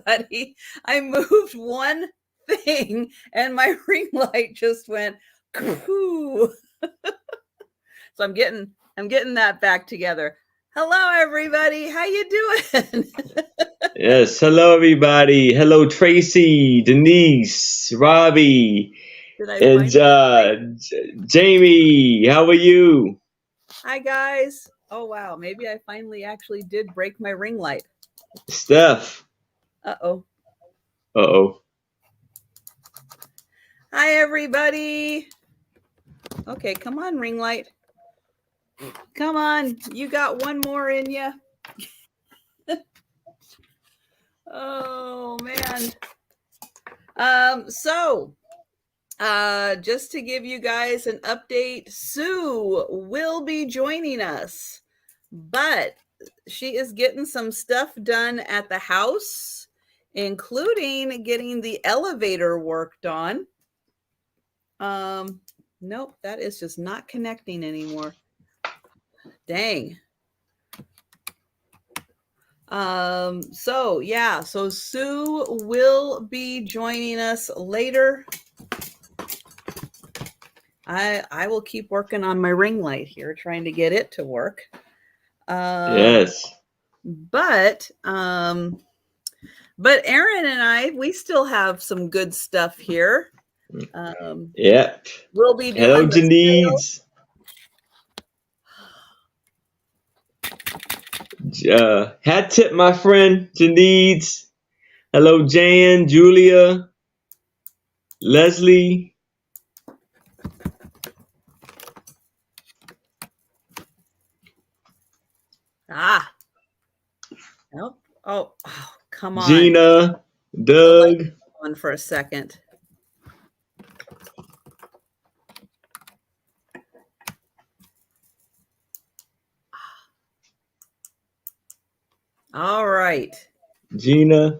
everybody. I moved one thing and my ring light just went coo. So I'm getting that back together. Hello everybody. How you doing? Yes, hello everybody. Hello Tracy, Denise, Robbie, Did I and find that right? Jamie. How are you? Hi guys. Oh wow, maybe I finally actually did break my ring light. Steph. Uh-oh. Uh-oh. Hi everybody. Okay, come on ring light. Come on. You got one more in you. Oh man. So just to give you guys an update, Sue will be joining us, but she is getting some stuff done at the house, including getting the elevator worked on. Nope, that is just not connecting anymore. Dang. So Sue will be joining us later. I will keep working on my ring light here, trying to get it to work. Yes. But Aaron and I, we still have some good stuff here. Yep. We'll be Hello doing the sale. Janice. Hat tip, my friend, Janice. Hello Jan, Julia, Leslie. Ah, nope. Oh, come on. Gina, The light Doug. on for a second. All right. Gina.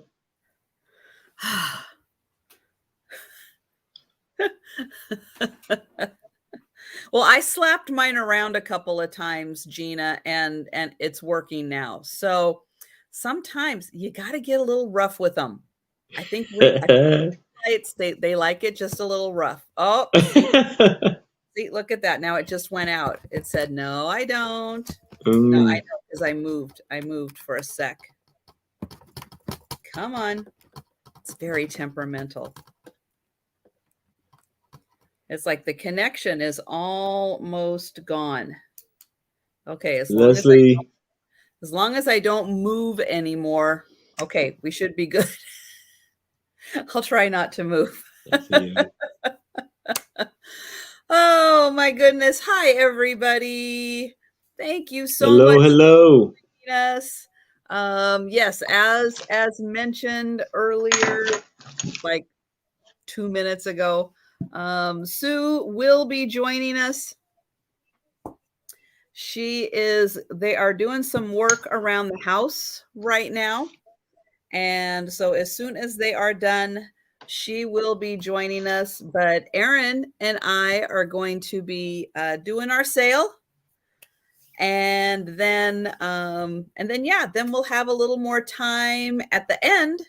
Well, I slapped mine around a couple of times, Gina, and it's working now. So sometimes you got to get a little rough with them. I think they like it just a little rough. Oh, see, look at that. Now it just went out. It said, "No, I don't." No, I know because I moved. I moved for a sec. Come on. It's very temperamental. It's like the connection is almost gone. Okay, Leslie. as long as I don't move anymore, okay, we should be good. I'll try not to move. Oh my goodness. Hi everybody. Thank you so Hello, much hello. for joining us. Yes, as mentioned earlier, like 2 minutes ago, Sue will be joining us. They are doing some work around the house right now. And so as soon as they are done, she will be joining us. But Aaron and I are going to be doing our sale. And then, then we'll have a little more time at the end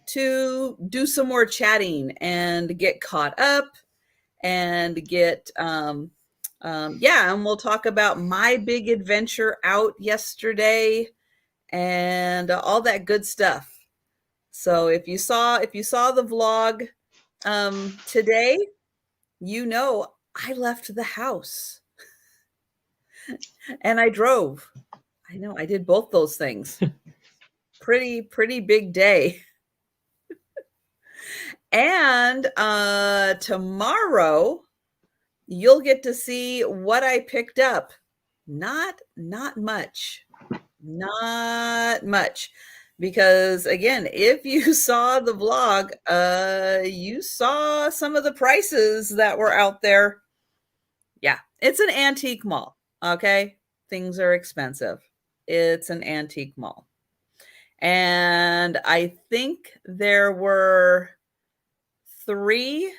to do some more chatting and get caught up and get and we'll talk about my big adventure out yesterday and all that good stuff. So if you saw the vlog today, you know I left the house and I drove. I know I did both those things. Pretty big day. And tomorrow you'll get to see what I picked up. Not much. Not much. Because again, if you saw the vlog, you saw some of the prices that were out there. Yeah, it's an antique mall. Okay. Things are expensive. It's an antique mall. And I think there were 3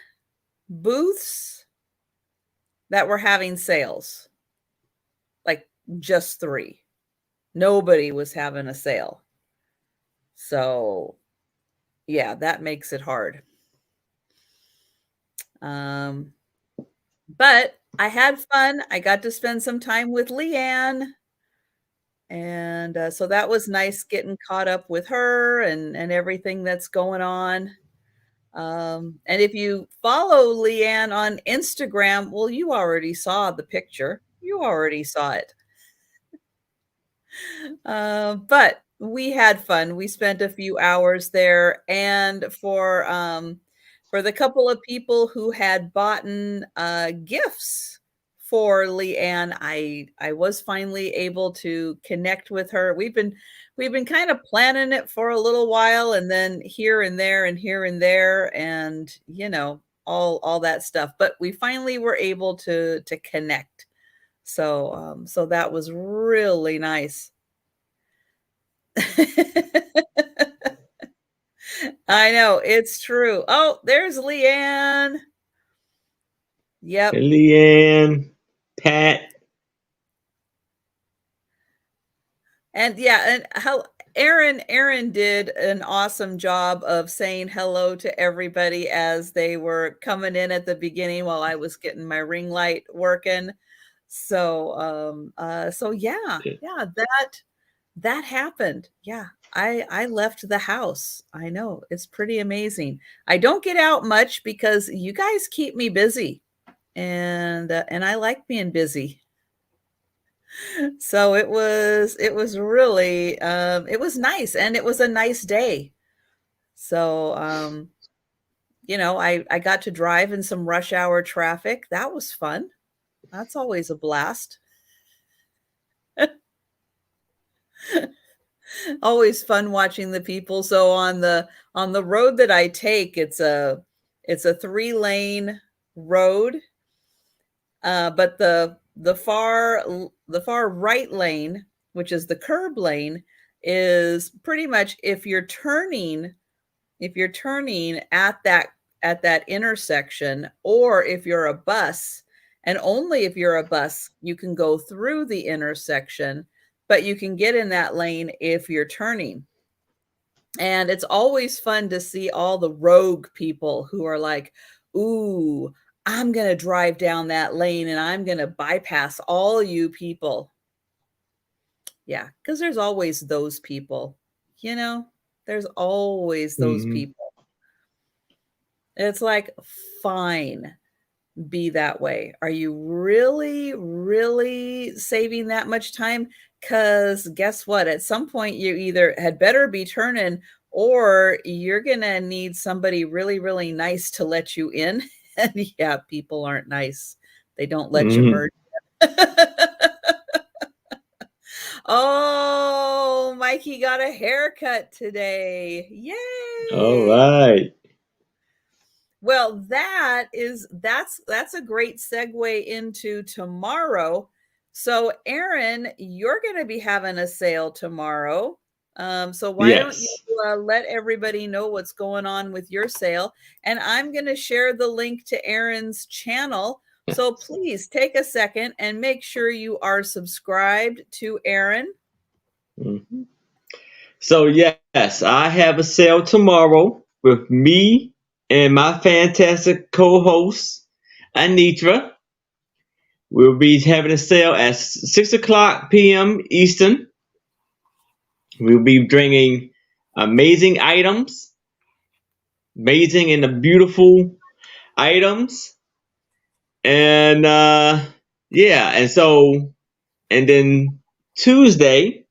booths that were having sales. Like just 3. Nobody was having a sale. So Yeah, that makes it hard. But I had fun. I got to spend some time with Leanne. And so that was nice getting caught up with her and everything that's going on. And if you follow Leanne on Instagram, well, you already saw the picture. You already saw it. But we had fun. We spent a few hours there, and for the couple of people who had bought gifts for Leanne, I was finally able to connect with her. We've been kind of planning it for a little while, and then here and there and here and there, and all that stuff. But we finally were able to connect. So that was really nice. I know, it's true. Oh, there's Leanne. Yep. And Leanne, Pat. And yeah, and how Aaron did an awesome job of saying hello to everybody as they were coming in at the beginning while I was getting my ring light working. So so yeah, that happened. Yeah. I left the house. I know, it's pretty amazing. I don't get out much because you guys keep me busy, and I like being busy. So it was really it was nice, and it was a nice day. So I got to drive in some rush hour traffic. That was fun. That's always a blast. Always fun watching the people. So on the road that I take, it's a 3-lane road. But the far right lane, which is the curb lane, is pretty much if you're turning at that intersection, or if you're a bus, and only if you're a bus, you can go through the intersection, but you can get in that lane if you're turning. And it's always fun to see all the rogue people who are like, ooh, I'm going to drive down that lane and I'm going to bypass all you people. Yeah, because there's always those people, there's always those people. It's like, fine, be that way. Are you really, really saving that much time? Because guess what? At some point, you either had better be turning, or you're going to need somebody really, really nice to let you in. And yeah, people aren't nice. They don't let you merge. Oh, Mikey got a haircut today. Yay. All right. Well, that's a great segue into tomorrow. So Aaron, you're going to be having a sale tomorrow. So why don't you let everybody know what's going on with your sale? And I'm going to share the link to Aaron's channel. So please take a second and make sure you are subscribed to Aaron. Mm-hmm. So yes, I have a sale tomorrow with me and my fantastic co-host, Anitra. We'll be having a sale at 6:00 p.m. Eastern. We'll be bringing amazing items, amazing and beautiful items. And and then Tuesday,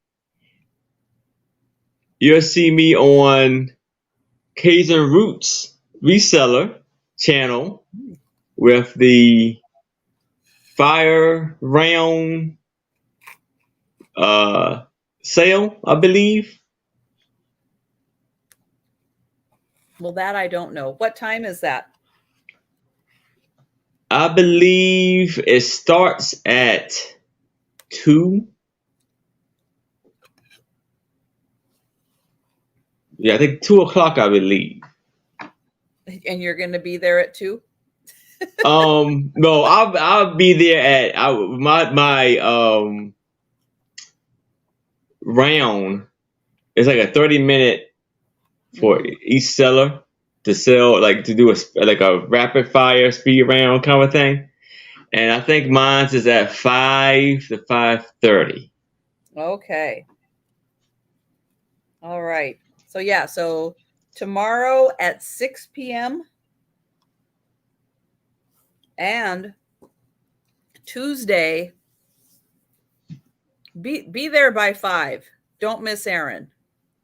you'll see me on Cajun Roots Reseller channel with the fire round sale, I believe. Well, that I don't know. What time is that? I believe it starts at 2. Yeah, I think 2:00, I believe. And you're going to be there at 2? No, I'll be there at my round. It's like a 30-minute for Mhm. each seller to sell, like to do a rapid fire speed round kind of thing. And I think mine's is at 5 to 5:30. Okay. All right. So yeah, so tomorrow at 6 p.m. and Tuesday, be there by 5. Don't miss Aaron.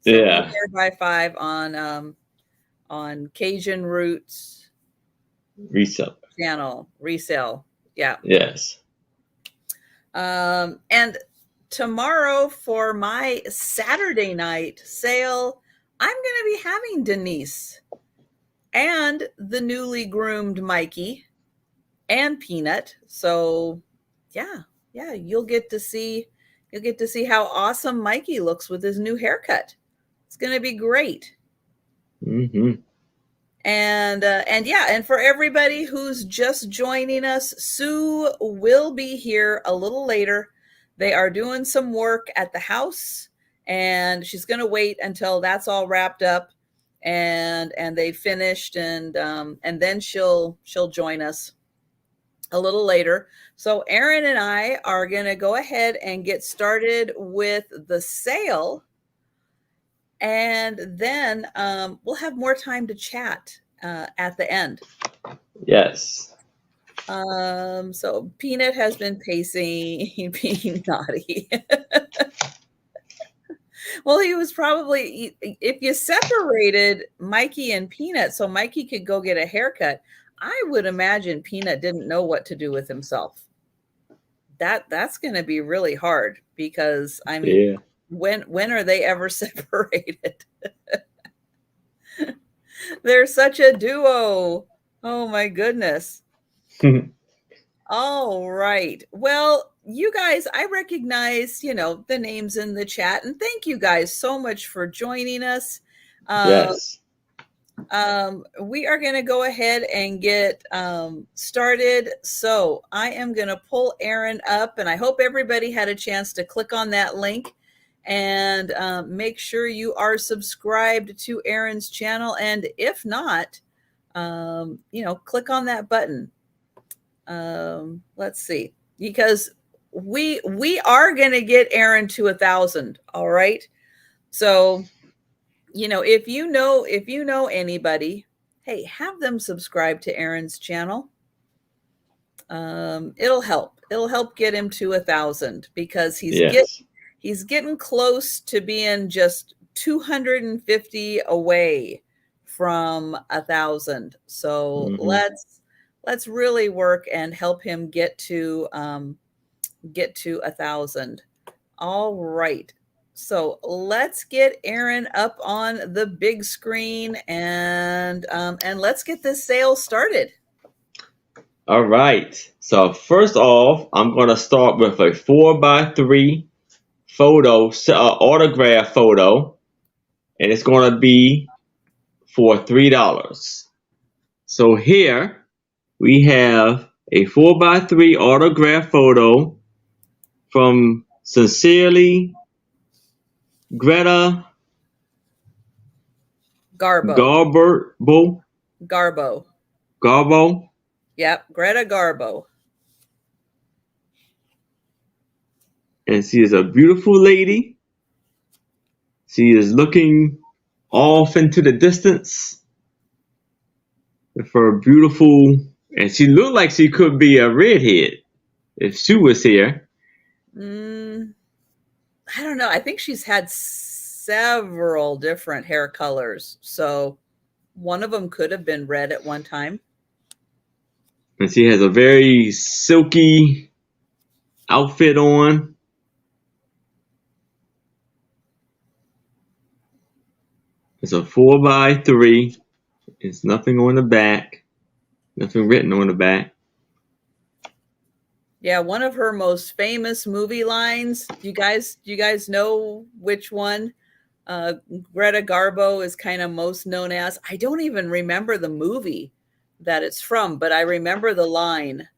So be Yeah, there by 5 on Cajun Roots resell. channel resale. Yeah. Yes. And tomorrow for my Saturday night sale, I'm going to be having Denise and the newly groomed Mikey and Peanut. So, yeah, yeah, you'll get to see how awesome Mikey looks with his new haircut. It's going to be great. Hmm. And yeah, and for everybody who's just joining us, Sue will be here a little later. They are doing some work at the house, and she's going to wait until that's all wrapped up and they finished, and then she'll join us a little later. So Aaron and I are going to go ahead and get started with the sale, and then we'll have more time to chat at the end. Yes. So Peanut has been pacing, being naughty. Well, he was probably, if you separated Mikey and Peanut so Mikey could go get a haircut, I would imagine Peanut didn't know what to do with himself. That's going to be really hard because I mean, Yeah. when are they ever separated? They're such a duo. Oh my goodness. All right. Well, you guys, I recognize, the names in the chat, and thank you guys so much for joining us. Yes. We are going to go ahead and get started. So I am going to pull Aaron up, and I hope everybody had a chance to click on that link and make sure you are subscribed to Aaron's channel. And if not, click on that button. Let's see, because we are going to get Aaron to 1,000. All right. So, if you know anybody, hey, have them subscribe to Aaron's channel. It'll help get him to 1,000 because Yes. he's getting close to being just 250 away from 1,000. So Hmm. let's really work and help him get to 1,000. All right. So let's get Aaron up on the big screen and let's get this sale started. All right. So first off, I'm gonna start with a 4x3 photo, autograph photo, and it's gonna be for $3. So here we have a 4x3 autograph photo from Sincerely Greta Garbo. Garbo. Yep, Greta Garbo. And she is a beautiful lady. She is looking off into the distance with her beautiful, and she looked like she could be a redhead if she was here. I don't know. I think she's had several different hair colors. So one of them could have been red at one time. And she has a very silky outfit on. It's a 4x3. It's nothing on the back. Nothing written on the back. Yeah, one of her most famous movie lines. Do you guys know which one Greta Garbo is kind of most known as? I don't even remember the movie that it's from, but I remember the line.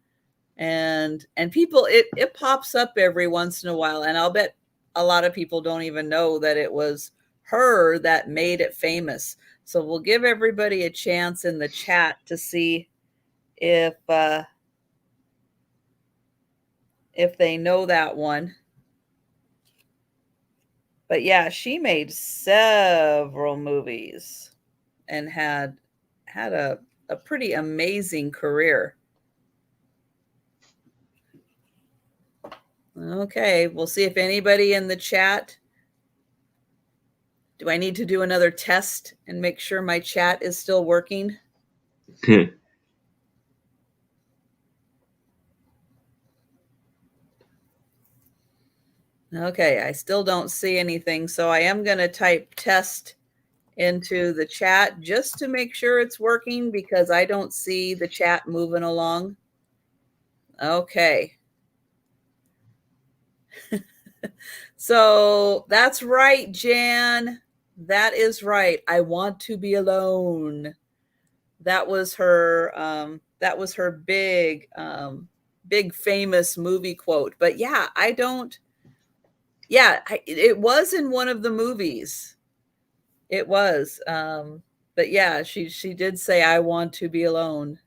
And people, it pops up every once in a while, and I'll bet a lot of people don't even know that it was her that made it famous. So we'll give everybody a chance in the chat to see if they know that one. But yeah, she made several movies and had a pretty amazing career. Okay, we'll see if anybody in the chat. Do I need to do another test and make sure my chat is still working? Okay, I still don't see anything, so I am going to type test into the chat just to make sure it's working because I don't see the chat moving along. Okay. So that's right, Jan. That is right. I want to be alone. That was her big big famous movie quote. But yeah, it was in one of the movies. It was. But yeah, she did say, I want to be alone.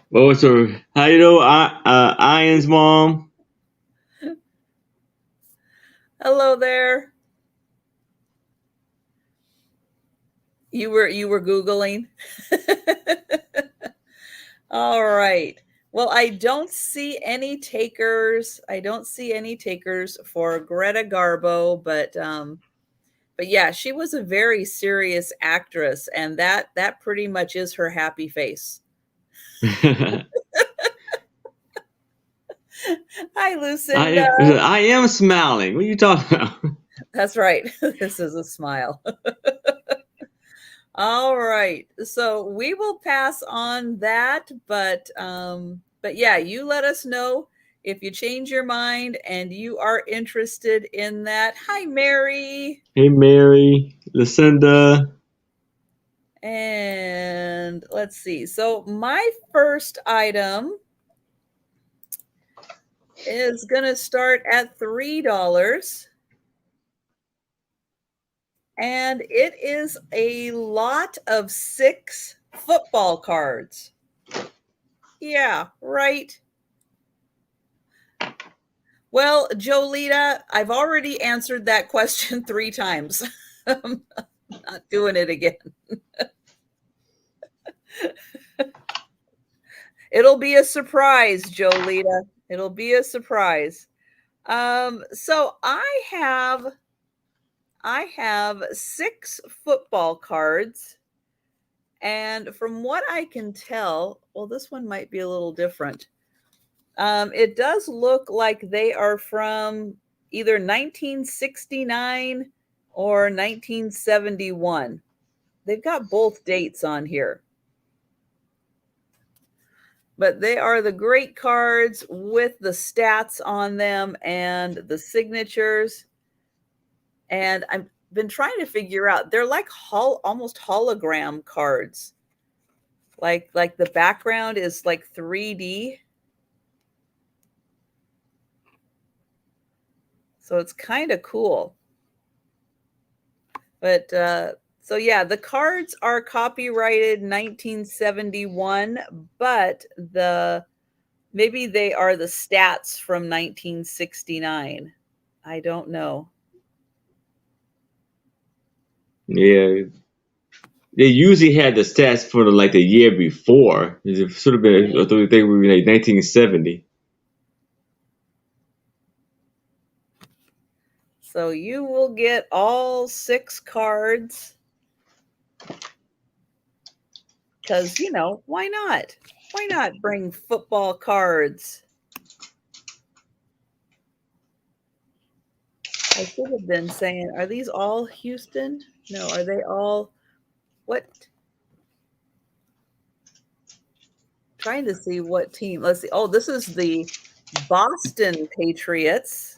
What was her? How you know? Ian's mom. Hello there. You were Googling. All right. Well, I don't see any takers. I don't see any takers for Greta Garbo, but yeah, she was a very serious actress, and that pretty much is her happy face. Hi, Lucinda. I am smiling. What are you talking about? That's right. This is a smile. All right. So we will pass on that, but yeah, you let us know if you change your mind and you are interested in that. Hi, Mary. Hey, Mary, Lucinda. And let's see. So my first item is going to start at $3. And it is a lot of 6 football cards. Yeah, right. Well, Jolita, I've already answered that question 3 times. I'm not doing it again. It'll be a surprise, Jolita. It'll be a surprise. So I have 6 football cards. And from what I can tell, well, this one might be a little different. It does look like they are from either 1969 or 1971. They've got both dates on here. But they are the great cards with the stats on them and the signatures. And I've been trying to figure out, they're like almost hologram cards. Like the background is like 3D. So it's kind of cool. But so yeah, the cards are copyrighted 1971, but maybe they are the stats from 1969. I don't know. Yeah, they usually had the stats for the year before. It should have been. I think we were like 1970. So you will get all 6 cards. Because, why not? Why not bring football cards? I should have been saying, are these all Houston? No, are they all what? Trying to see what team. Let's see. Oh, this is the Boston Patriots.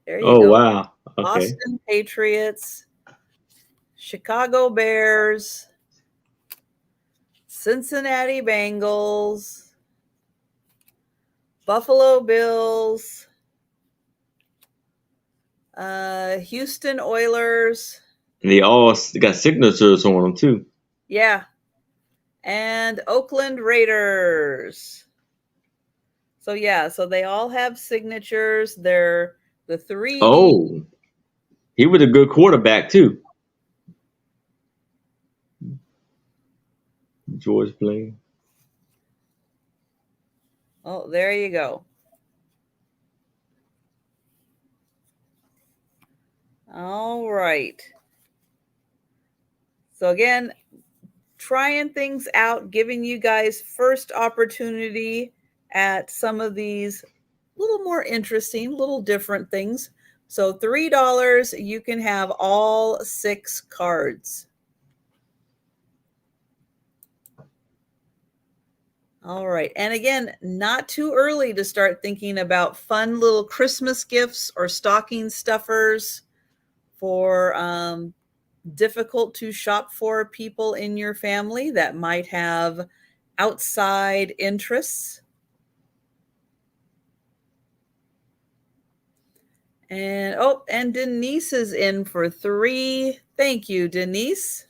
There you go. Wow. Okay. Boston Patriots, Chicago Bears, Cincinnati Bengals, Buffalo Bills, Houston Oilers. And they all got signatures on them too. Yeah. And Oakland Raiders. So yeah, so they all have signatures. They're the 3D. Oh, he was a good quarterback too. George Blaine. Oh, there you go. All right. So again, trying things out, giving you guys first opportunity at some of these little more interesting, little different things. So $3, you can have all 6 cards. All right. And again, not too early to start thinking about fun little Christmas gifts or stocking stuffers for difficult to shop for people in your family that might have outside interests. And oh, and Denise is in for 3. Thank you, Denise.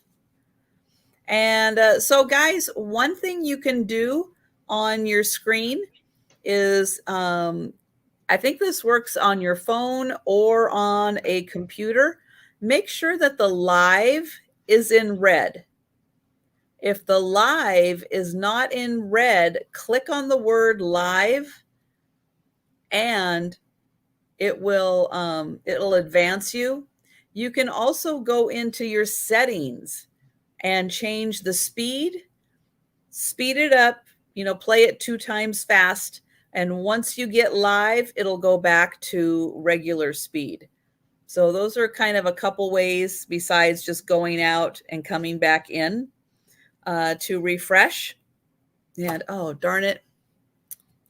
And so guys, one thing you can do on your screen is I think this works on your phone or on a computer. Make sure that the live is in red. If the live is not in red, click on the word live and it'll advance you. You can also go into your settings and change the speed it up, play it 2 times fast. And once you get live, it'll go back to regular speed. So those are kind of a couple ways besides just going out and coming back in to refresh. And oh, darn it.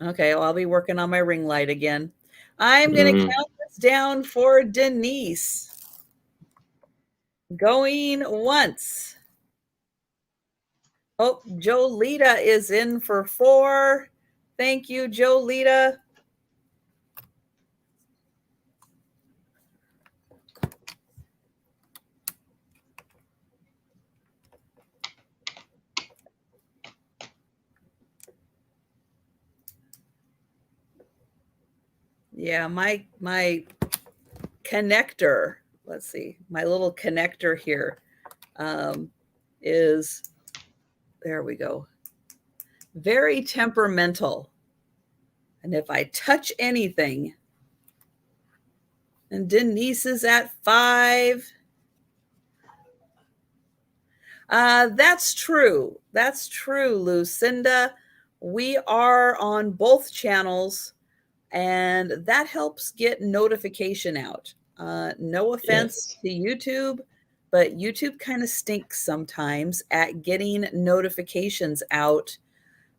Okay, well, I'll be working on my ring light again. I'm going to count this down for Denise. Going once. Oh, Jolita is in for 4. Thank you, Jolita. Yeah, my connector, let's see, my little connector here is, there we go, very temperamental. And if I touch anything, and Denise is at 5. That's true. That's true, Lucinda. We are on both channels, and that helps get notification out. No offense to YouTube, but YouTube kind of stinks sometimes at getting notifications out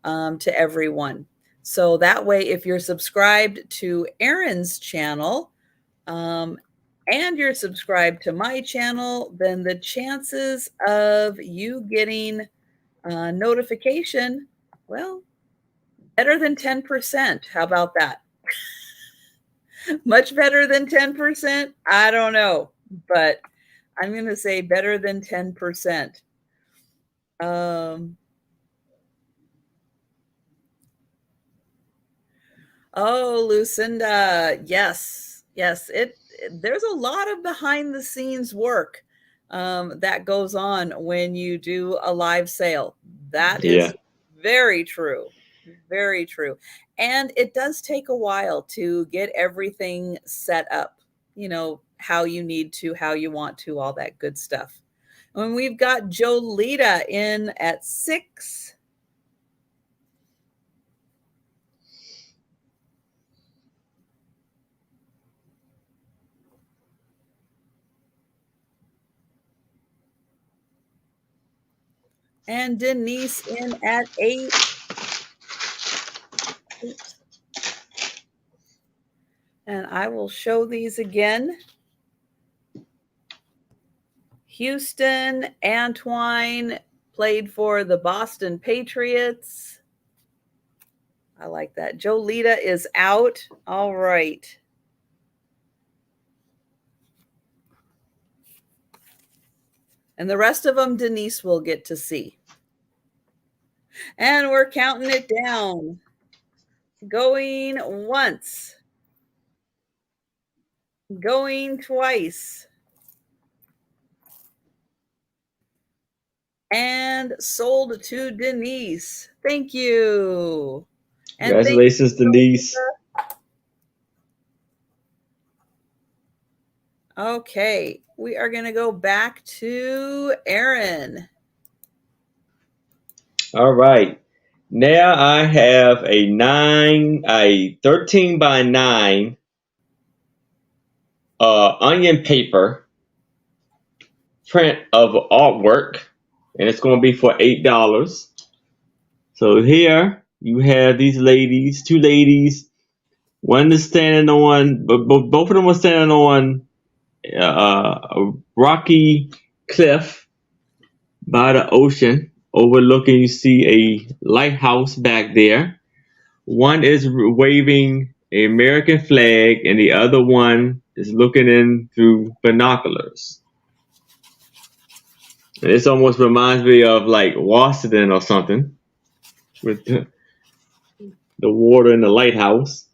to everyone. So that way, if you're subscribed to Erin's channel and you're subscribed to my channel, then the chances of you getting notification, well, better than 10%. How about that? Much better than 10%? I don't know, but I'm going to say better than 10%. Oh, Lucinda, yes, there's a lot of behind the scenes work that goes on when you do a live sale. That is very true. Very true. And it does take a while to get everything set up, how you need to, how you want to, all that good stuff. And we've got Jolita in at 6. And Denise in at 8. Oops. And I will show these again. Houston Antwine played for the Boston Patriots. I like that. Jolita is out. All right. And the rest of them, Denise will get to see. And we're counting it down. Going once. Going twice. And sold to Denise. Thank you. And Congratulations, Denise. Okay, we are going to go back to Aaron. All right. Now I have a 13 by 9 onion paper print of artwork, and it's going to be for $8. So here you have these ladies, two ladies. One is standing on, both of them are standing on a rocky cliff by the ocean, overlooking. You see a lighthouse back there. One is waving an American flag, and the other one is looking in through binoculars. And this almost reminds me of like Washington or something, with the water in the lighthouse.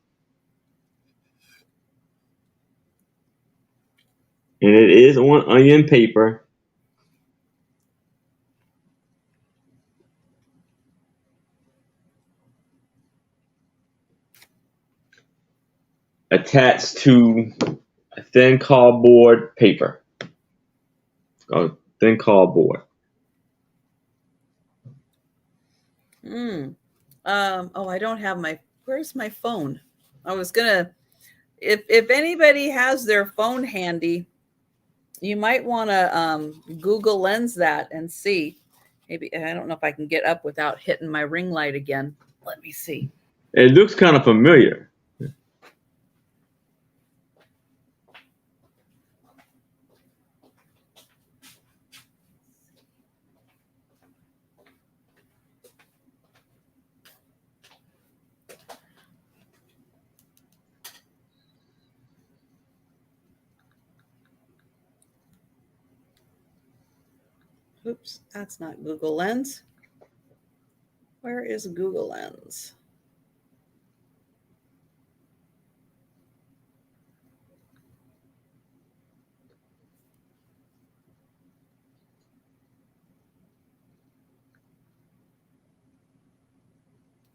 And it is on onion paper. Attached to a thin cardboard paper. Oh, thin cardboard. I don't have where's my phone? I was gonna, if anybody has their phone handy, you might want to Google Lens that and see. Maybe, I don't know if I can get up without hitting my ring light again. Let me see. It looks kind of familiar. Oops, that's not Google Lens. Where is Google Lens?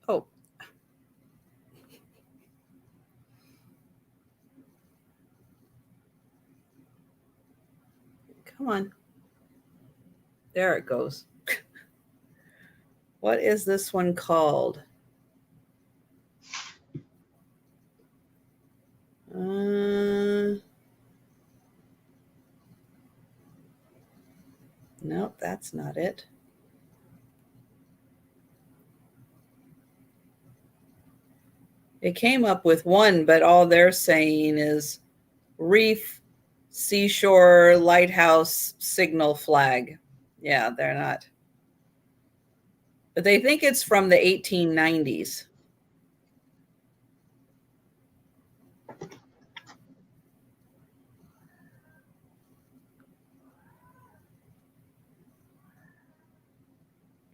Oh. Come on. There it goes. What is this one called? Nope, that's not it. It came up with one, but all they're saying is reef, seashore, lighthouse, signal flag. Yeah, they're not. But they think it's from the 1890s.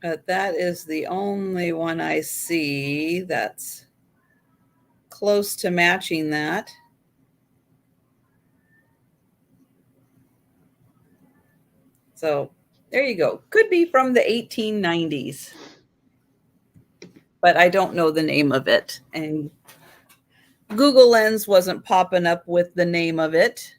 But that is the only one I see that's close to matching that. So there you go. Could be from the 1890s. But I don't know the name of it. And Google Lens wasn't popping up with the name of it.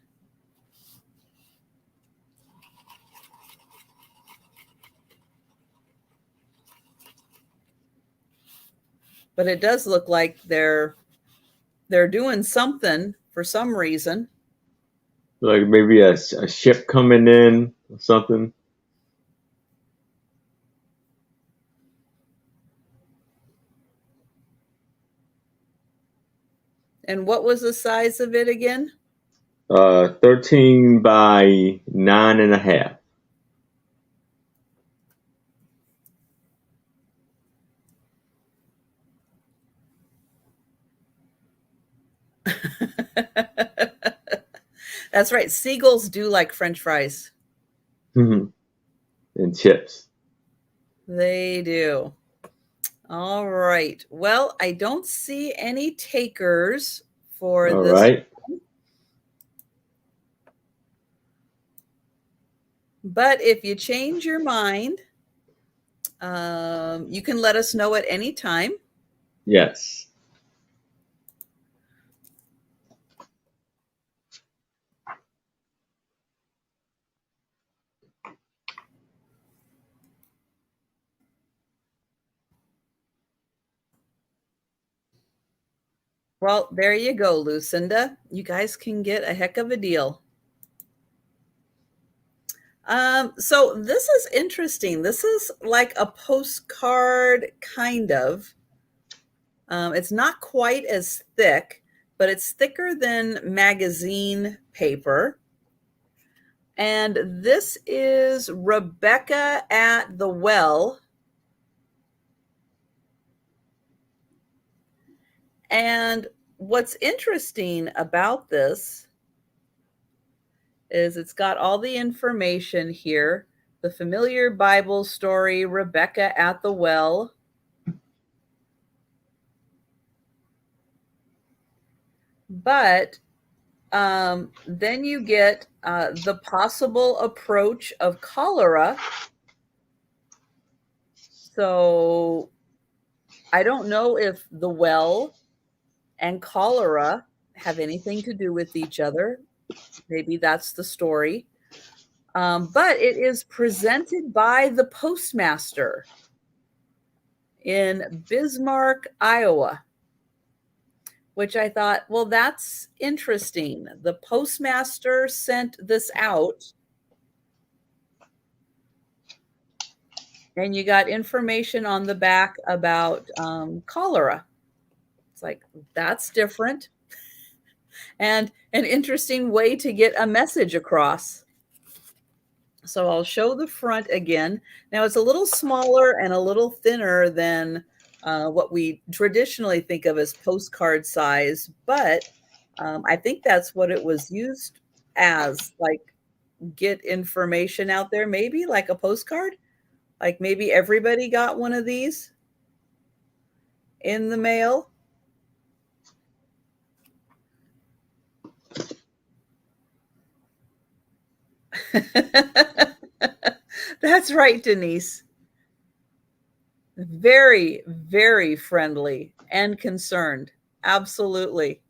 But it does look like they're doing something for some reason. Like maybe a ship coming in or something. And what was the size of it again? 13 by 9.5. That's right. Seagulls do like French fries. Mm-hmm. and chips. They do. All right. Well, I don't see any takers for All this, right. but if you change your mind, you can let us know at any time. Yes. Well, there you go, Lucinda. You guys can get a heck of a deal. So this is interesting. This is like a postcard, kind of. It's not quite as thick, but it's thicker than magazine paper. And this is Rebecca at the Well. And what's interesting about this is it's got all the information here. The familiar Bible story, Rebecca at the Well. But then you get the possible approach of cholera. So I don't know if the well and cholera have anything to do with each other. Maybe that's the story. But it is presented by the postmaster in Bismarck, Iowa, which I thought, well, that's interesting. The postmaster sent this out. And you got information on the back about cholera. It's like, that's different. And an interesting way to get a message across. So I'll show the front again. Now it's a little smaller and a little thinner than what we traditionally think of as postcard size, but I think that's what it was used as, like get information out there, maybe like a postcard. Like maybe everybody got one of these in the mail. That's right, Denise. Very, very friendly and concerned. Absolutely.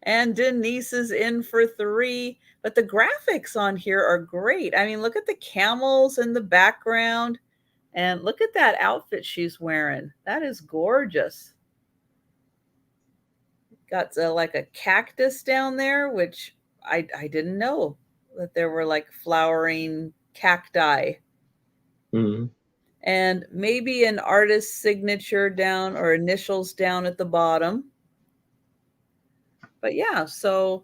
And Denise is in for 3. But the graphics on here are great. I mean, look at the camels in the background. And look at that outfit she's wearing. That is gorgeous. Got like a cactus down there, which I didn't know that there were like flowering cacti. Mm-hmm. And maybe an artist's signature down or initials down at the bottom. But yeah, so,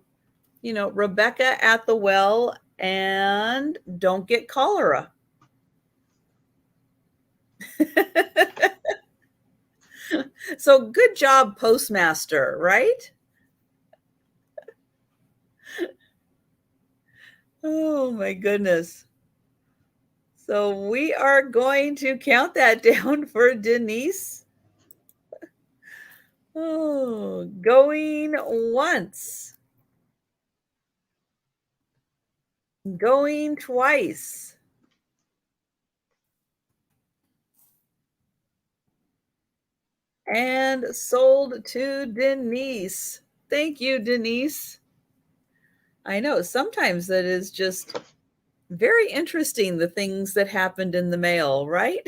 you know, Rebecca at the Well and don't get cholera. So good job, postmaster, right? Oh my goodness. So we are going to count that down for Denise. Oh, going once. Going twice. And sold to Denise. Thank you, Denise. I know sometimes that is just very interesting, the things that happened in the mail, right?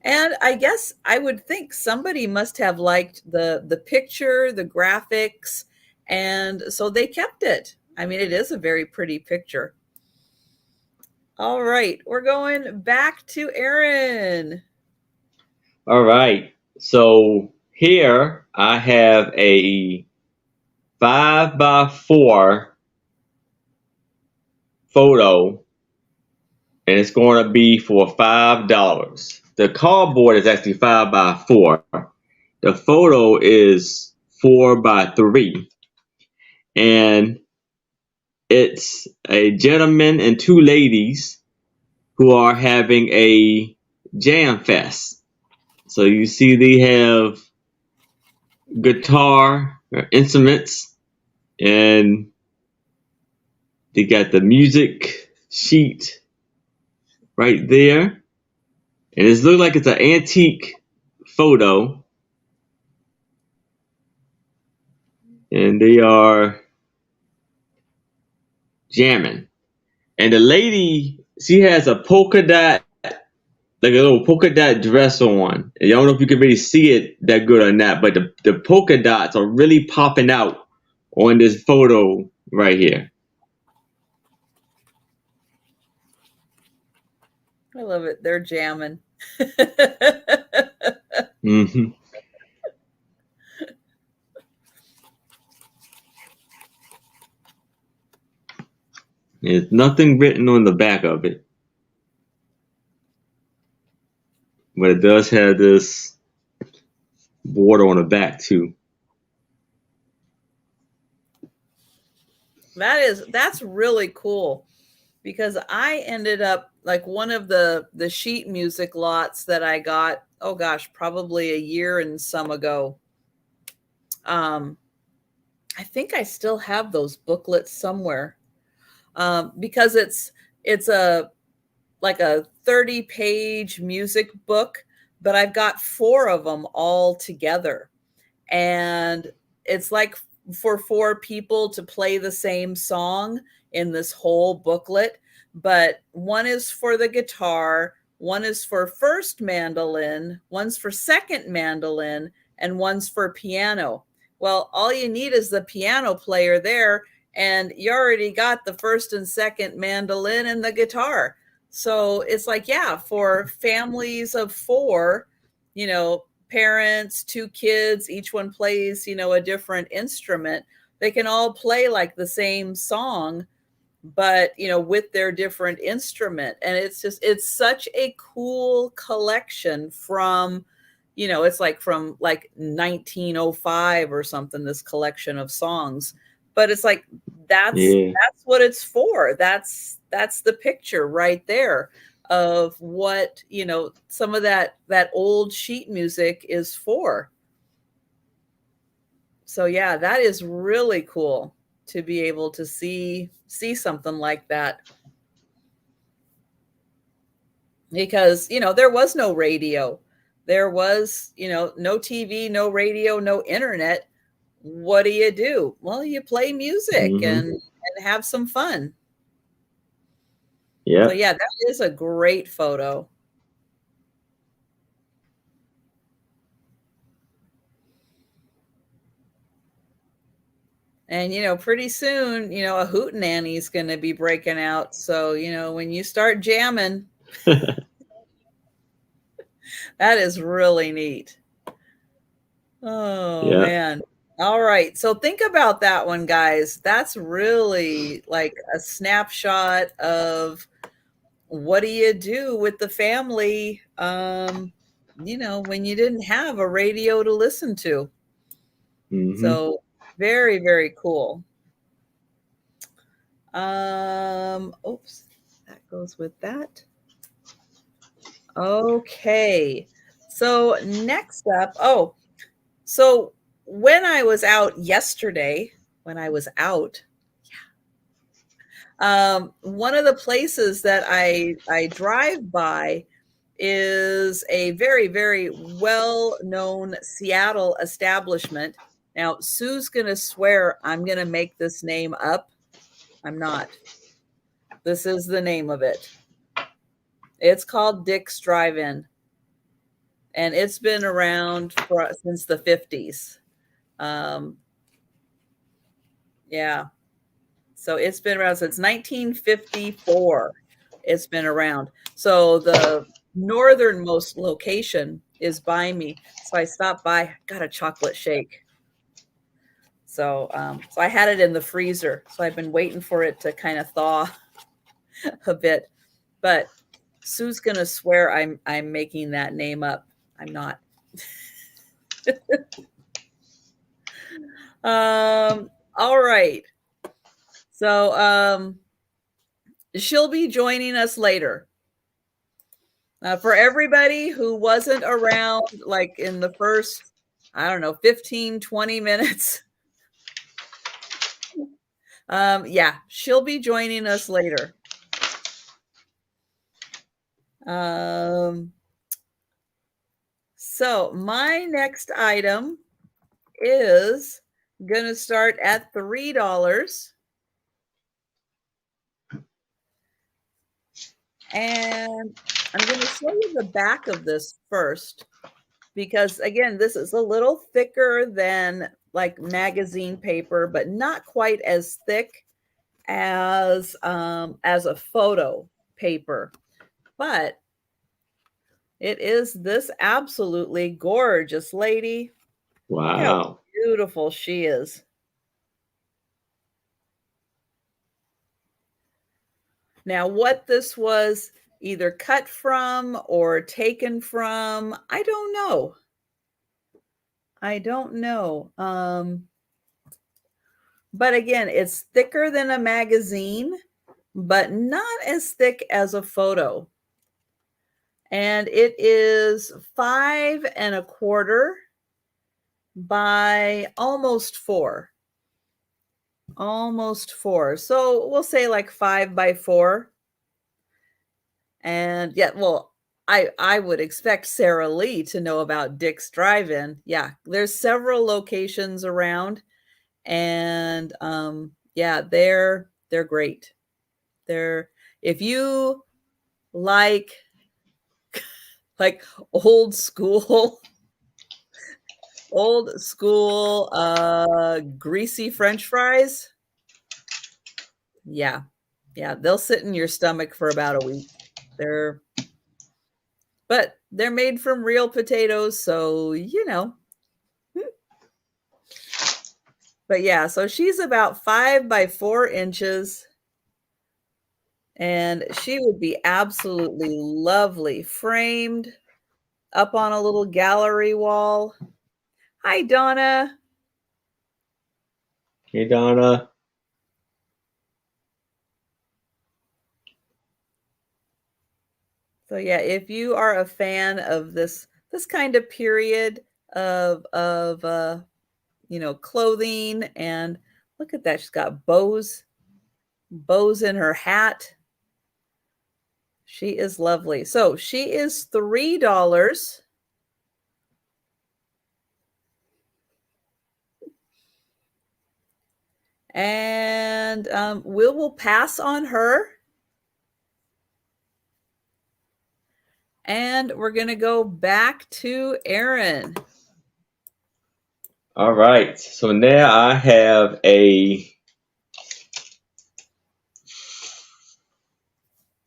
And I guess I would think somebody must have liked the picture, the graphics, and so they kept it. I mean, it is a very pretty picture. All right, we're going back to Aaron. All right. So here I have a 5x4 photo, and it's going to be for $5. The cardboard is actually 5x4. The photo is 4x3. And It's a gentleman and two ladies who are having a jam fest. So you see they have guitar instruments, and they got the music sheet right there. And it looks like it's an antique photo. And they are jamming. And the lady, she has a polka dot, like a little polka dot dress on. And I don't know if you can really see it that good or not, but the polka dots are really popping out on this photo right here. I love it. They're jamming. Mm-hmm. There's nothing written on the back of it, but it does have this border on the back too. That's really cool, because I ended up like one of the sheet music lots that I got, oh gosh, probably a year and some ago. I think I still have those booklets somewhere, because it's a like a 30-page music book, but I've got 4 of them all together. And it's like for 4 people to play the same song in this whole booklet, but one is for the guitar, one is for first mandolin, one's for second mandolin, and one's for piano. Well, all you need is the piano player there, and you already got the first and second mandolin and the guitar. So it's like, yeah, for families of 4, parents, 2 kids, each one plays, a different instrument. They can all play like the same song, but, with their different instrument. And it's such a cool collection from, it's like from like 1905 or something, this collection of songs. But it's like, that's what it's for. That's the picture right there of what, some of that old sheet music is for. So yeah, that is really cool to be able to see something like that. Because, there was no radio. There was, no TV, no radio, no internet. What do? Well, you play music and have some fun. Yeah. So yeah, that is a great photo. And, pretty soon, a hootenanny is going to be breaking out. So, when you start jamming, that is really neat. Oh, yeah. man. All right. So think about that one, guys. That's really like a snapshot of what do you do with the family, when you didn't have a radio to listen to. So very, very cool. Oops, that goes with that. Okay. So next up, so when I was out yesterday, one of the places that I drive by is a very, very well-known Seattle establishment. Now, Sue's going to swear I'm going to make this name up. I'm not. This is the name of it. It's called Dick's Drive-In, and it's been around since the 50s. Yeah. So it's been around since 1954. It's been around. So the northernmost location is by me. So I stopped by, got a chocolate shake. So I had it in the freezer. So I've been waiting for it to kind of thaw a bit. But Sue's gonna swear I'm making that name up. I'm not. All right. So she'll be joining us later. For everybody who wasn't around, like in the first, I don't know, 15, 20 minutes. Yeah, she'll be joining us later. So my next item is going to start at $3. And I'm going to show you the back of this first, because again, this is a little thicker than like magazine paper, but not quite as thick as a photo paper. But it is this absolutely gorgeous lady. Wow. Look how beautiful she is. Now, what this was either cut from or taken from, I don't know. I don't know. But again, it's thicker than a magazine, but not as thick as a photo. And it is 5¼ by almost 4. Almost 4. So we'll say like 5x4. And yeah, well, I would expect Sarah Lee to know about Dick's Drive-In. Yeah, there's several locations around, and yeah, they're great. They're, if you like old school greasy French fries, yeah, they'll sit in your stomach for about a week. But they're made from real potatoes, so you know. But yeah, so she's about 5x4 inches, and she would be absolutely lovely framed up on a little gallery wall. Hi, Donna. Hey, Donna. So yeah, if you are a fan of this kind of period of you know, clothing, and look at that, she's got bows in her hat. She is lovely. So she is $3. And we will pass on her. And we're going to go back to Aaron. All right. So now I have a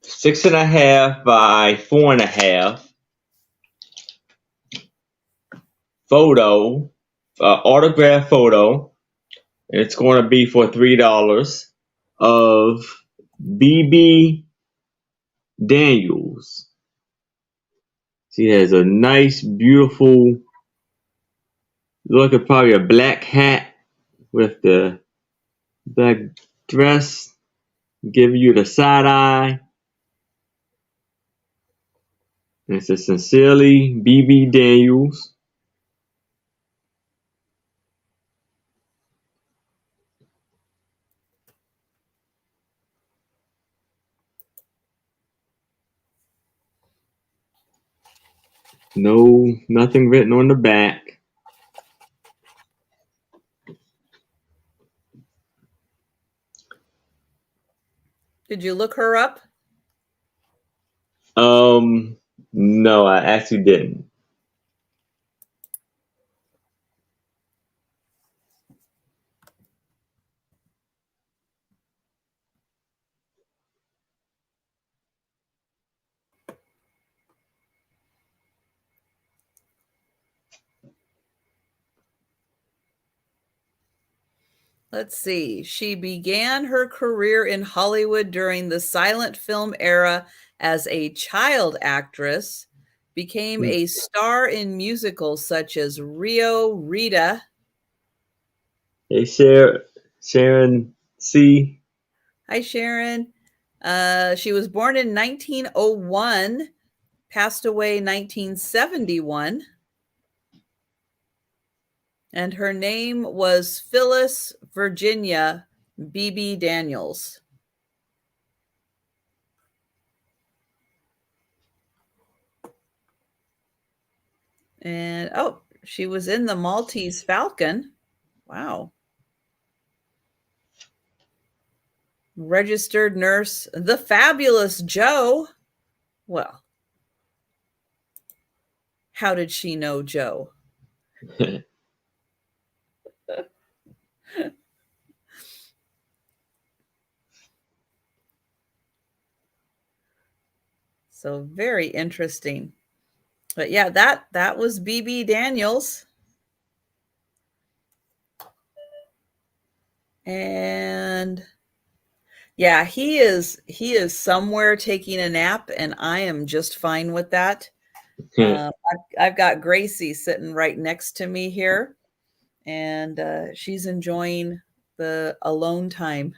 6½ by 4½ photo, autograph photo, and it's going to be for $3 of BB Daniels. She has a nice, beautiful, look at probably a black hat with the black dress, give you the side eye. And it's a Sincerely BB Daniels. No, nothing written on the back. Did you look her up? No, I actually didn't. Let's see. She began her career in Hollywood during the silent film era as a child actress, became a star in musicals such as Rio, Rita. Hey, Sharon C. Hi, Sharon. She was born in 1901, passed away 1971. And her name was Phyllis Virginia B.B. Daniels. And oh, she was in the Maltese Falcon. Wow. Registered nurse, the fabulous Joe. Well, how did she know Joe? So very interesting. But yeah, that was BB Daniels. And yeah, he is somewhere taking a nap, and I am just fine with that. I've got Gracie sitting right next to me here, and she's enjoying the alone time.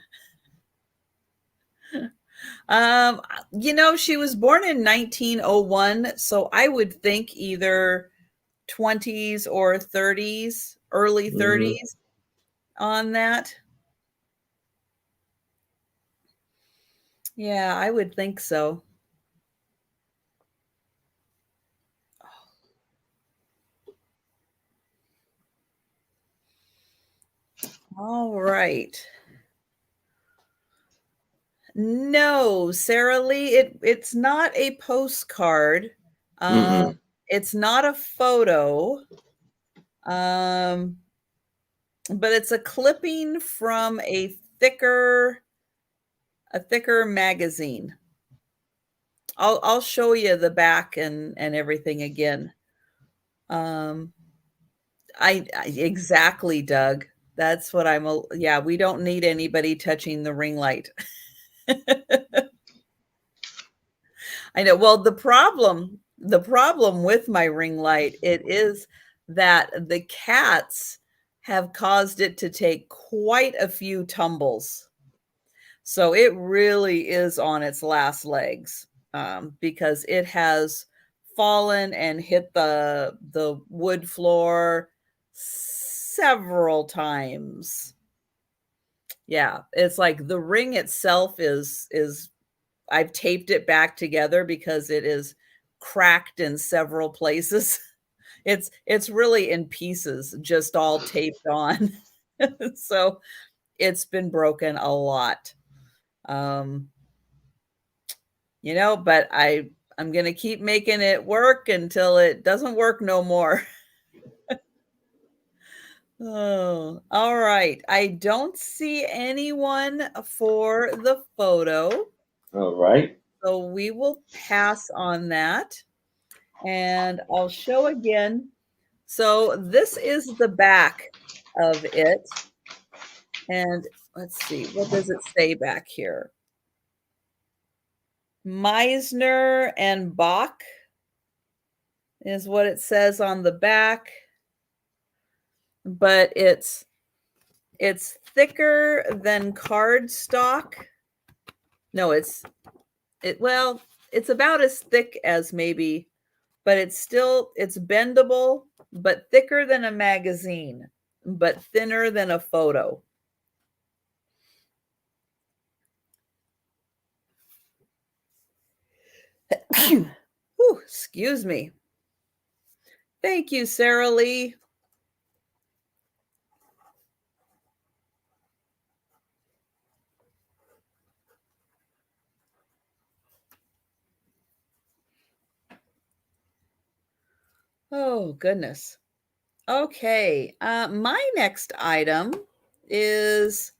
She was born in 1901, so I would think either 20s or 30s, early 30s on that. Yeah, I would think so. All right. No, Sarah Lee, it's not a postcard. Mm-mm. It's not a photo. Um, but it's a clipping from a thicker magazine. I'll show you the back and everything again. Um, I exactly, Doug. That's what yeah, we don't need anybody touching the ring light. I know. Well, the problem with my ring light, it is that the cats have caused it to take quite a few tumbles. So it really is on its last legs, because it has fallen and hit the wood floor several times. Yeah, it's like the ring itself is I've taped it back together because it is cracked in several places. It's really in pieces, just all taped on. So it's been broken a lot. Um, but I'm going to keep making it work until it doesn't work no more. Oh, all right. I don't see anyone for the photo, All right. so we will pass on that. And I'll show again. So this is the back of it. And let's see, what does it say back here? Meisner and Bach is what it says on the back. But it's thicker than cardstock. No, it's about as thick as maybe, but it's bendable, but thicker than a magazine, but thinner than a photo. Whew, excuse me. Thank you, Sarah Lee. Oh, goodness. Okay. My next item is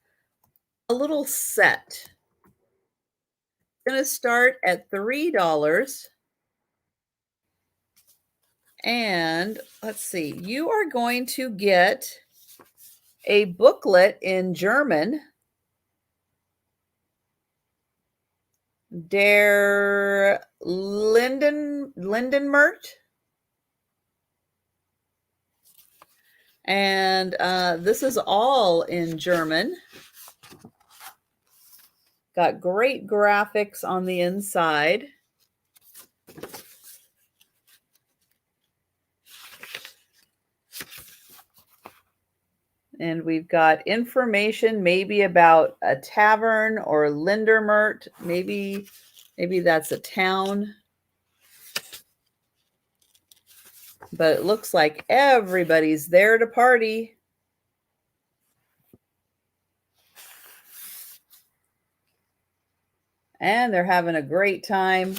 a little set. Going to start at $3. And let's see, you are going to get a booklet in German. Der Lindenmert. And this is all in German. Got great graphics on the inside. And we've got information maybe about a tavern or Lindermert. Maybe that's a town. But it looks like everybody's there to party. And they're having a great time.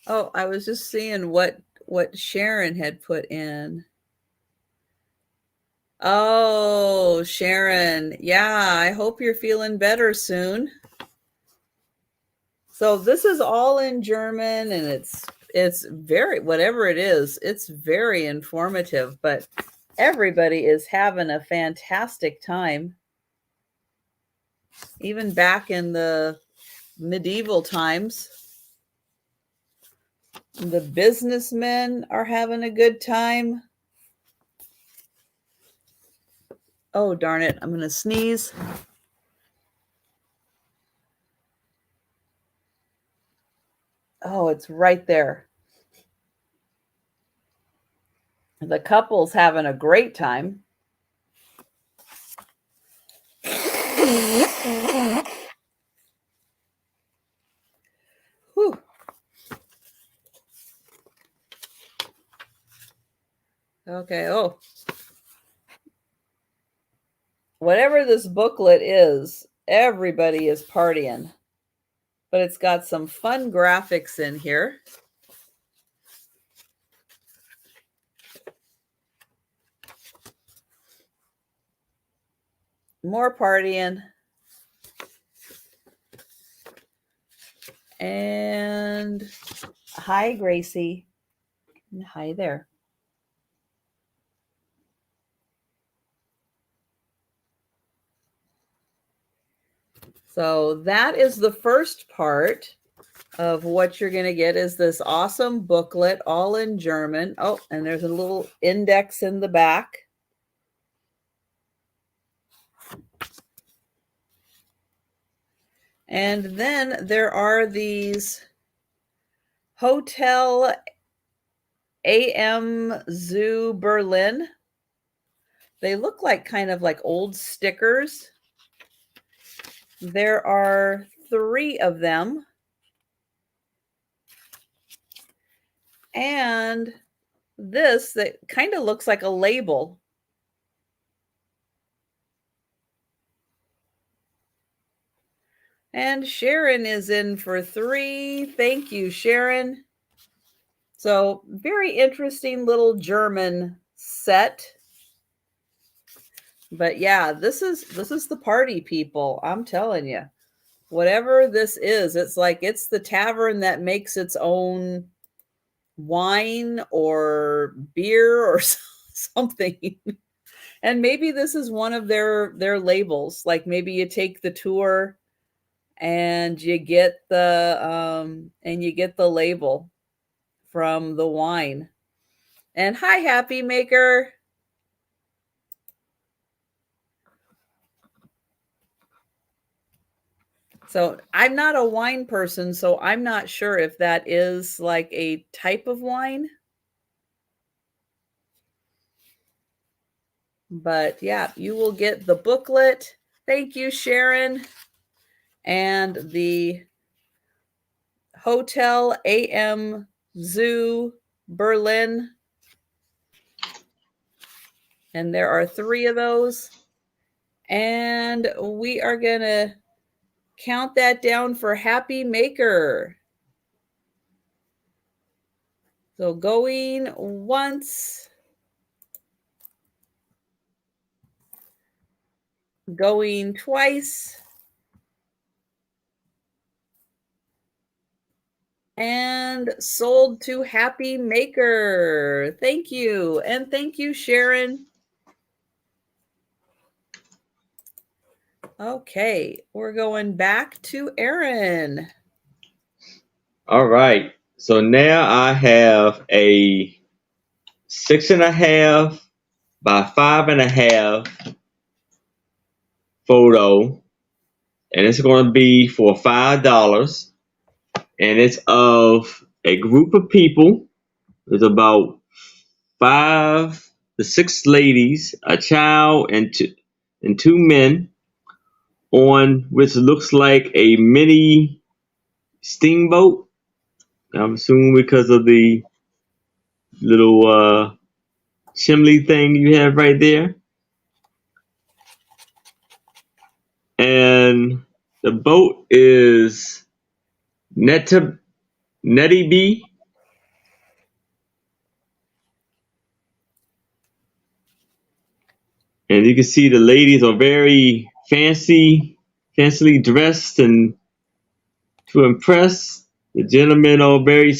Oh, I was just seeing what Sharon had put in. Oh, Sharon. Yeah, I hope you're feeling better soon. So this is all in German, and it's very, whatever it is, it's very informative, but everybody is having a fantastic time. Even back in the medieval times, the businessmen are having a good time. Oh, darn it. I'm going to sneeze. Oh, it's right there. The couple's having a great time. Whew. Okay. Oh, whatever this booklet is, everybody is partying. But it's got some fun graphics in here. More partying. And hi, Gracie. Hi there. So that is the first part of what you're going to get is this awesome booklet, all in German. Oh, and there's a little index in the back. And then there are these Hotel AM Zoo Berlin. They look like kind of like old stickers. There are 3 of them. And this that kind of looks like a label. And Sharon is in for 3. Thank you, Sharon. So very interesting little German set. But yeah, this is the party, people. I'm telling you. Whatever this is, it's like it's the tavern that makes its own wine or beer or something. And maybe this is one of their labels. Like maybe you take the tour and you get the label from the wine. And hi, Happy Maker. So I'm not a wine person, so I'm not sure if that is like a type of wine. But yeah, you will get the booklet. Thank you, Sharon. And the Hotel AM Zoo Berlin. And there are 3 of those. And we are going to count that down for Happy Maker. So going once, going twice, and sold to Happy Maker. Thank you. And thank you, Sharon. Okay, we're going back to Aaron. All right. So now I have a 6.5 by 5.5 photo, and it's going to be for $5. And it's of a group of people. There's about 5 to 6 ladies, a child, and two men on which looks like a mini steamboat. I'm assuming because of the little chimney thing you have right there. And the boat is Nettie B. And you can see the ladies are very fancily dressed and to impress. The gentlemen are very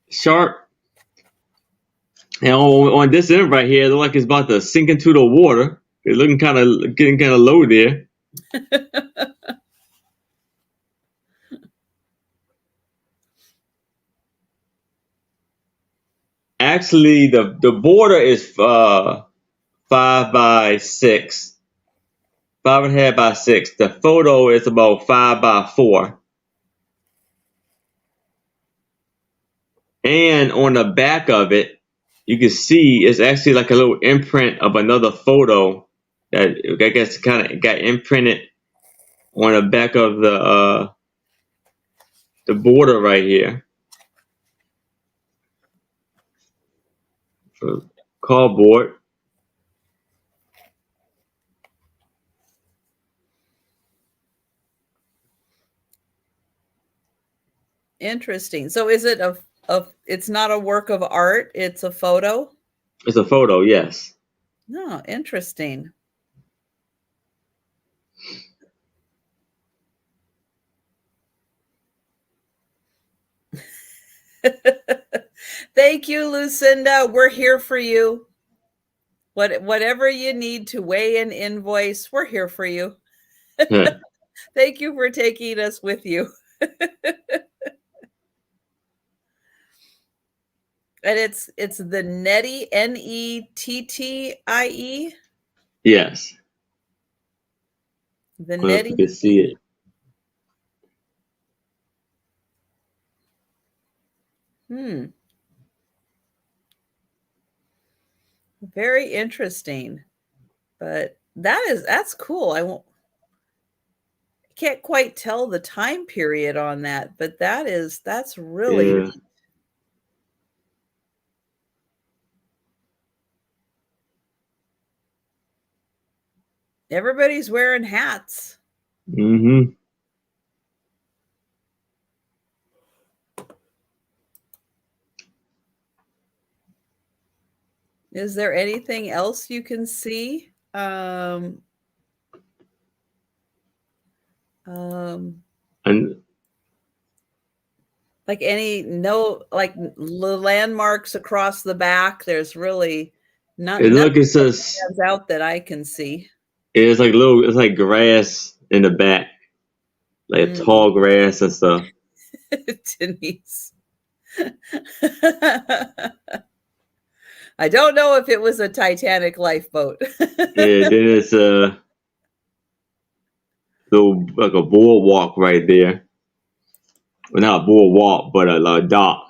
sharp. And on this end right here, it looks like it's about to sink into the water. They're looking getting kind of low there. Actually, the border is 5 by 6, 5.5 by 6. The photo is about 5 by 4. And on the back of it, you can see it's actually like a little imprint of another photo that I guess kind of got imprinted on the back of the border right here. For cardboard. Interesting. So is it it's not a work of art, it's a photo? It's a photo, yes. No, interesting. Thank you, Lucinda. We're here for you. Whatever you need to weigh an invoice, we're here for you. Thank you for taking us with you. And it's the Nettie, Nettie. Yes. The Nettie. You Nettie. can see it. Very interesting. But that's cool. I can't quite tell the time period on that, but that's really neat. Everybody's wearing hats. Mm-hmm. Is there anything else you can see? And like like landmarks across the back. There's really nothing stands out that I can see. It's like grass in the back, like tall grass and stuff. Denise. I don't know if it was a Titanic lifeboat. Yeah, then it's a little like a boardwalk right there. Well, not a boardwalk, but a dock.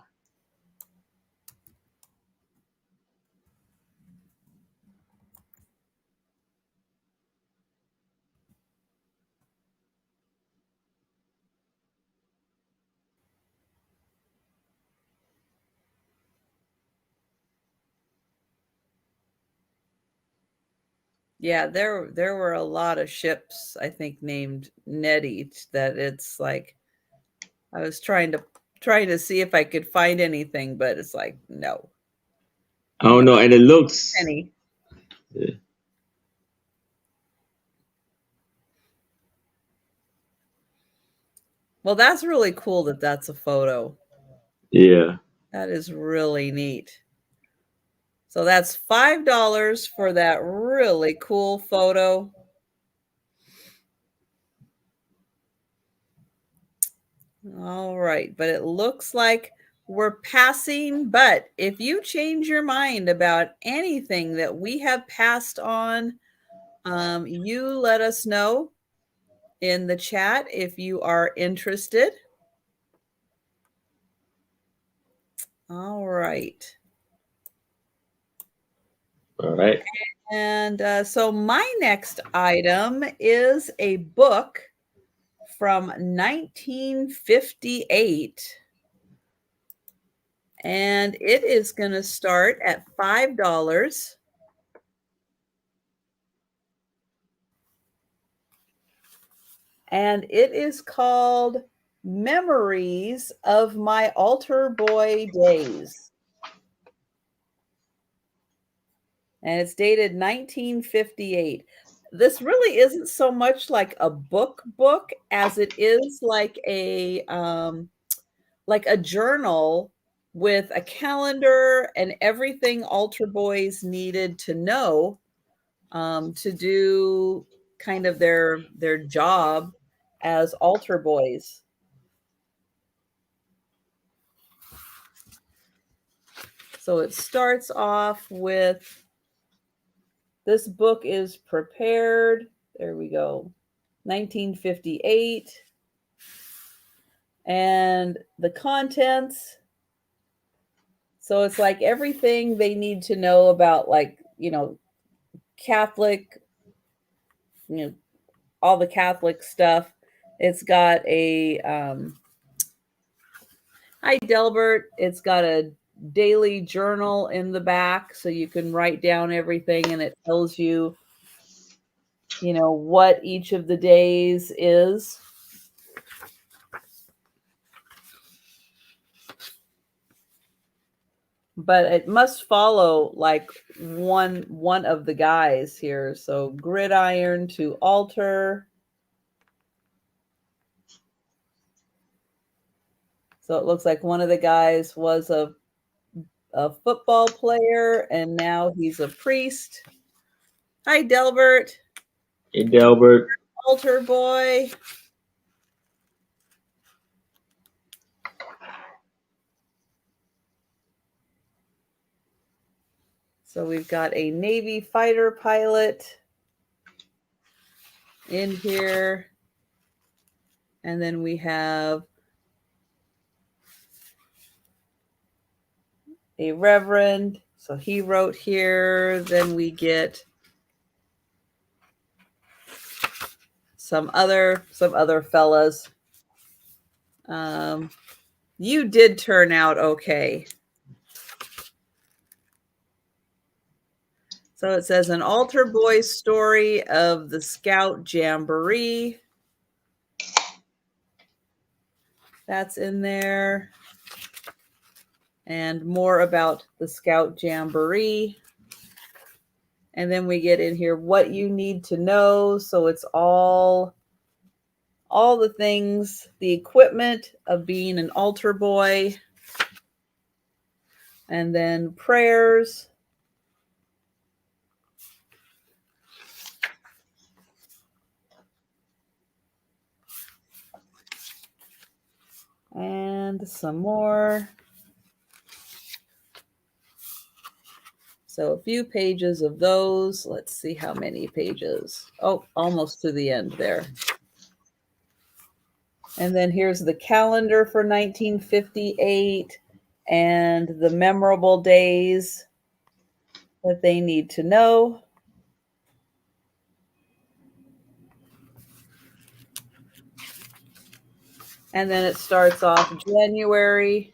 Yeah, there were a lot of ships, I think, named Nettie, that it's like I was trying to see if I could find anything, but it's like no. I don't know, and it looks Penny. Yeah. Well, that's really cool that that's a photo. Yeah. That is really neat. So that's $5 for that really cool photo. All right, but it looks like we're passing. But if you change your mind about anything that we have passed on, you let us know in the chat if you are interested. All right. All right. And so my next item is a book from 1958. And it is going to start at $5. And it is called Memories of My Altar Boy Days. And it's dated 1958. This really isn't so much like a book as it is like a journal with a calendar and everything altar boys needed to know to do kind of their job as altar boys. So it starts off with, this book is prepared. There we go. 1958. And the contents. So it's like everything they need to know about, like, Catholic, all the Catholic stuff. It's got a, hi Delbert. It's got a daily journal in the back so you can write down everything, and it tells you, what each of the days is. But it must follow like one of the guys here. So gridiron to altar. So it looks like one of the guys was a football player, and now he's a priest. Hi, Delbert. Hey, Delbert. Altar boy. So we've got a Navy fighter pilot in here. And then we have a reverend. So he wrote here. Then we get some other fellas. You did turn out okay. So it says an altar boy story of the Scout Jamboree. That's in there. And more about the Scout Jamboree. And then we get in here what you need to know. So it's all the things, the equipment of being an altar boy. And then prayers. And some more. So a few pages of those. Let's see how many pages. Oh, almost to the end there. And then here's the calendar for 1958 and the memorable days that they need to know. And then it starts off January.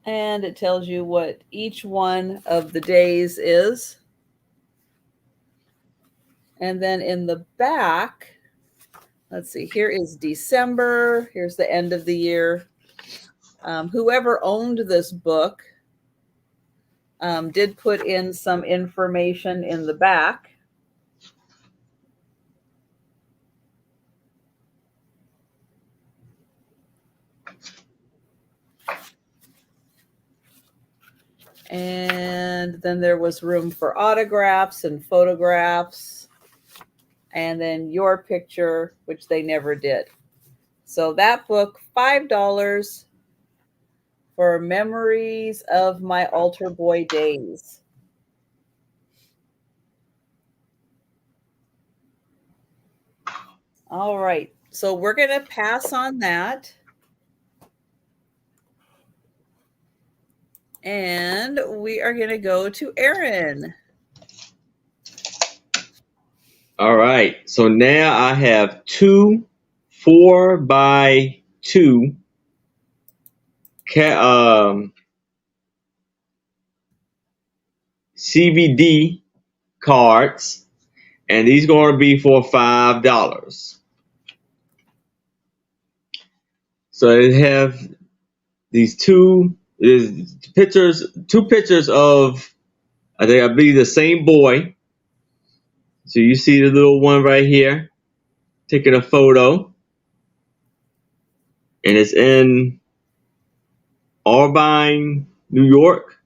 And it tells you what each one of the days is. And then in the back, let's see, here is December. Here's the end of the year. Whoever owned this book did put in some information in the back. And then there was room for autographs and photographs. And then your picture, which they never did. So that book, $5 for Memories of My Altar Boy Days. All right. So we're going to pass on that. And we are going to go to Aaron. All right. So now I have 2 4x2 CVD cards, and these going to be for $5. So they have these two pictures of, I believe the same boy. So you see the little one right here taking a photo, and it's in Albany, New York,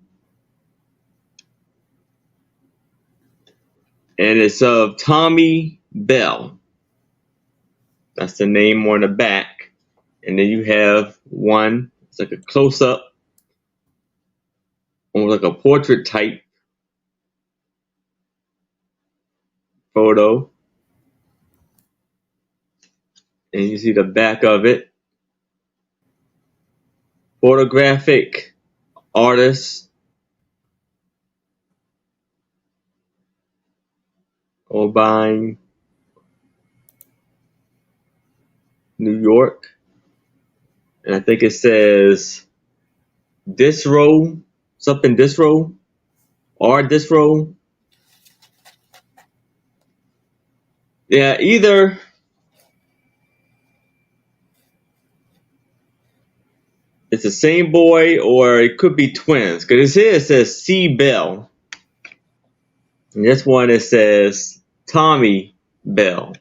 and it's of Tommy Bell. That's the name on the back, and then you have one. It's like a close up, almost like a portrait type photo, and you see the back of it. Photographic artist, Albany, New York, and I think it says Disro, something Disro, or Disro. Yeah, either it's the same boy or it could be twins, because it says C. Bell. And this one it says Tommy Bell.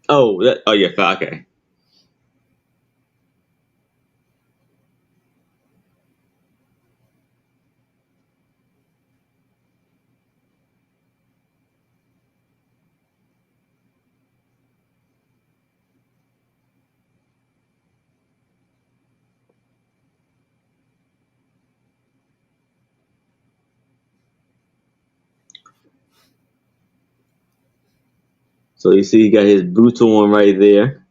Oh, yeah, okay. So you see he got his boots on right there.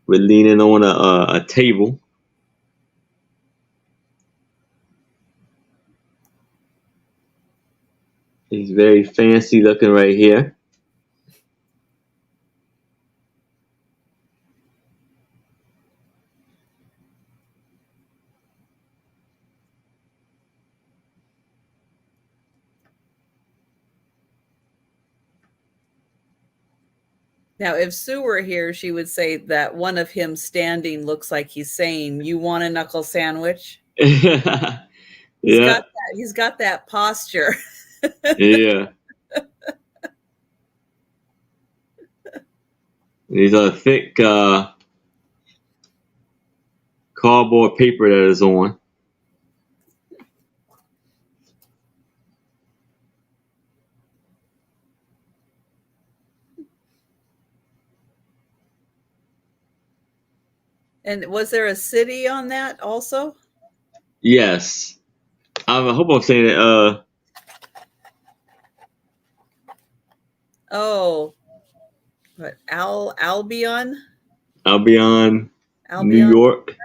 We're leaning on a table. He's very fancy looking right here. Now, if Sue were here, she would say that one of him standing looks like he's saying, "You want a knuckle sandwich?" Yeah. He's got that posture. Yeah. These are thick cardboard paper that is on. And was there a city on that also? Yes. I hope I'm saying it. Oh, what, Albion? Albion, New Albion. York.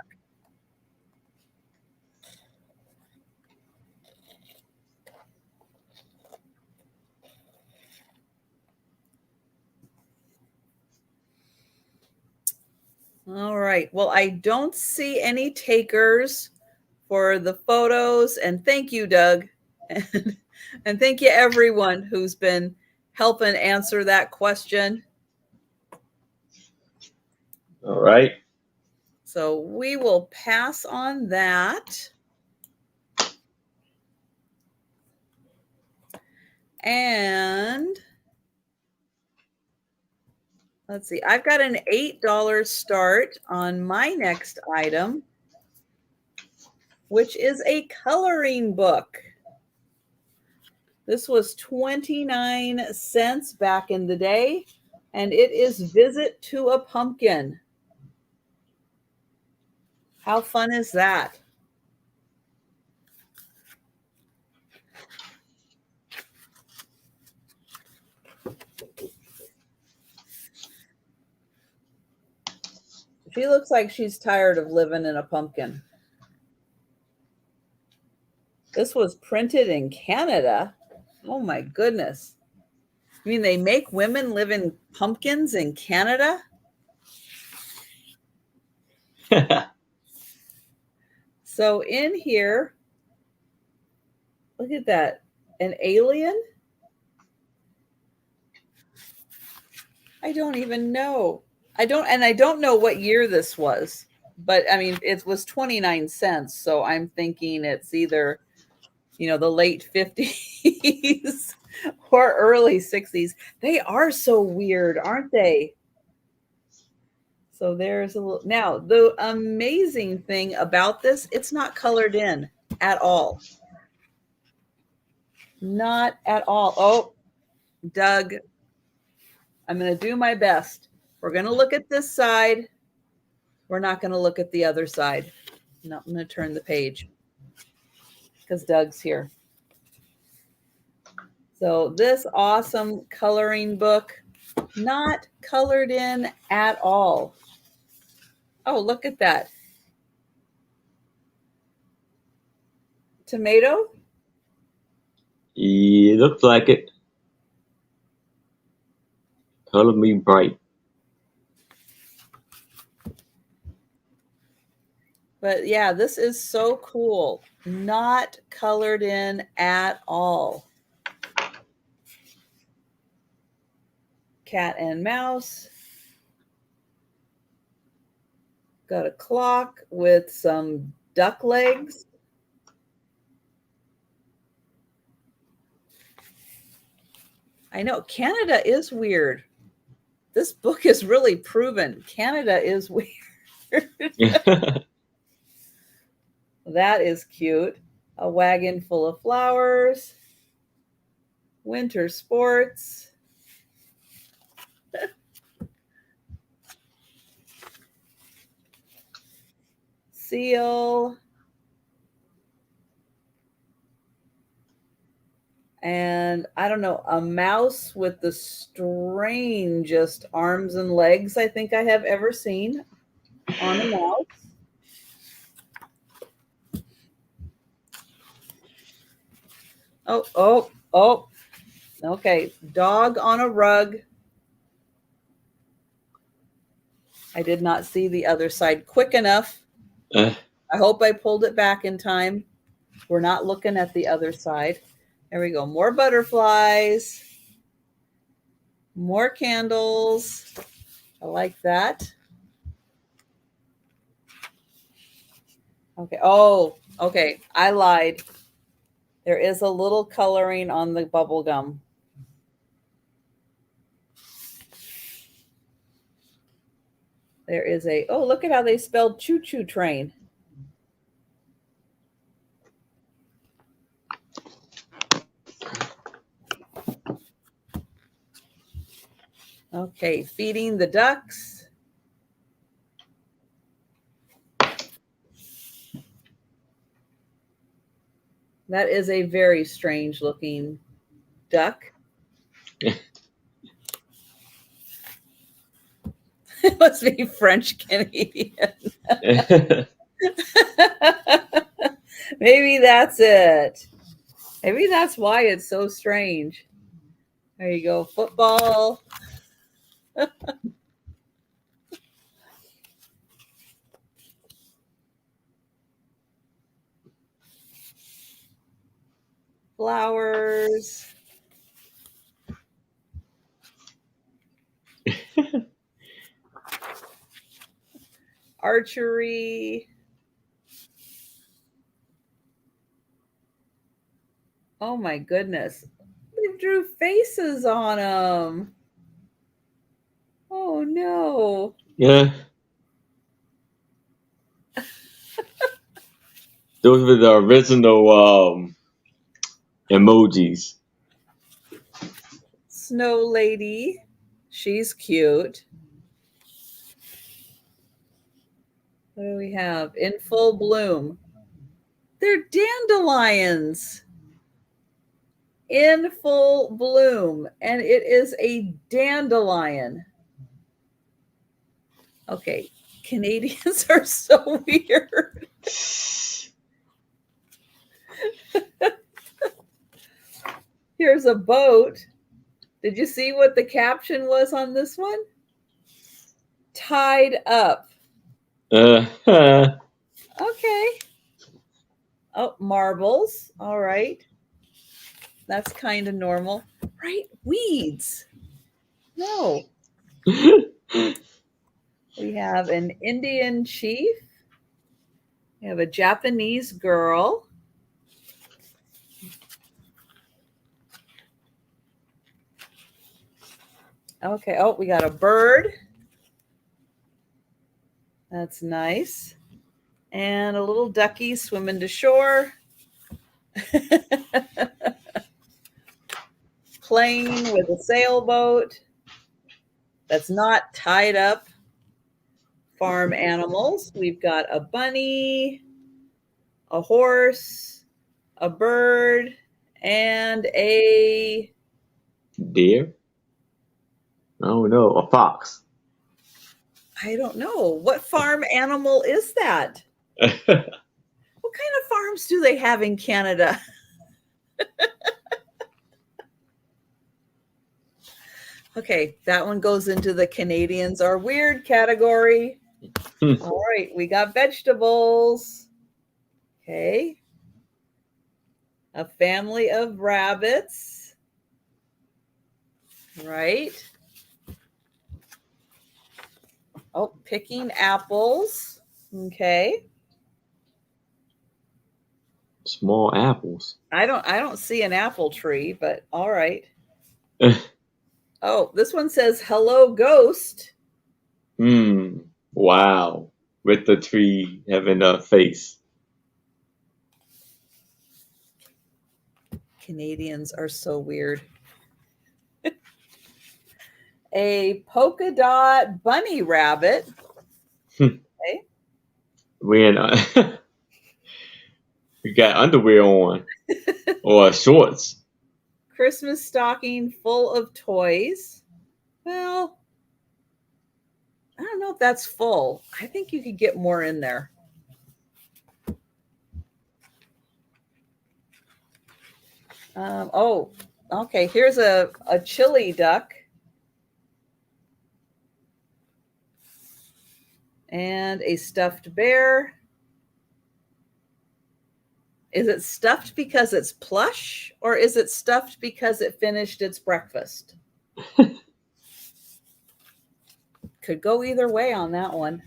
All right. Well, I don't see any takers for the photos. And thank you, Doug. And thank you, everyone who's been helping answer that question. All right. So we will pass on that. And let's see, I've got an $8 start on my next item, which is a coloring book. This was 29 cents back in the day, and it is Visit to a Pumpkin. How fun is that? She looks like she's tired of living in a pumpkin. This was printed in Canada. Oh my goodness. I mean, they make women live in pumpkins in Canada? So in here, look at that. An alien? I don't even know. I don't know what year this was, but I mean, it was 29 cents. So I'm thinking it's either, the late 50s or early 60s. They are so weird, aren't they? So there's a little. Now, the amazing thing about this, it's not colored in at all. Not at all. Oh, Doug, I'm going to do my best. We're going to look at this side. We're not going to look at the other side. No, I'm going to turn the page because Doug's here. So this awesome coloring book, not colored in at all. Oh, look at that. Tomato? It looks like it. Color me bright. But yeah, this is so cool. Not colored in at all. Cat and mouse. Got a clock with some duck legs. I know Canada is weird. This book is really proven Canada is weird. That is cute. A wagon full of flowers. Winter sports. Seal. And I don't know, a mouse with the strangest arms and legs I think I have ever seen on a mouse. Oh. Okay, dog on a rug. I did not see the other side quick enough. I hope I pulled it back in time. We're not looking at the other side. There we go. More butterflies. More candles. I like that. Okay. Oh, okay. I lied. There is a little coloring on the bubble gum. There is oh, look at how they spelled choo-choo train. Okay, feeding the ducks. That is a very strange looking duck. It must be French Canadian. Maybe that's it. Maybe that's why it's so strange. There you go. Football. flowers. Archery. Oh my goodness. They drew faces on them. Oh no. Yeah. Those were the original emojis. Snow lady. She's cute. What do we have? In full bloom. They're dandelions in full bloom, and it is a dandelion. Okay, Canadians are so weird. Here's a boat. Did you see what the caption was on this one? Tied up. Okay. Oh, marbles. All right. That's kind of normal. Right? Weeds. No. We have an Indian chief. We have a Japanese girl. Okay. Oh, we got a bird. That's nice. And a little ducky swimming to shore. Playing with a sailboat that's not tied up. Farm animals. We've got a bunny, a horse, a bird, and a deer. Oh no, a fox. I don't know. What farm animal is that? What kind of farms do they have in Canada? Okay, that one goes into the Canadians are weird category. All right, we got vegetables. Okay. A family of rabbits. Right. Oh, picking apples. Okay. Small apples. I don't see an apple tree, but all right. Oh, this one says hello ghost. Wow. With the tree having a face. Canadians are so weird. A polka dot bunny rabbit. Okay. We got underwear on or shorts. Christmas stocking full of toys. Well, I don't know if that's full. I think you could get more in there. Oh, okay. Here's a chili duck. And a stuffed bear. Is it stuffed because it's plush, or is it stuffed because it finished its breakfast? Could go either way on that one.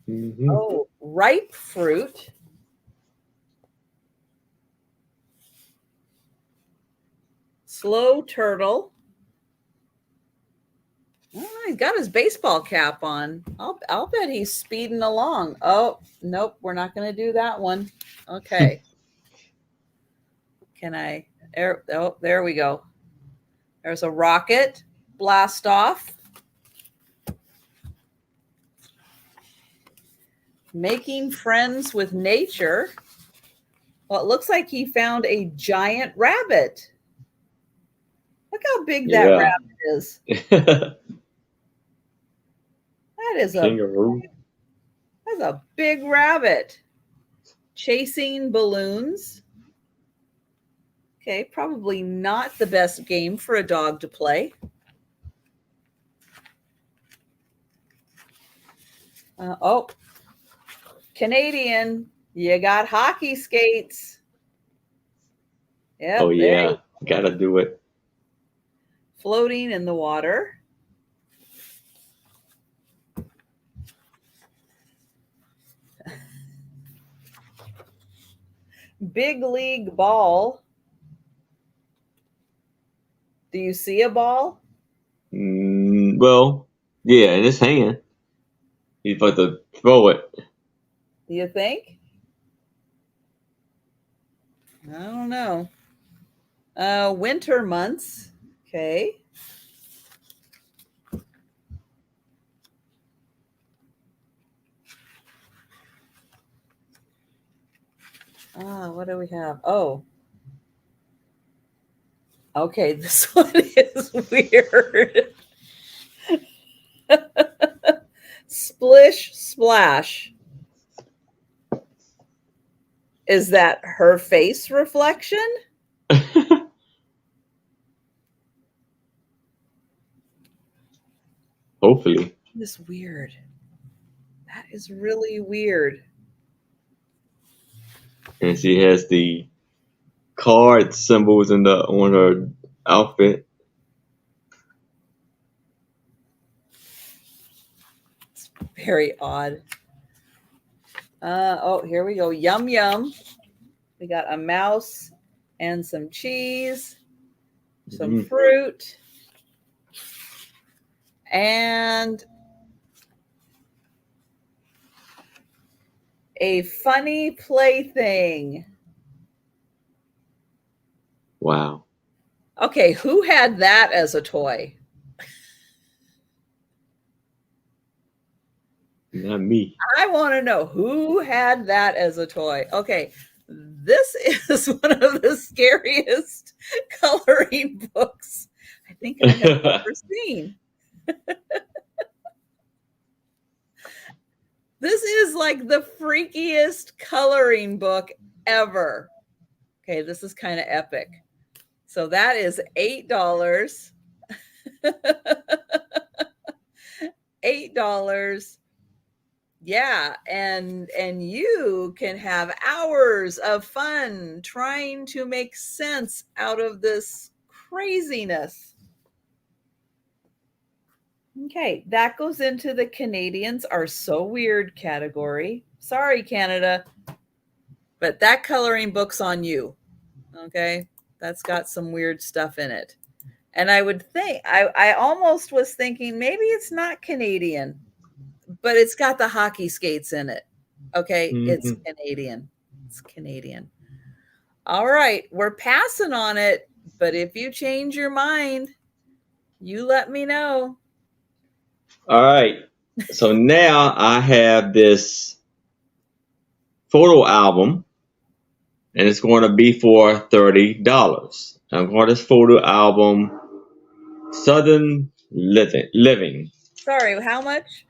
Mm-hmm. Oh, ripe fruit. Slow turtle. Oh, he's got his baseball cap on. I'll bet he's speeding along. Oh, nope, we're not going to do that one. Okay. Can I? Oh, there we go. There's a rocket. Blast off. Making friends with nature. Well, it looks like he found a giant rabbit. Look how big that rabbit is. That is kangaroo. That's a big rabbit. Chasing balloons. Okay, probably not the best game for a dog to play. Oh, Canadian, you got hockey skates. Yep, Oh there you yeah, go. gotta do it. Floating in the water. Big league ball. Do you see a ball? Well, yeah, in his hand. He's about to throw it. Do you think? I don't know. Winter months. Okay. What do we have? Oh, okay. This one is weird. Splish splash. Is that her face reflection? Hopefully. This is weird. That is really weird. And she has the card symbols on her outfit. It's very odd. Oh, here we go. Yum yum. We got a mouse and some cheese, some fruit, and a funny plaything. Wow. Okay, who had that as a toy? Not me. I want to know who had that as a toy. Okay, this is one of the scariest coloring books I think I have ever seen. This is like the freakiest coloring book ever. Okay, this is kind of epic. So that is $8. $8. Yeah, and you can have hours of fun trying to make sense out of this craziness. Okay, that goes into the Canadians are so weird category. Sorry, Canada, but that coloring book's on you. Okay, that's got some weird stuff in it. And I would think, I almost was thinking maybe it's not Canadian, but it's got the hockey skates in it. Okay, it's Canadian. It's Canadian. All right, we're passing on it, but if you change your mind, you let me know. All right. So now I have this photo album, and it's going to be for $30. I'm calling this photo album Southern Living. Sorry, how much?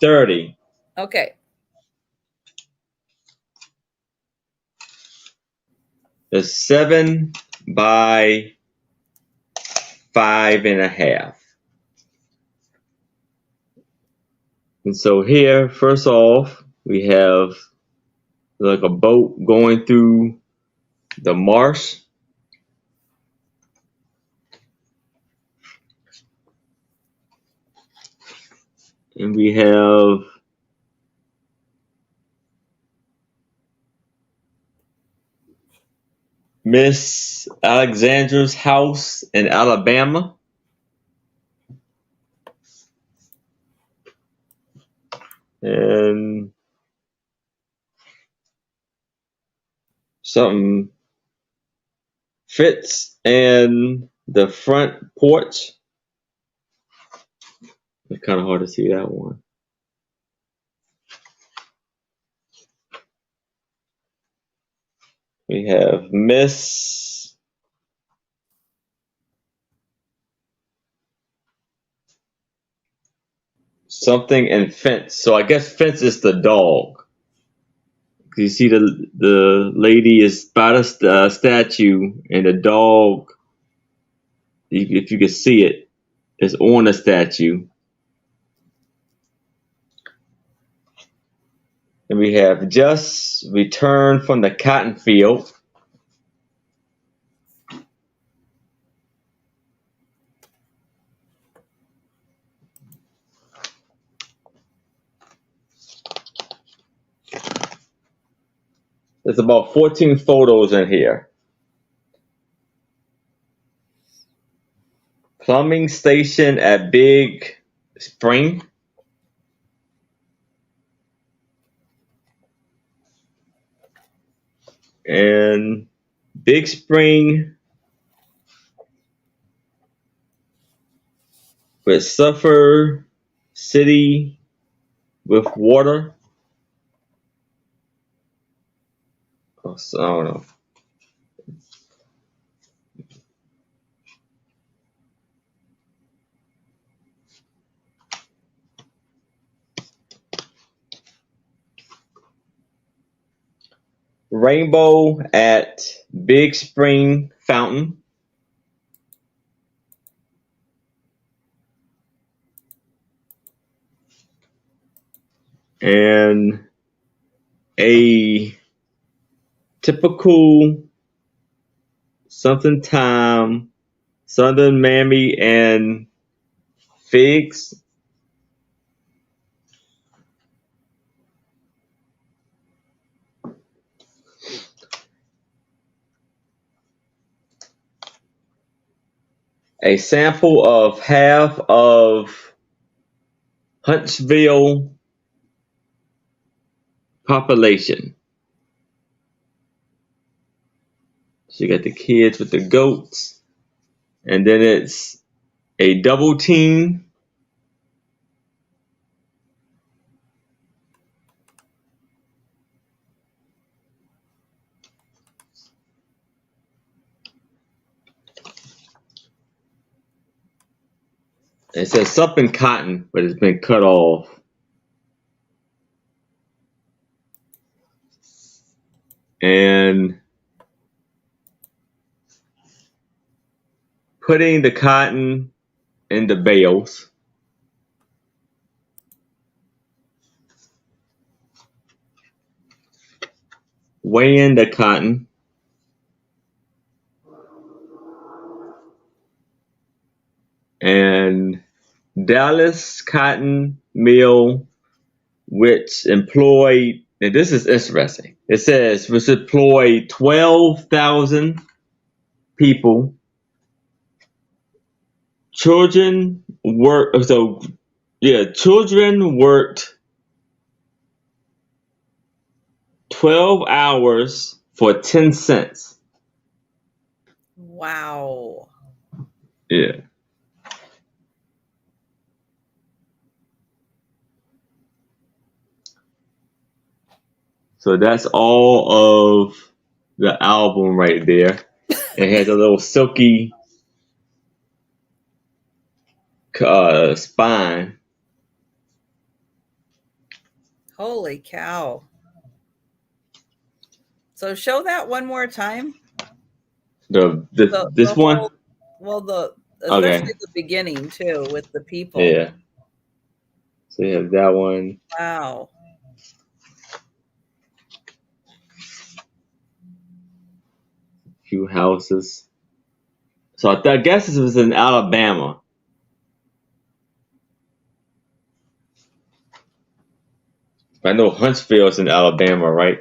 30. Okay. It's 7 by 5.5. And so here, first off, we have like a boat going through the marsh. And we have Miss Alexandra's house in Alabama. And something fits in the front porch. It's kind of hard to see that one. We have Miss something and Fence. So I guess Fence is the dog. You see the lady is by the statue, and the dog, if you can see it, is on the statue. And we have just returned from the cotton field. There's about 14 photos in here. Plumbing station at Big Spring. And Big Spring with Suffolk City with water. Oh, so, I don't know. Rainbow at Big Spring Fountain. And a typical something time Southern Mammy and Figs. A sample of half of Huntsville population. So you got the kids with the goats, and then it's a double team. It says something cotton, but it's been cut off. And putting the cotton in the bales. Weighing the cotton. And Dallas Cotton Mill, which employed, and this is interesting, it says which employed 12,000 people. Children worked 12 hours for 10 cents. Wow. Yeah. So that's all of the album right there. It has a little silky spine. Holy cow. So show that one more time. This one? Well, especially the beginning too with the people. Yeah. So you have that one. Wow. Few houses. So I guess this was in Alabama. I know Huntsville's in Alabama, right?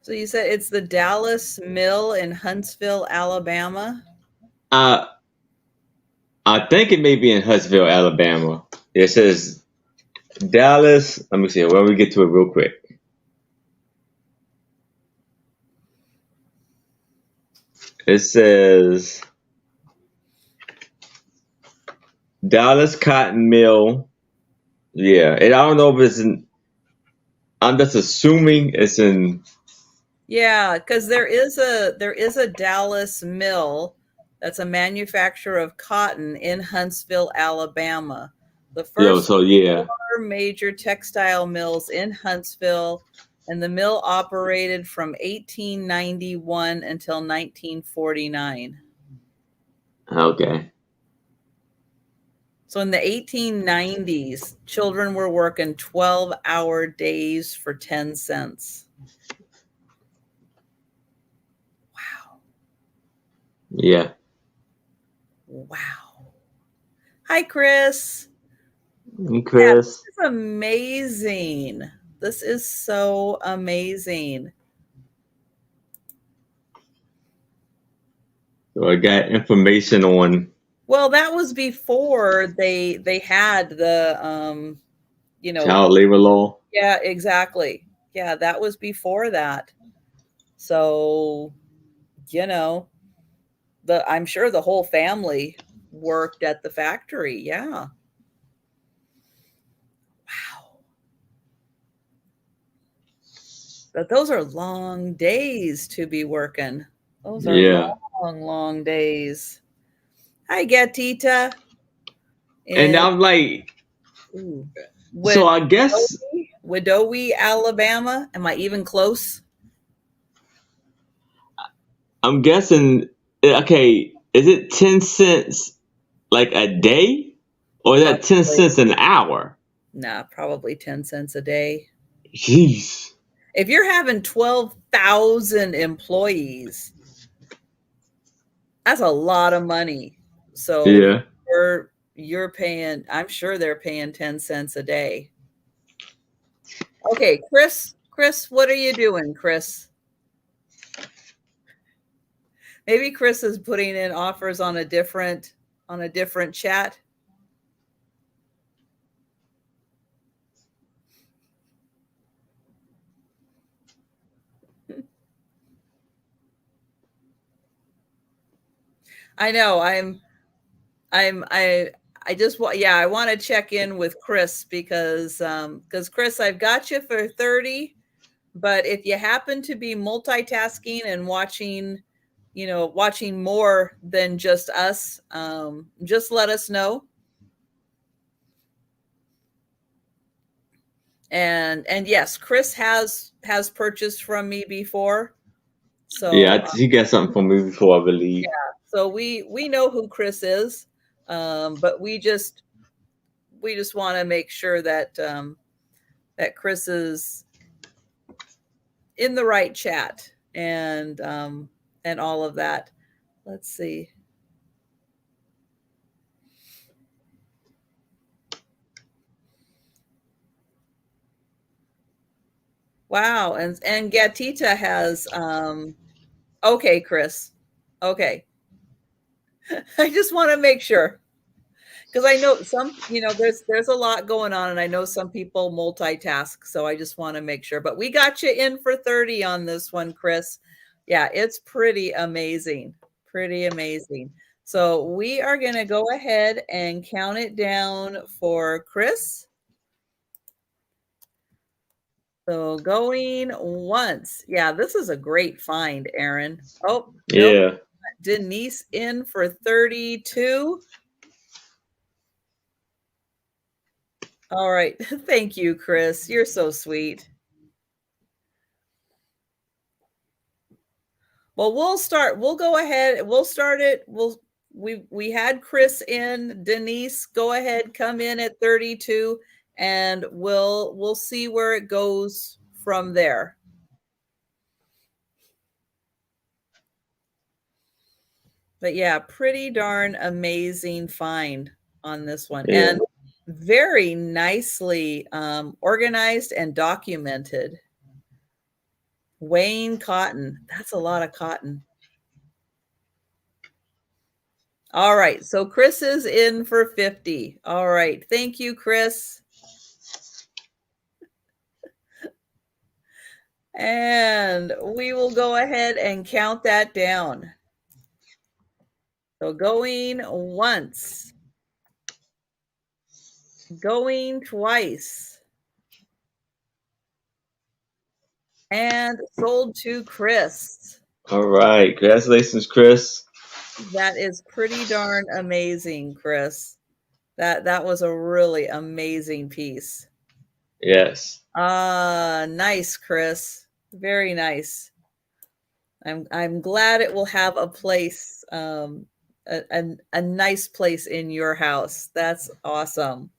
So you said it's the Dallas Mill in Huntsville, Alabama? I think it may be in Huntsville, Alabama. It says Dallas. Let me see. Well, we get to it real quick. It says Dallas Cotton Mill. Yeah, and I don't know if it's in. I'm just assuming it's in Yeah, because there is a Dallas mill that's a manufacturer of cotton in Huntsville, Alabama. The Yo, first so yeah. major textile mills in Huntsville, and the mill operated from 1891 until 1949. Okay. So in the 1890s, children were working 12-hour days for 10 cents. Wow. Yeah. Wow. Hi, Chris. And Yeah, this Chris. is amazing. This is so amazing. So I got information on Well, that was before they had the you know, child labor law. yeah, exactly. Yeah, that was before that. So, you know, I'm sure the whole family worked at the factory. Yeah. Wow. But those are long days to be working. Those are Yeah. long, long days. Hi, Gatita. And In I'm like, ooh, so Wed- I guess Wedowee, Alabama. Am I even close? I'm guessing okay, is it 10 cents like a day? Or is that 10 Probably. cents an hour? Nah, probably 10 cents a day. Jeez. If you're having 12,000 employees, that's a lot of money. So Yeah. you're paying, I'm sure they're paying 10 cents a day. Okay, Chris, what are you doing, Chris? Maybe Chris is putting in offers on a different chat. I know. I just want, yeah, I want to check in with Chris because Chris, I've got you for 30, but if you happen to be multitasking and watching more than just us, just let us know. And yes, Chris has purchased from me before. So Yeah, he got something for me before, I believe. so we know who Chris is, but we just want to make sure that that Chris is in the right chat and all of that. Let's see. Wow, and Gatita has okay, Chris. Okay. I just want to make sure because I know there's a lot going on and I know some people multitask, so I just want to make sure. But we got you in for 30 on this one, Chris. Yeah, it's pretty amazing. Pretty amazing. So we are going to go ahead and count it down for Chris. So going once. Yeah, this is a great find, Aaron. Oh, nope. Yeah. Denise in for 32. All right. Thank you, Chris. You're so sweet. Well, we'll go ahead. We'll start it. We had Chris in. Denise, go ahead, come in at 32 and we'll see where it goes from there. But yeah, pretty darn amazing find on this one. Yeah. And very nicely organized and documented. Weighing cotton. That's a lot of cotton. All right. So Chris is in for 50. All right. Thank you, Chris. And we will go ahead and count that down. So going once, going twice, and sold to Chris. All right. Congratulations, Chris. That is pretty darn amazing, Chris. That was a really amazing piece. Yes. Nice, Chris. Very nice. I'm glad it will have a place, a nice place in your house. That's awesome.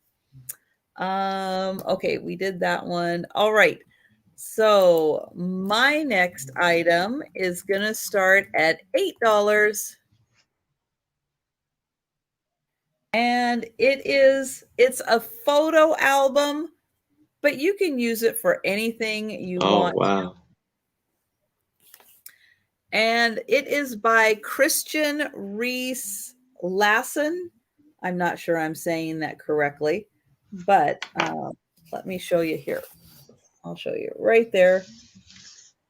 Okay, we did that one. All right. So my next item is gonna start at $8. And it's a photo album, but you can use it for anything you want. Wow. And it is by Christian Reese Lassen. I'm not sure I'm saying that correctly, but let me show you here. I'll show you right there.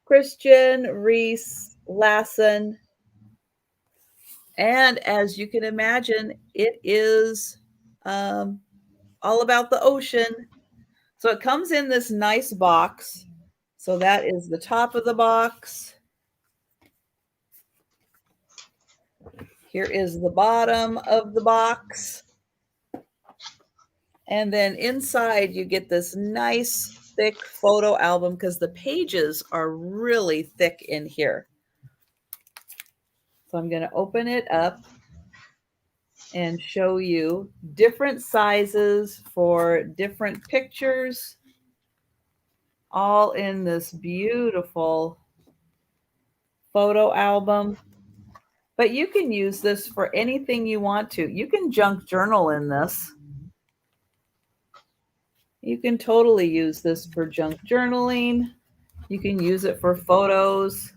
Christian Reese Lassen. And as you can imagine, it is all about the ocean. So it comes in this nice box. So that is the top of the box. Here is the bottom of the box. And then inside you get this nice thick photo album because the pages are really thick in here. So I'm going to open it up and show you different sizes for different pictures, all in this beautiful photo album. But you can use this for anything you want to. You can junk journal in this. You can totally use this for junk journaling. You can use it for photos.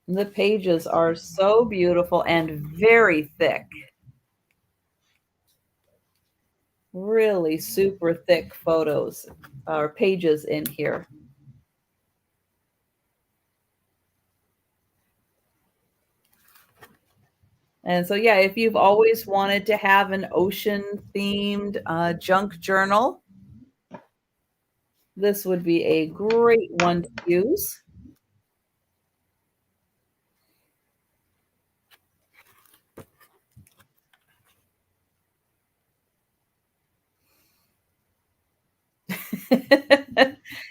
The pages are so beautiful and very thick. Really super thick photos or pages in here. And so, yeah, if you've always wanted to have an ocean-themed junk journal, this would be a great one to use.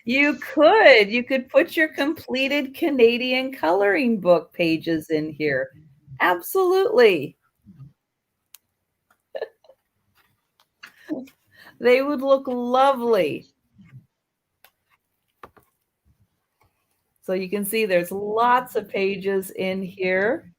You could put your completed Canadian coloring book pages in here. Absolutely. They would look lovely. So you can see there's lots of pages in here.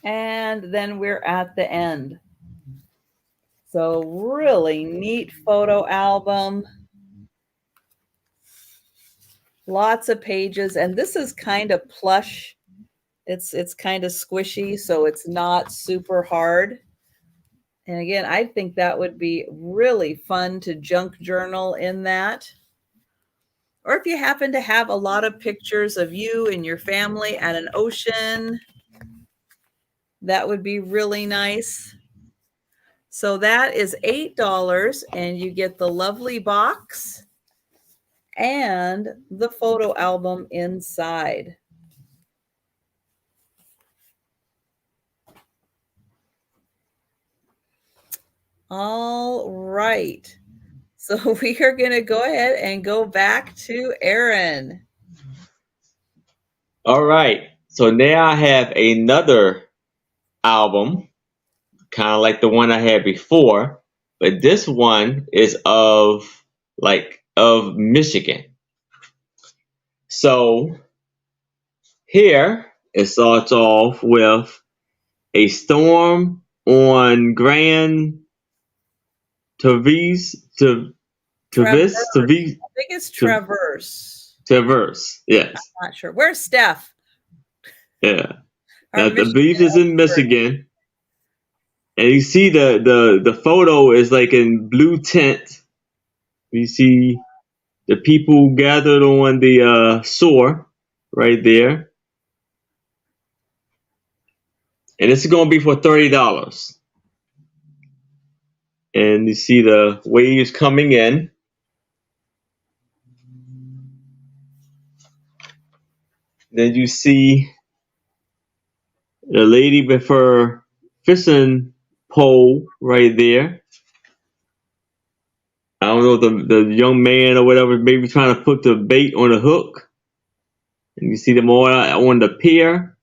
And then we're at the end. So really neat photo album. Lots of pages. And this is kind of plush. It's kind of squishy, so it's not super hard. And again, I think that would be really fun to junk journal in that. Or if you happen to have a lot of pictures of you and your family at an ocean, that would be really nice. So that is $8, and you get the lovely box and the photo album inside. All right. So we are going to go ahead and go back to Aaron. All right. So now I have another album, kind of like the one I had before, but this one is of Michigan. So here it starts off with a storm on Grand Traverse. I think it's Traverse. Traverse, yes. I'm not sure. Where's Steph? Yeah. Now the beach is in Michigan. And you see the photo is like in blue tint. You see the people gathered on the shore right there. And this is going to be for $30. And you see the waves coming in. Then you see the lady with her fishing pole right there. I don't know, the young man or whatever, maybe trying to put the bait on the hook. And you see them all on the pier.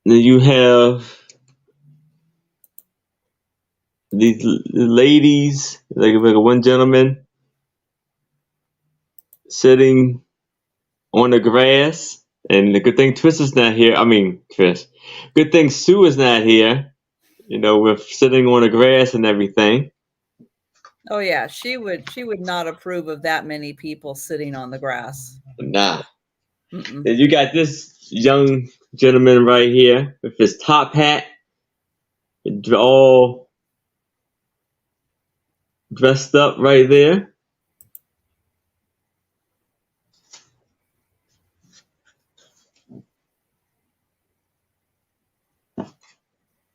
Then you have these ladies, like one gentleman sitting on the grass. And the good thing Trish is not here. I mean, Trish. Good thing Sue is not here. You know, with sitting on the grass and everything. Oh yeah, she would not approve of that many people sitting on the grass. Nah. Mm-mm. And you got this young gentleman right here with his top hat, all dressed up right there.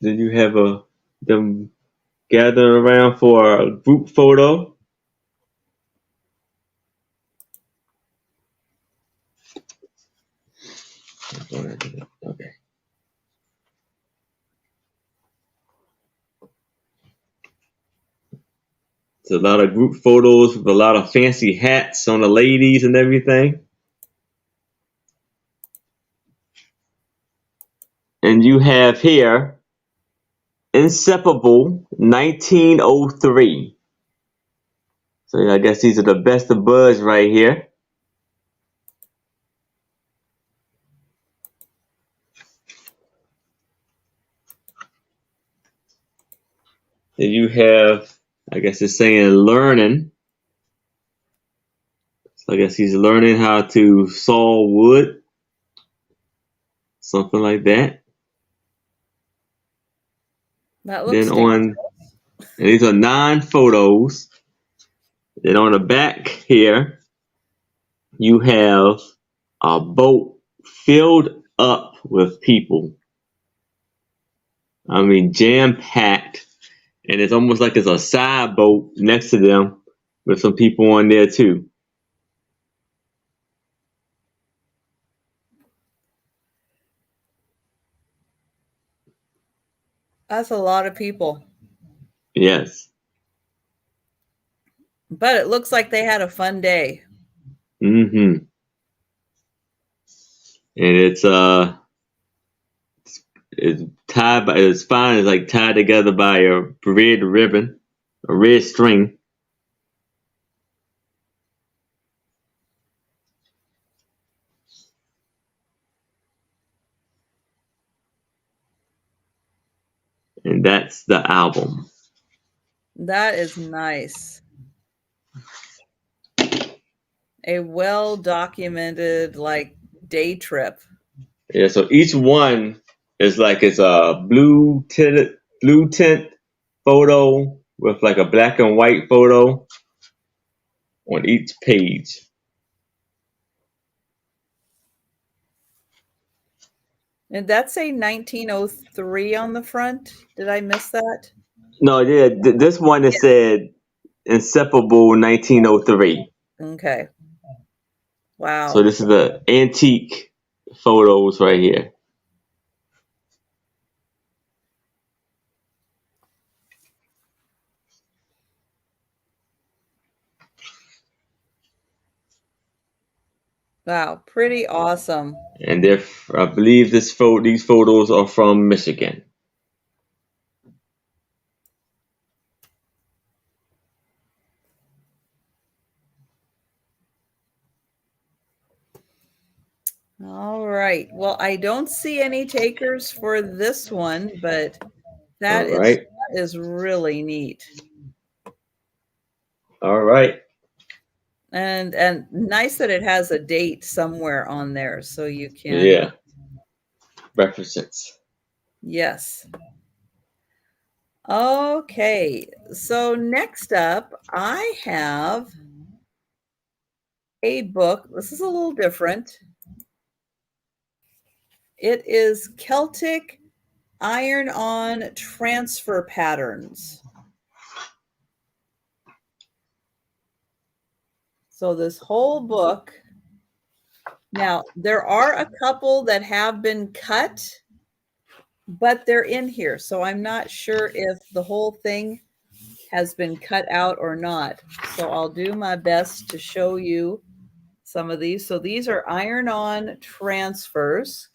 Then you have them gathering around for a group photo. Okay. It's a lot of group photos with a lot of fancy hats on the ladies and everything. And you have here Inseparable 1903. So yeah, I guess these are the best of buds right here. Then you have, I guess it's saying learning. So I guess he's learning how to saw wood. Something like that. That looks And these are 9 photos. Then on the back here, you have a boat filled up with people. I mean, jam-packed. And it's almost like it's a side boat next to them with some people on there too. That's a lot of people. Yes. But it looks like they had a fun day. Mm-hmm. And it's tied by, it's fine, it's like tied together by a red ribbon, a red string. And that's the album. That is nice. A well-documented like day trip. Yeah, so each one is like it's a blue tint photo with like a black and white photo on each page. And that's a 1903 on the front. Did I miss that? No, yeah, this one is said Inseparable 1903. Okay. Wow. So this is the antique photos right here. Wow, pretty awesome. And I believe these photos are from Michigan. All right. Well, I don't see any takers for this one, but that is really neat. All right. And nice that it has a date somewhere on there so you can. Yeah. References. Yes. Okay, so next up, I have a book. This is a little different. It is Celtic Iron-On Transfer Patterns. So this whole book, now there are a couple that have been cut, but they're in here. So I'm not sure if the whole thing has been cut out or not. So I'll do my best to show you some of these. So these are iron-on transfers.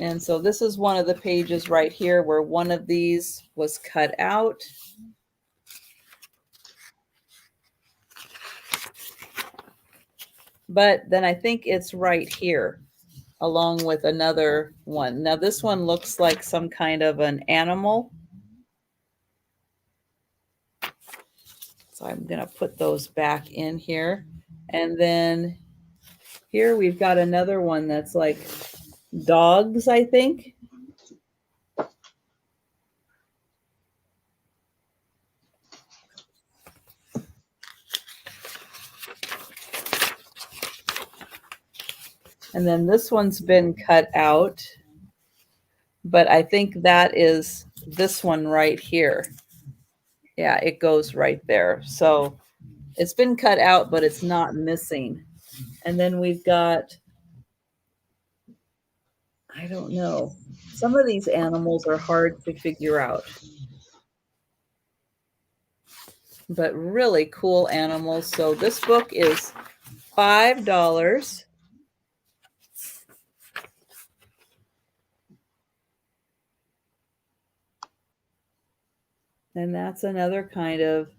And so this is one of the pages right here where one of these was cut out. But then I think it's right here along with another one. Now this one looks like some kind of an animal. So I'm going to put those back in here. And then here we've got another one that's like dogs, I think. And then this one's been cut out, but I think that is this one right here. Yeah, it goes right there. So it's been cut out, but it's not missing. And then we've got, I don't know, some of these animals are hard to figure out, but really cool animals. So this book is $5. And that's another kind of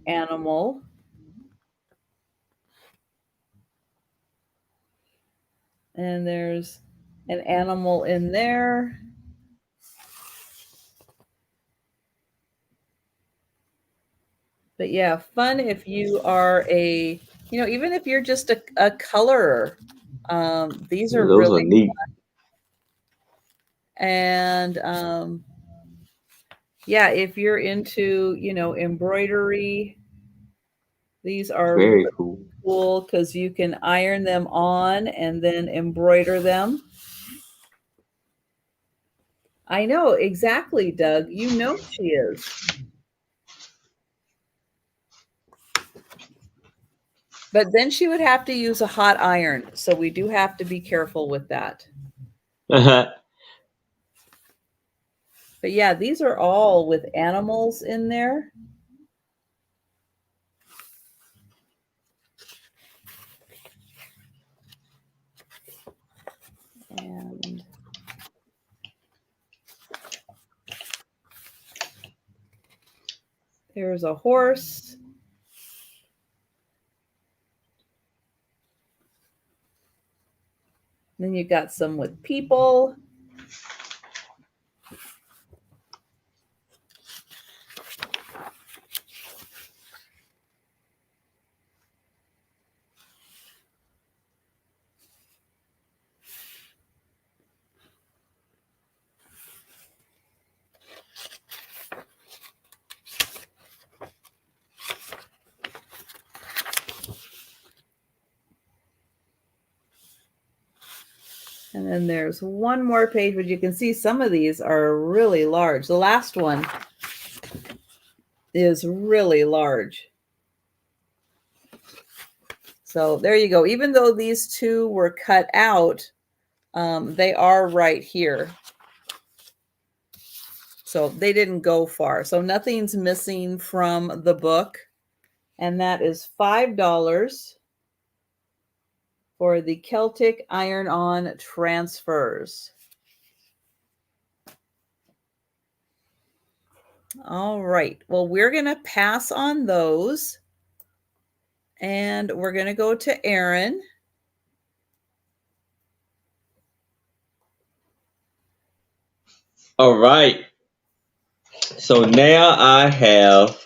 animal. And there's an animal in there. But yeah, fun if you are a, even if you're just a colorer. These are Those really are neat. fun. And yeah, if you're into, embroidery, these are Very really cool. cool because you can iron them on and then embroider them. I know, exactly, Doug. You know she is. But then she would have to use a hot iron. So we do have to be careful with that. But yeah, these are all with animals in there. And there's a horse. Then you got some with people. And then there's one more page, but you can see some of these are really large. The last one is really large. So there you go. Even though these two were cut out, they are right here. So they didn't go far. So nothing's missing from the book. And that is $5 for the Celtic Iron-On Transfers. All right. Well, we're going to pass on those. And we're going to go to Erin. All right. So now I have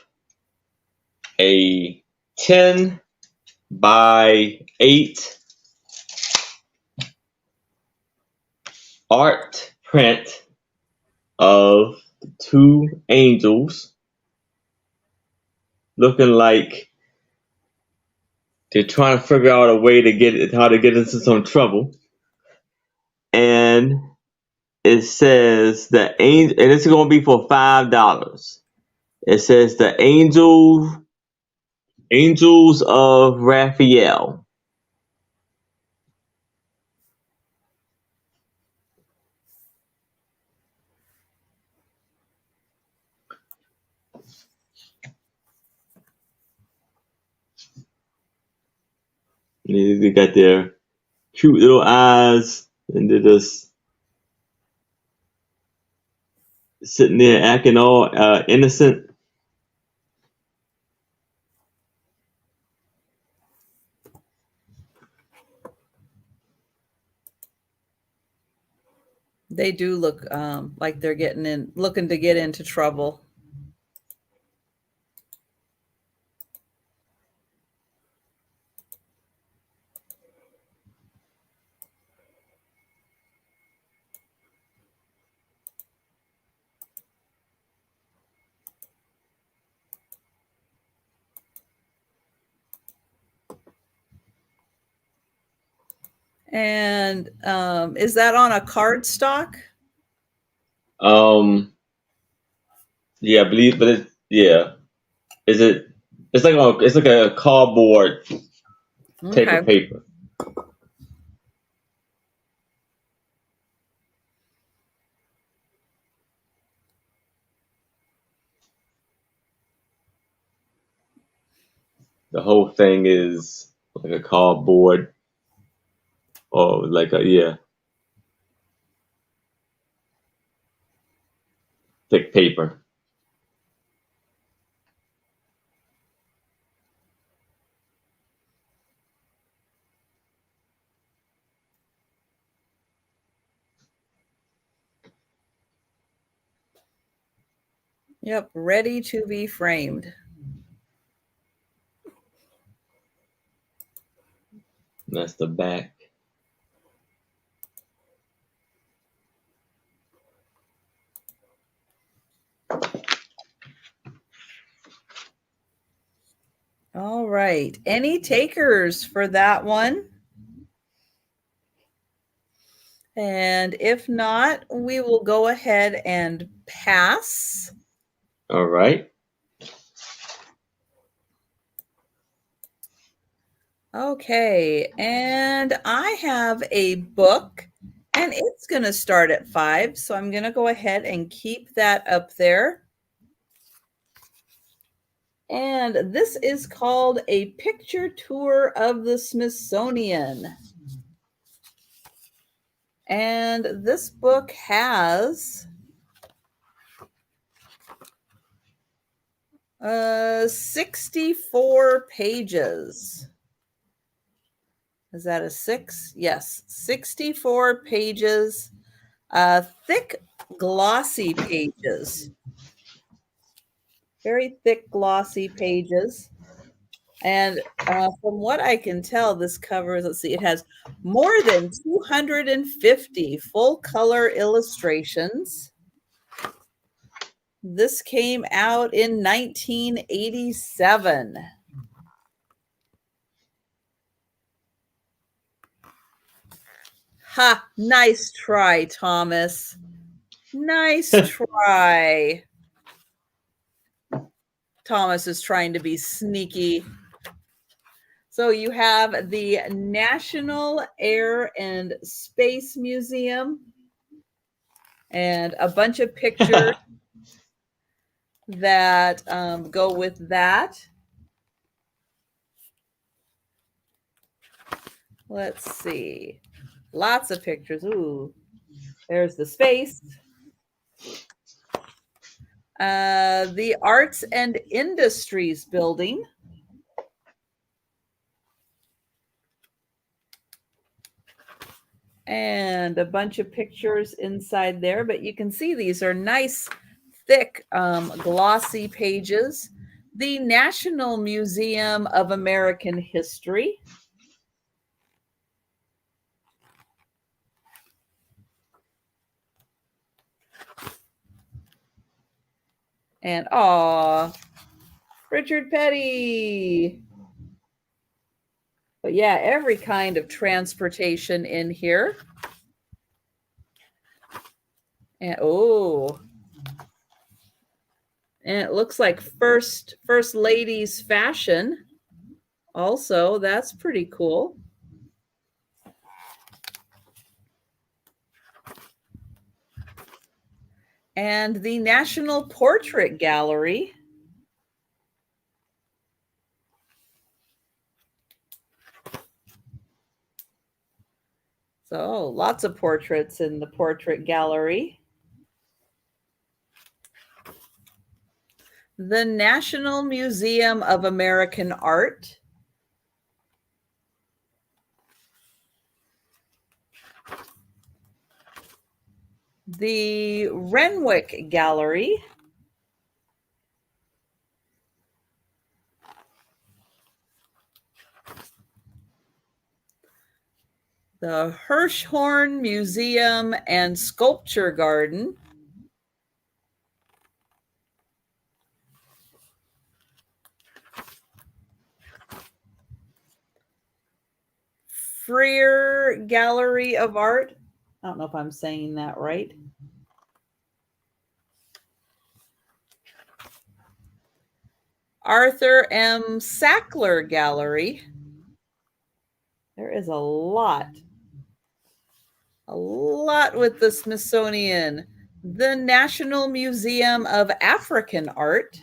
a 10 by 8 art print of two angels looking like they're trying to figure out a way to how to get into some trouble. And it says the angel, and it's going to be for $5. It says the angels of Raphael. They got their cute little eyes, and they're just sitting there acting all innocent. They do look like they're looking to get into trouble. And is that on a cardstock? Yeah, I believe, but is it? It's like a cardboard type Okay. of paper. The whole thing is like a cardboard or like thick paper. Yep, ready to be framed. And that's the back. All right. Any takers for that one? And if not, we will go ahead and pass. All right. Okay. And I have a book and it's going to start at 5. So I'm going to go ahead and keep that up there. And this is called A Picture Tour of the Smithsonian. And this book has 64 pages. Is that a 6? Yes, 64 pages. Thick, glossy pages. Very thick, glossy pages. And from what I can tell, this covers, let's see, it has more than 250 full color illustrations. This came out in 1987. Ha, nice try, Thomas. Nice try. Thomas is trying to be sneaky. So you have the National Air and Space Museum and a bunch of pictures that go with that. Let's see. Lots of pictures. Ooh, there's the space. The Arts and Industries Building. And a bunch of pictures inside there, but you can see these are nice, thick, glossy pages. the National Museum of American History. And Richard Petty. But yeah, every kind of transportation in here. And and it looks like first ladies fashion. Also, that's pretty cool. And the National Portrait Gallery. So lots of portraits in the portrait gallery. The National Museum of American Art. The Renwick Gallery. The Hirshhorn Museum and Sculpture Garden. Freer Gallery of Art. I don't know if I'm saying that right. Arthur M. Sackler Gallery. There is a lot with the Smithsonian. The National Museum of African Art.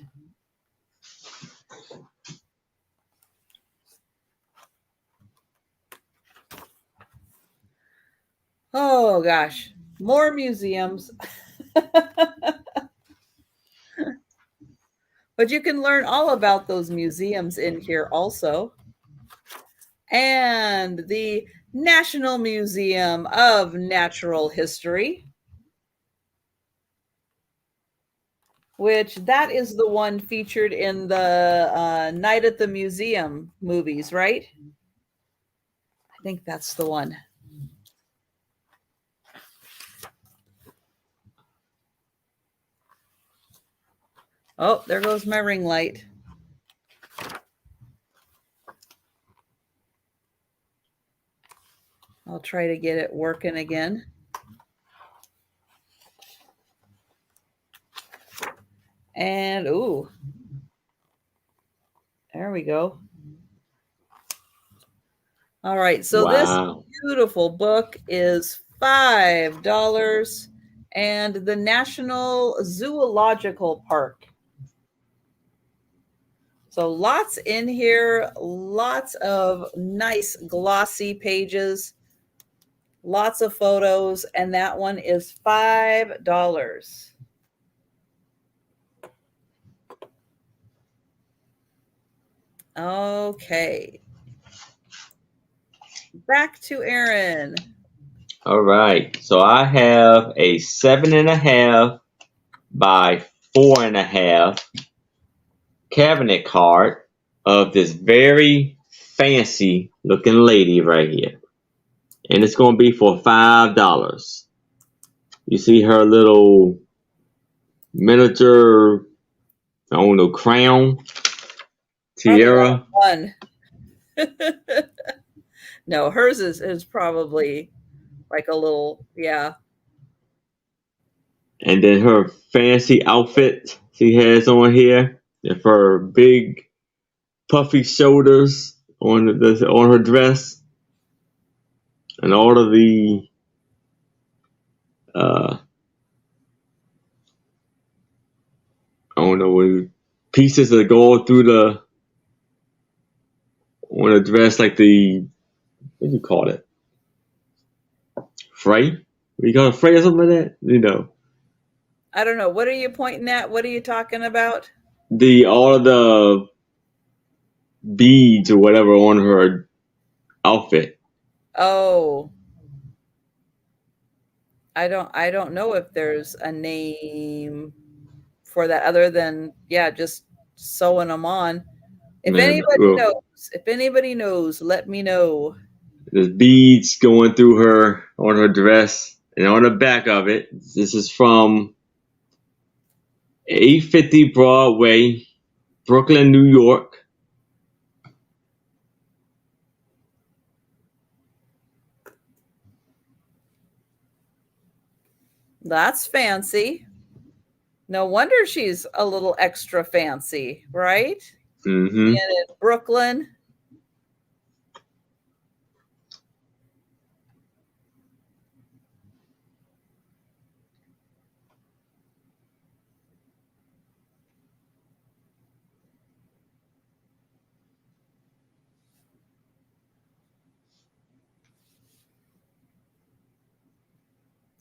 Oh gosh, more museums. But you can learn all about those museums in here also. And the National Museum of Natural History, which that is the one featured in the Night at the Museum movies, right? I think that's the one. Oh, there goes my ring light. I'll try to get it working again. And there we go. All right, so Wow. This beautiful book is $5, and the National Zoological Park. So lots in here, lots of nice glossy pages, lots of photos, and that one is $5. Okay. Back to Aaron. All right. So I have a 7.5 by 4.5 cabinet card of this very fancy looking lady right here. And it's going to be for $5. You see her little miniature, I don't know, crown, tiara. One. No, hers is probably like a little, yeah. And then her fancy outfit she has on here. And her big puffy shoulders on her dress. And all of the I don't know, pieces that go through on the dress, like the, what do you call it? Fray? What do you call it, fray or something like that? You know. I don't know. What are you pointing at? What are you talking about? All of the beads or whatever on her outfit. Oh. I don't know if there's a name for that other than, yeah, just sewing them on. If Man, anybody knows, let me know. there's beads going through her on her dress and on the back of it. This is from 850 Broadway, Brooklyn, New York. That's fancy. No wonder she's a little extra fancy, right? Mm-hmm. Being in Brooklyn.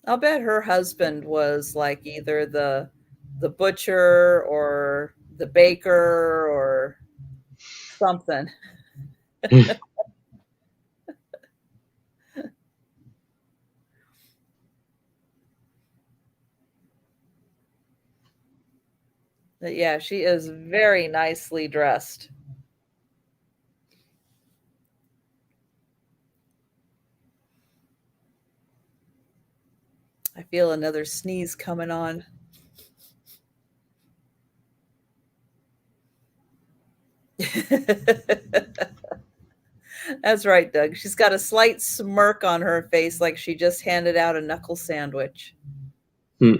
I'll bet her husband was like either the butcher or the baker or something. But yeah, she is very nicely dressed. I feel another sneeze coming on. That's right, Doug. She's got a slight smirk on her face like she just handed out a knuckle sandwich. Hmm.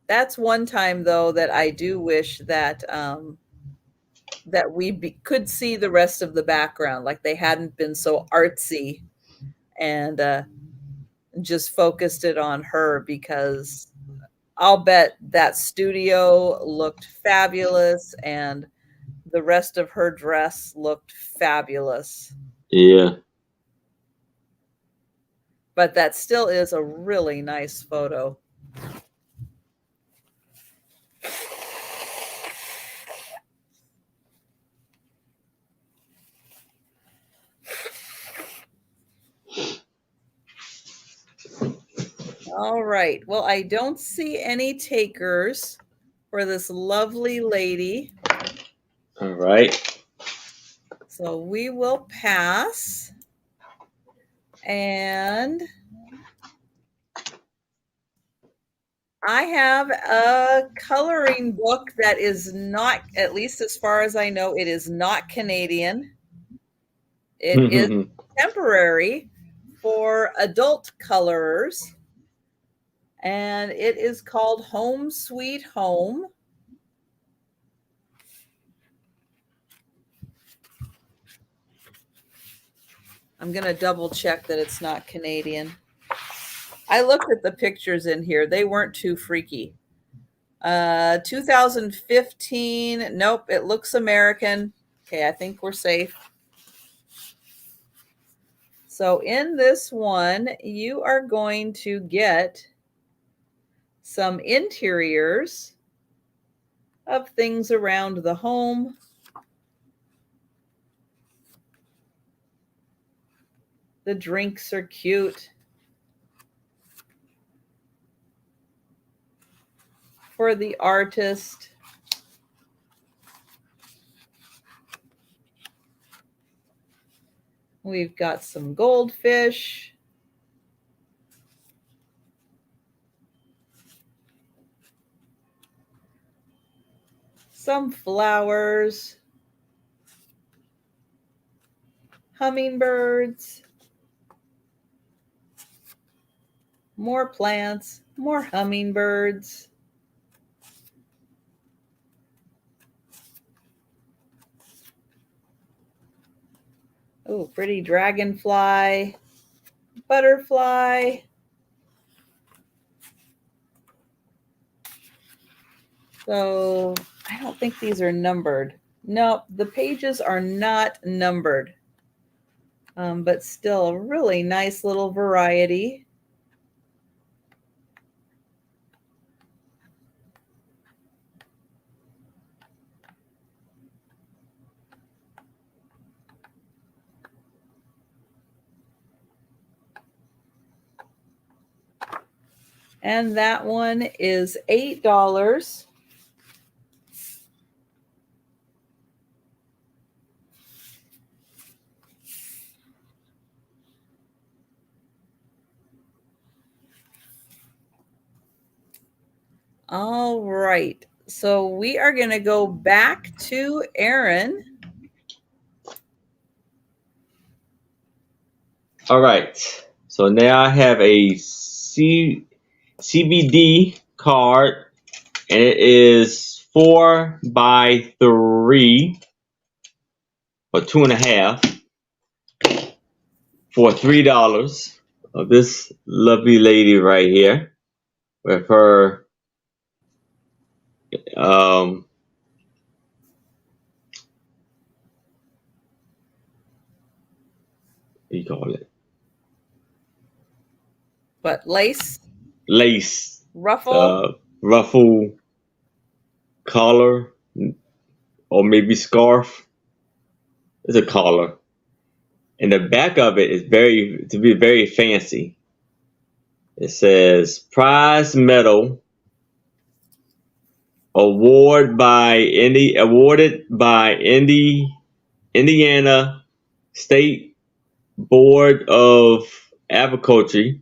That's one time though that I do wish that that could see the rest of the background, like they hadn't been so artsy and just focused it on her, because I'll bet that studio looked fabulous and the rest of her dress looked fabulous. Yeah. But that still is a really nice photo. All right. Well, I don't see any takers for this lovely lady. All right. So we will pass. And I have a coloring book that is not, at least as far as I know, it is not Canadian. It is temporary for adult colorers. And it is called Home Sweet Home. I'm going to double check that it's not Canadian. I looked at the pictures in here. They weren't too freaky. 2015. Nope, it looks American. Okay, I think we're safe. So in this one, you are going to get some interiors of things around the home. The drinks are cute. For the artist. We've got some goldfish. Some flowers. Hummingbirds. More plants, more hummingbirds. Oh, pretty dragonfly, butterfly. So I don't think these are numbered. No, the pages are not numbered, but still a really nice little variety. And that one is $8. All right. So we are going to go back to Aaron. All right. So now I have a CBD card, and it is 4x3 or 2.5 for $3 of this lovely lady right here with her what do you call it? But lace, Lace, ruffle. ruffle collar, or maybe scarf. It's a collar, and the back of it is very fancy. It says prize medal awarded by Indiana State Board of Agriculture.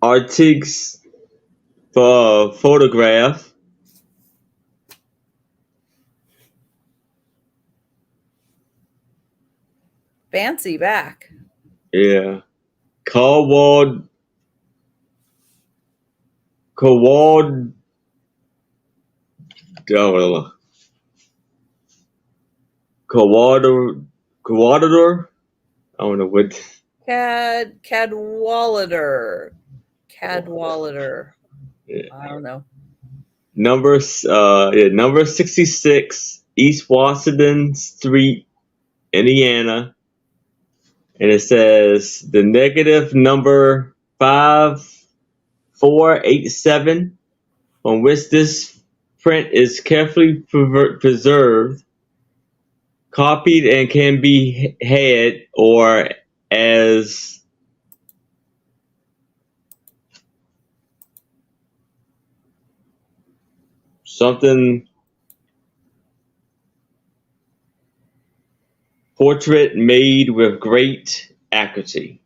Artists for photograph. Fancy back. Yeah. Coward Coordinator. I don't know what. Cadwalader. Yeah. I don't know. Number 66 East Washington Street, Indiana, and it says the negative number 5487, on which this print is carefully preserved, copied, and can be had or as something portrait made with great accuracy.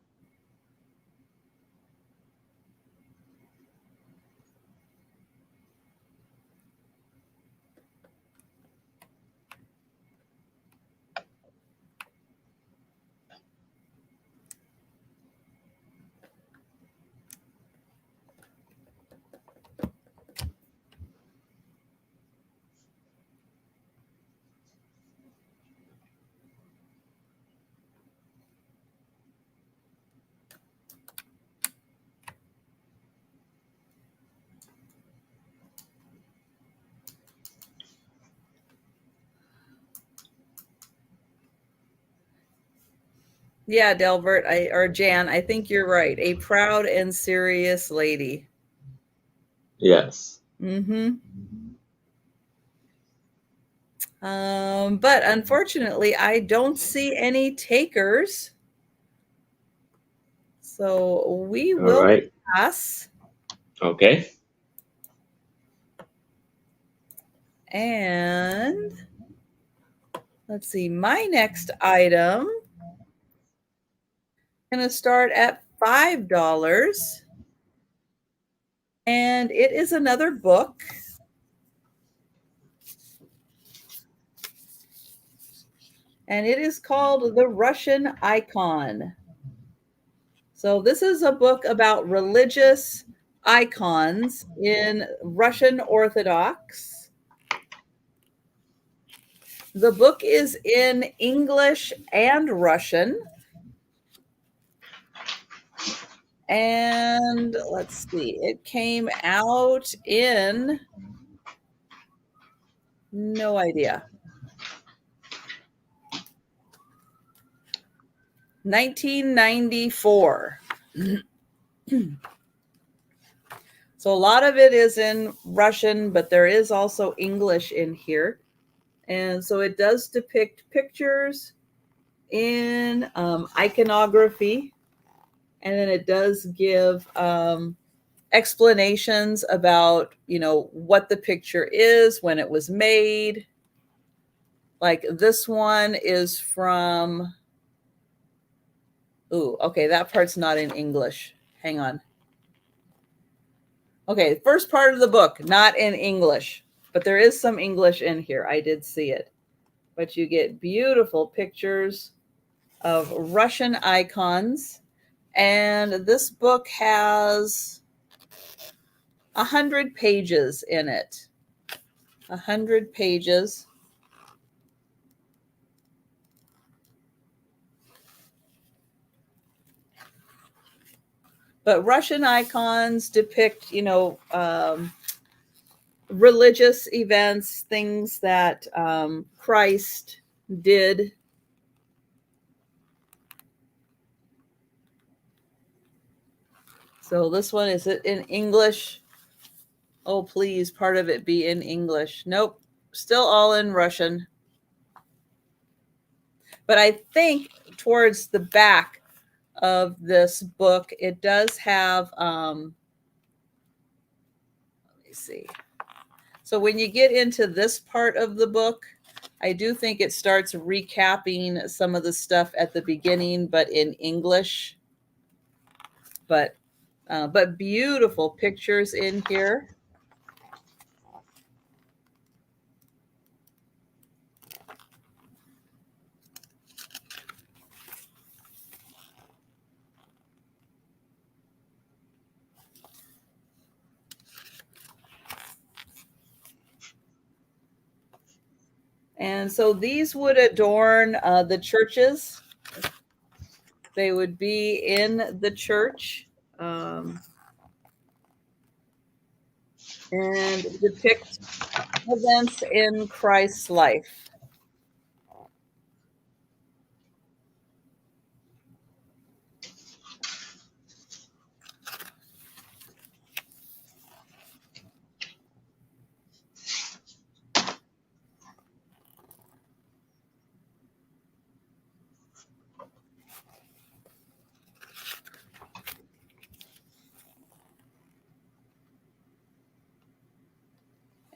Yeah, Delbert, or Jan, I think you're right. A proud and serious lady. Yes. Mm-hmm. But unfortunately, I don't see any takers. So we All will right. pass. Okay. And let's see, my next item going to start at $5. And it is another book. And it is called The Russian Icon. So this is a book about religious icons in Russian Orthodox. The book is in English and Russian. And let's see, it came out in, no idea, 1994. So a lot of it is in Russian, but there is also English in here. And so it does depict pictures in iconography, and then it does give explanations about, what the picture is, when it was made. Like this one is from, okay, that part's not in English. Hang on. Okay, first part of the book, not in English, but there is some English in here. I did see it. But you get beautiful pictures of Russian icons. And this book has 100 pages in it. 100 pages. But Russian icons depict, religious events, things that Christ did. So this one, is it in English? Oh, please, part of it be in English. Nope, still all in Russian. But I think towards the back of this book, it does have, let me see. So when you get into this part of the book, I do think it starts recapping some of the stuff at the beginning, but in English. But beautiful pictures in here. And so these would adorn the churches. They would be in the church and depict events in Christ's life.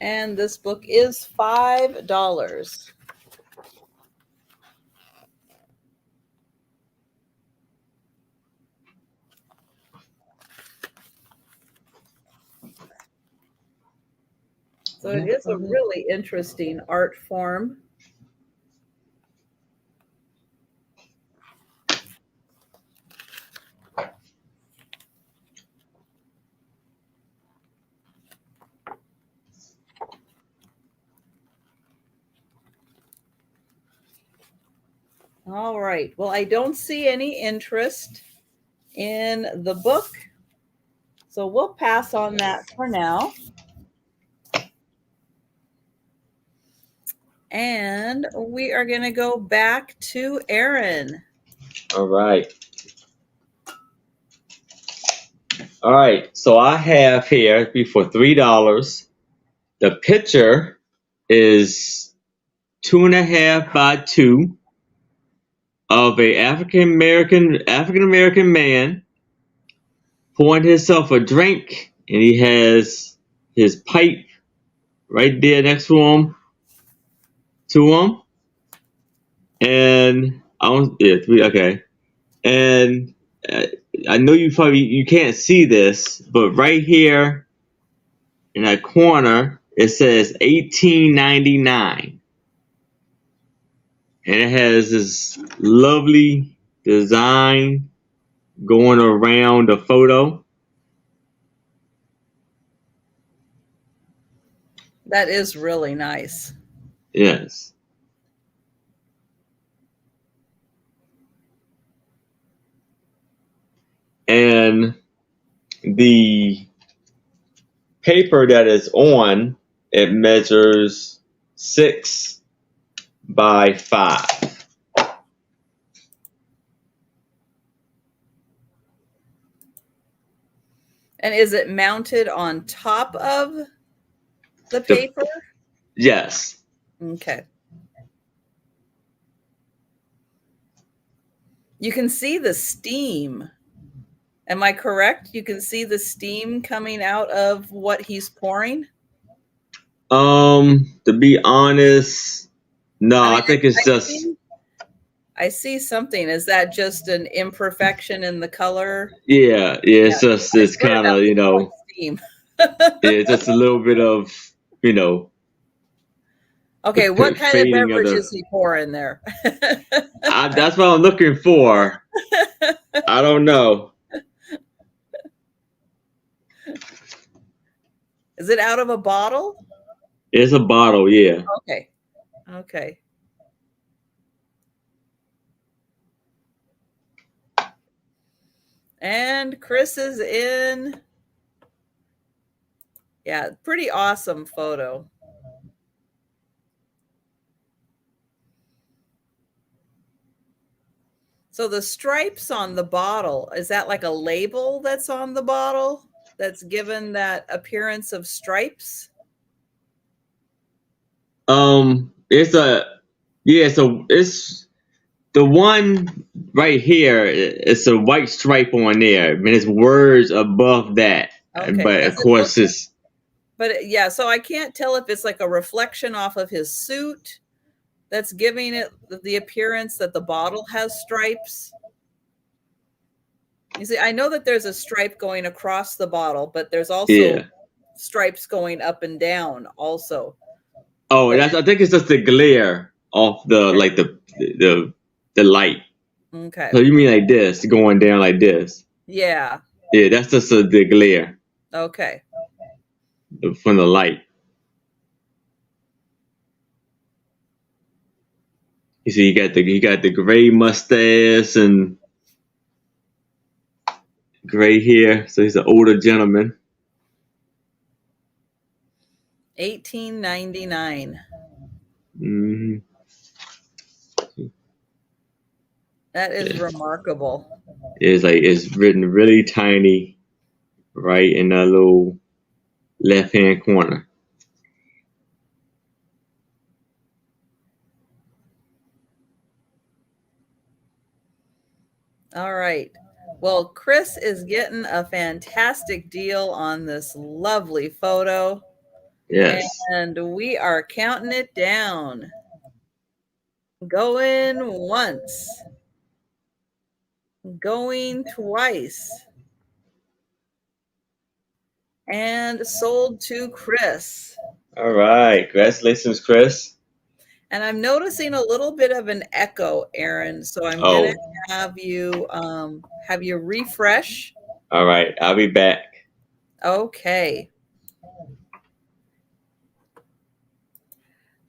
And this book is $5. So it is a really interesting art form. All right. Well, I don't see any interest in the book, so we'll pass on that for now. And we are going to go back to Aaron. All right. All right. So I have here for $3. The picture is 2.5 by 2 of a African American man pouring himself a drink, and he has his pipe right there next to him. And I don't, yeah, three, okay. And I know you can't see this, but right here in that corner it says 1899, and it has this lovely design going around the photo. That is really nice. Yes. And the paper that is on, it measures 6 by 5. And is it mounted on top of the paper? Yes. Okay. You can see the steam. Am I correct? You can see the steam coming out of what he's pouring. To be honest, no, I I mean, think it's just I see something. Is that just an imperfection in the color? yeah. It's just I it's swear kind that of was so much steam. yeah, just a little bit of you know Okay, what kind of fading of beverage the. is he pouring there? That's what I'm looking for. I don't know. Is it out of a bottle? It's a bottle, yeah. Okay. Okay. And Chris is in. Yeah, pretty awesome photo. So the stripes on the bottle, is that like a label that's on the bottle that's given that appearance of stripes? It's a yeah. So it's the one right here. It's a white stripe on there. I mean, it's words above that, Okay. but of Does it look, course it's but yeah, so I can't tell if it's like a reflection off of his suit that's giving it the appearance that the bottle has stripes. You see, I know that there's a stripe going across the bottle, but there's also yeah. stripes going up and down also. Oh, But that's I think it's just the glare off the like the light. okay. So you mean like this going down like this? Yeah. Yeah, that's just the glare Okay. from the light. You see, you got the gray mustache and gray hair. So he's an older gentleman. 1899. Hmm. That is remarkable. It's like it's written really tiny, right in that little left hand corner. All right. Well, Chris is getting a fantastic deal on this lovely photo, Yes. and we are counting it down. Going once, going twice, and sold to Chris. All right. Congratulations, Chris. And I'm noticing a little bit of an echo, Aaron. So I'm gonna Oh, have you refresh. all right. I'll be back. Okay.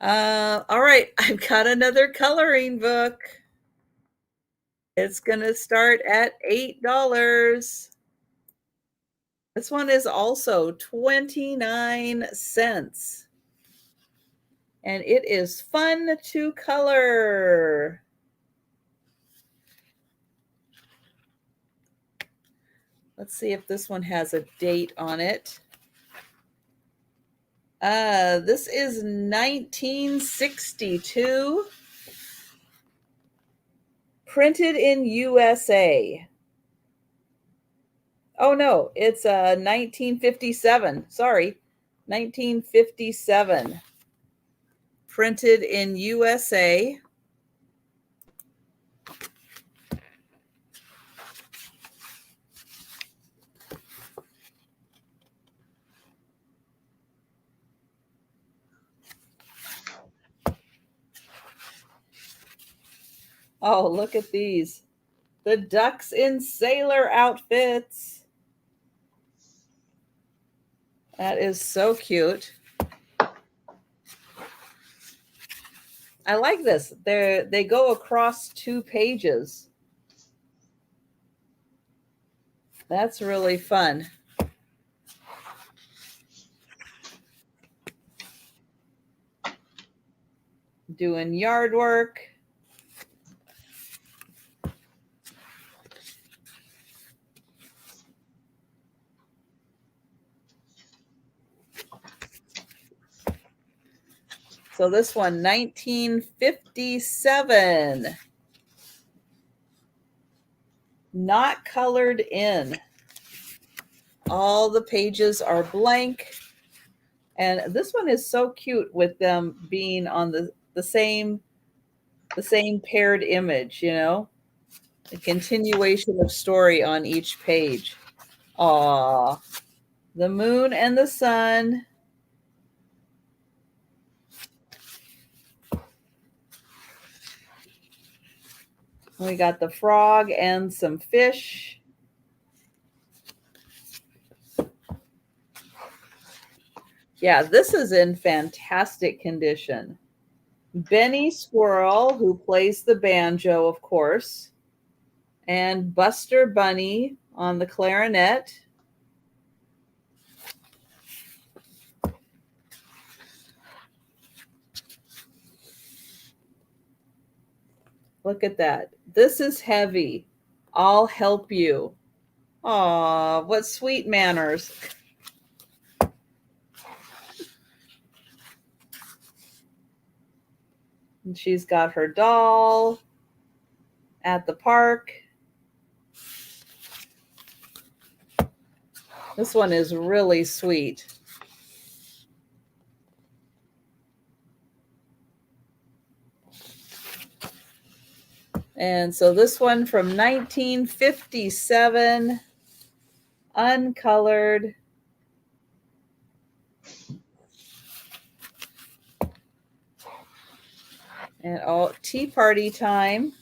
All right, I've got another coloring book. It's gonna start at $8. This one is also 29 cents. And it is fun to color. Let's see if this one has a date on it. This is 1962. Printed in USA. Oh no, it's 1957. Sorry, 1957. Printed in USA. Oh, look at these. The ducks in sailor outfits. That is so cute. I like this. They go across 2 pages. That's really fun. Doing yard work. So this one, 1957. not colored in. All the pages are blank. And this one is so cute with them being on the same paired image, you know? A continuation of story on each page. Aw. The moon and the sun. We got the frog and some fish. Yeah, this is in fantastic condition. Benny Squirrel, who plays the banjo, of course, and Buster Bunny on the clarinet. Look at that. This is heavy. I'll help you. Aw, what sweet manners. And she's got her doll at the park. This one is really sweet. And so this one from 1957, uncolored. And all tea party time.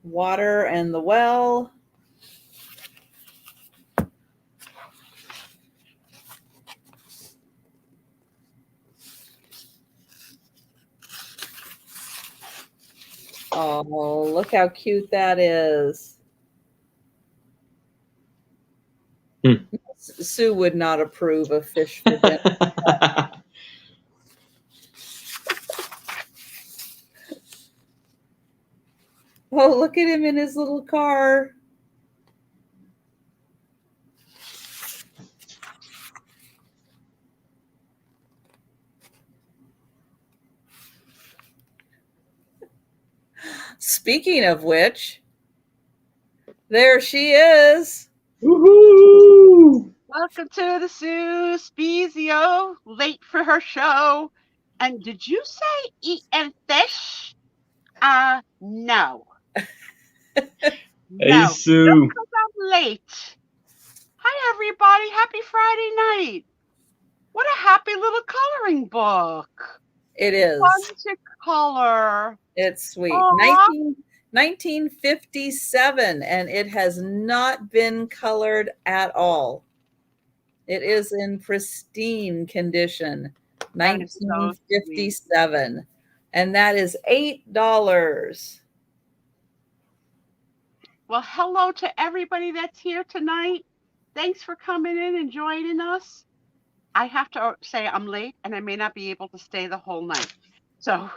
Water and the well. Oh, look how cute that is. Sue would not approve of fish for dinner. Oh, look at him in his little car. Speaking of which, there she is. Woohoo! Welcome to the Sue Spezio, late for her show. And did you say eating fish? No. Hey, No. Sue. Because I'm late. Hi, everybody. Happy Friday night. What a happy little coloring book. It is. Fun to color. It's sweet. Aw. 1957, and it has not been colored at all. It is in pristine condition. That is so 1957. And that is $8. Well, hello to everybody that's here tonight. Thanks for coming in and joining us. I have to say I'm late and I may not be able to stay the whole night. So I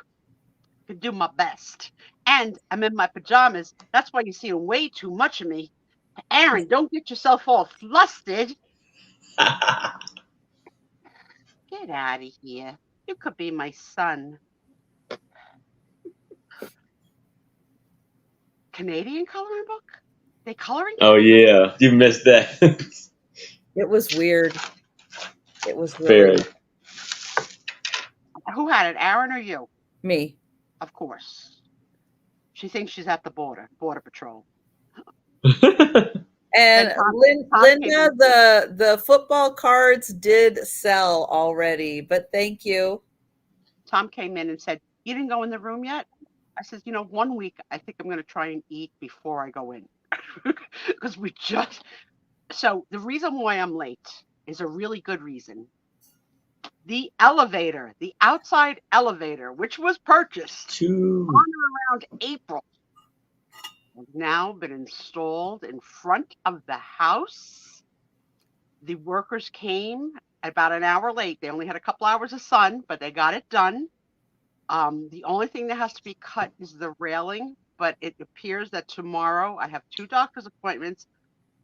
can do my best. And I'm in my pajamas. That's why you see way too much of me. Aaron, don't get yourself all flustered. Get out of here. You could be my son. Canadian coloring book? They coloring? Oh yeah, you missed that. It was weird. It was really Very. weird. Who had it, Aaron or you? Me. Of course. She thinks she's at the border patrol. And Tom Linda, the football cards did sell already, but thank you. Tom came in and said, "You didn't go in the room yet?" I said, 1 week, I think I'm going to try and eat before I go in. Because so the reason why I'm late is a really good reason. The elevator, the outside elevator, which was purchased on or around April, has now been installed in front of the house. The workers came about an hour late. They only had a couple hours of sun, but they got it done. The only thing that has to be cut is the railing, but it appears that tomorrow I have 2 doctor's appointments.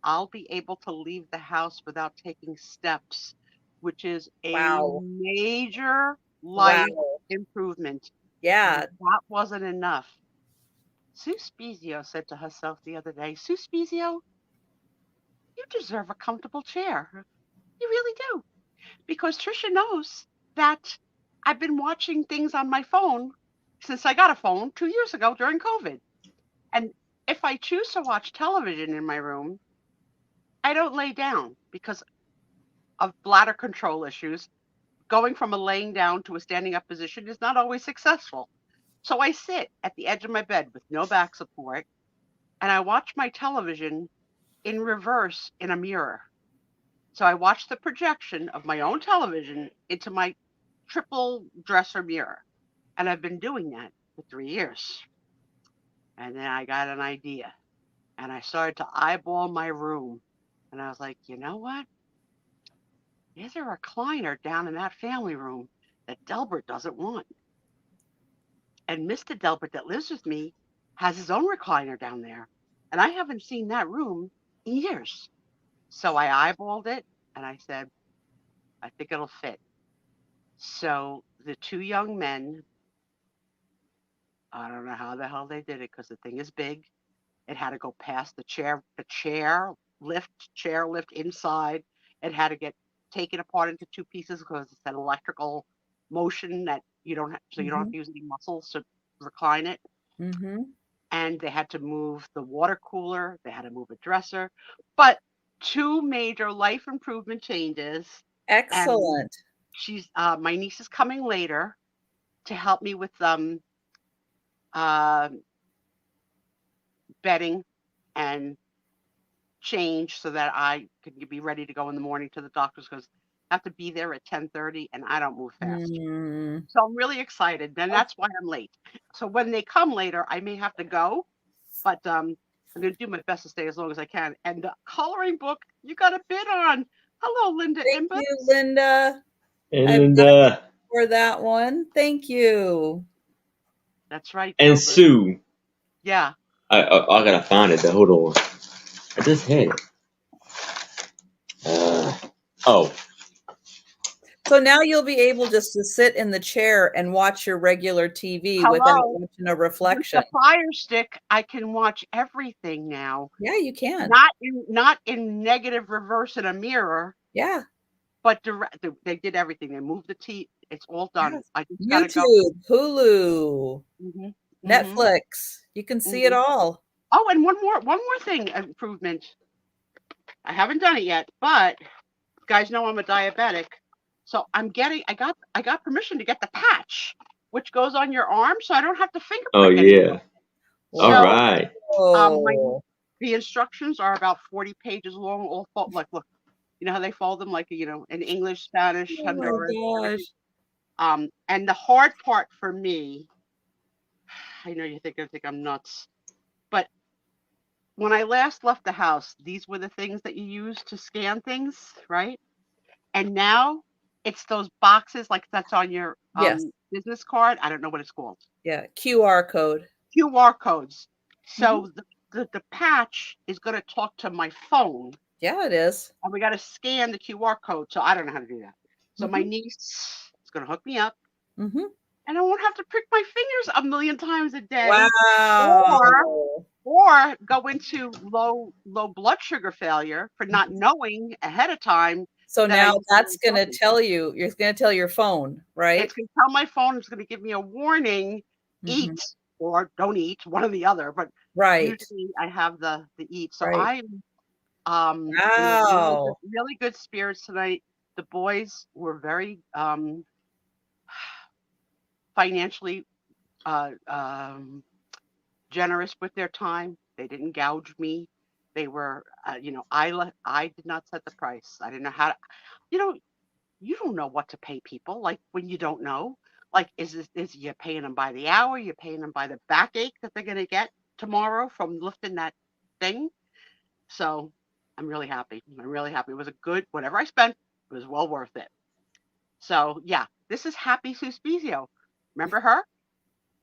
I'll be able to leave the house without taking steps, which is a Wow. major Wow. life improvement. Yeah. But that wasn't enough. Sue Spezio said to herself the other day, Sue Spezio, you deserve a comfortable chair. You really do. Because Trisha knows that I've been watching things on my phone since I got a phone 2 years ago during COVID. And if I choose to watch television in my room, I don't lay down because of bladder control issues. Going from a laying down to a standing up position is not always successful. So I sit at the edge of my bed with no back support and I watch my television in reverse in a mirror. So I watch the projection of my own television into my triple dresser mirror. And I've been doing that for 3 years. And then I got an idea and I started to eyeball my room. And I was like, you know what? There's a recliner down in that family room that Delbert doesn't want. And Mr. Delbert that lives with me has his own recliner down there. And I haven't seen that room in years. So I eyeballed it and I said, I think it'll fit. So the 2 young men, I don't know how the hell they did it because the thing is big. It had to go past the chair lift inside. It had to get taken apart into 2 pieces because it's an electrical motion that you don't have, so you don't have to use any muscles to recline it. Mm-hmm. And they had to move the water cooler. They had to move a dresser, but 2 major life improvement changes. And Excellent. she's my niece is coming later to help me with bedding and change so that I could be ready to go in the morning to the doctors because I have to be there at 10:30 and I don't move fast. Mm. So I'm really excited, and that's why I'm late. So when they come later, I may have to go, but I'm going to do my best to stay as long as I can. And the coloring book you got a bid on. Hello, Linda Thank Imbus. you, Linda. And For that one. Thank you. That's right. and Gilbert. Sue, Yeah. I gotta find it. Hold on. I just had it. Oh, So now you'll be able just to sit in the chair and watch your regular TV without Hello. watching a With reflection. the Fire Stick, I can watch everything now. Yeah, you can. Not in negative reverse in a mirror, Yeah. but they did everything. They moved the TV. It's all done. Yes. I just gotta go. YouTube, Hulu, Mhm, mhm. Netflix. You can see it all. Oh, and one more thing, improvement. I haven't done it yet, but you guys know I'm a diabetic. So I got permission to get the patch, which goes on your arm, so I don't have to finger oh prick anymore. yeah. All So, right. Oh, the instructions are about 40 pages long, all look, you know how they fold them, like, you know, in English, Spanish, oh my Honduran, gosh. and the hard part for me, I know you think I'm nuts, but when I last left the house, these were the things that you use to scan things, right? And now it's those boxes like that's on your Yes. business card. I don't know what it's called. Yeah. QR code. QR codes. So the patch is going to talk to my phone. Yeah, it is. And we got to scan the QR code. So I don't know how to do that. So my niece is going to hook me up. Mm-hmm. And I won't have to prick my fingers a million times a day. Wow. Or go into low blood sugar failure for not knowing ahead of time. So that I now need to that's do going to something. tell you, you're going to tell your phone, right? It's going to tell my phone, it's going to give me a warning, eat or don't eat, one or the other. But Right. usually I have the eat. So Right. I'm in Wow. really good spirits tonight. The boys were very financially generous with their time. They didn't gouge me. They were, I did not set the price. I didn't know how to, you don't know what to pay people. Like when you don't know, like, is you paying them by the hour? You're paying them by the backache that they're going to get tomorrow from lifting that thing. So I'm really happy. I'm really happy. It was a good, whatever I spent, it was well worth it. So yeah, this is Happy Suspizio. Remember her?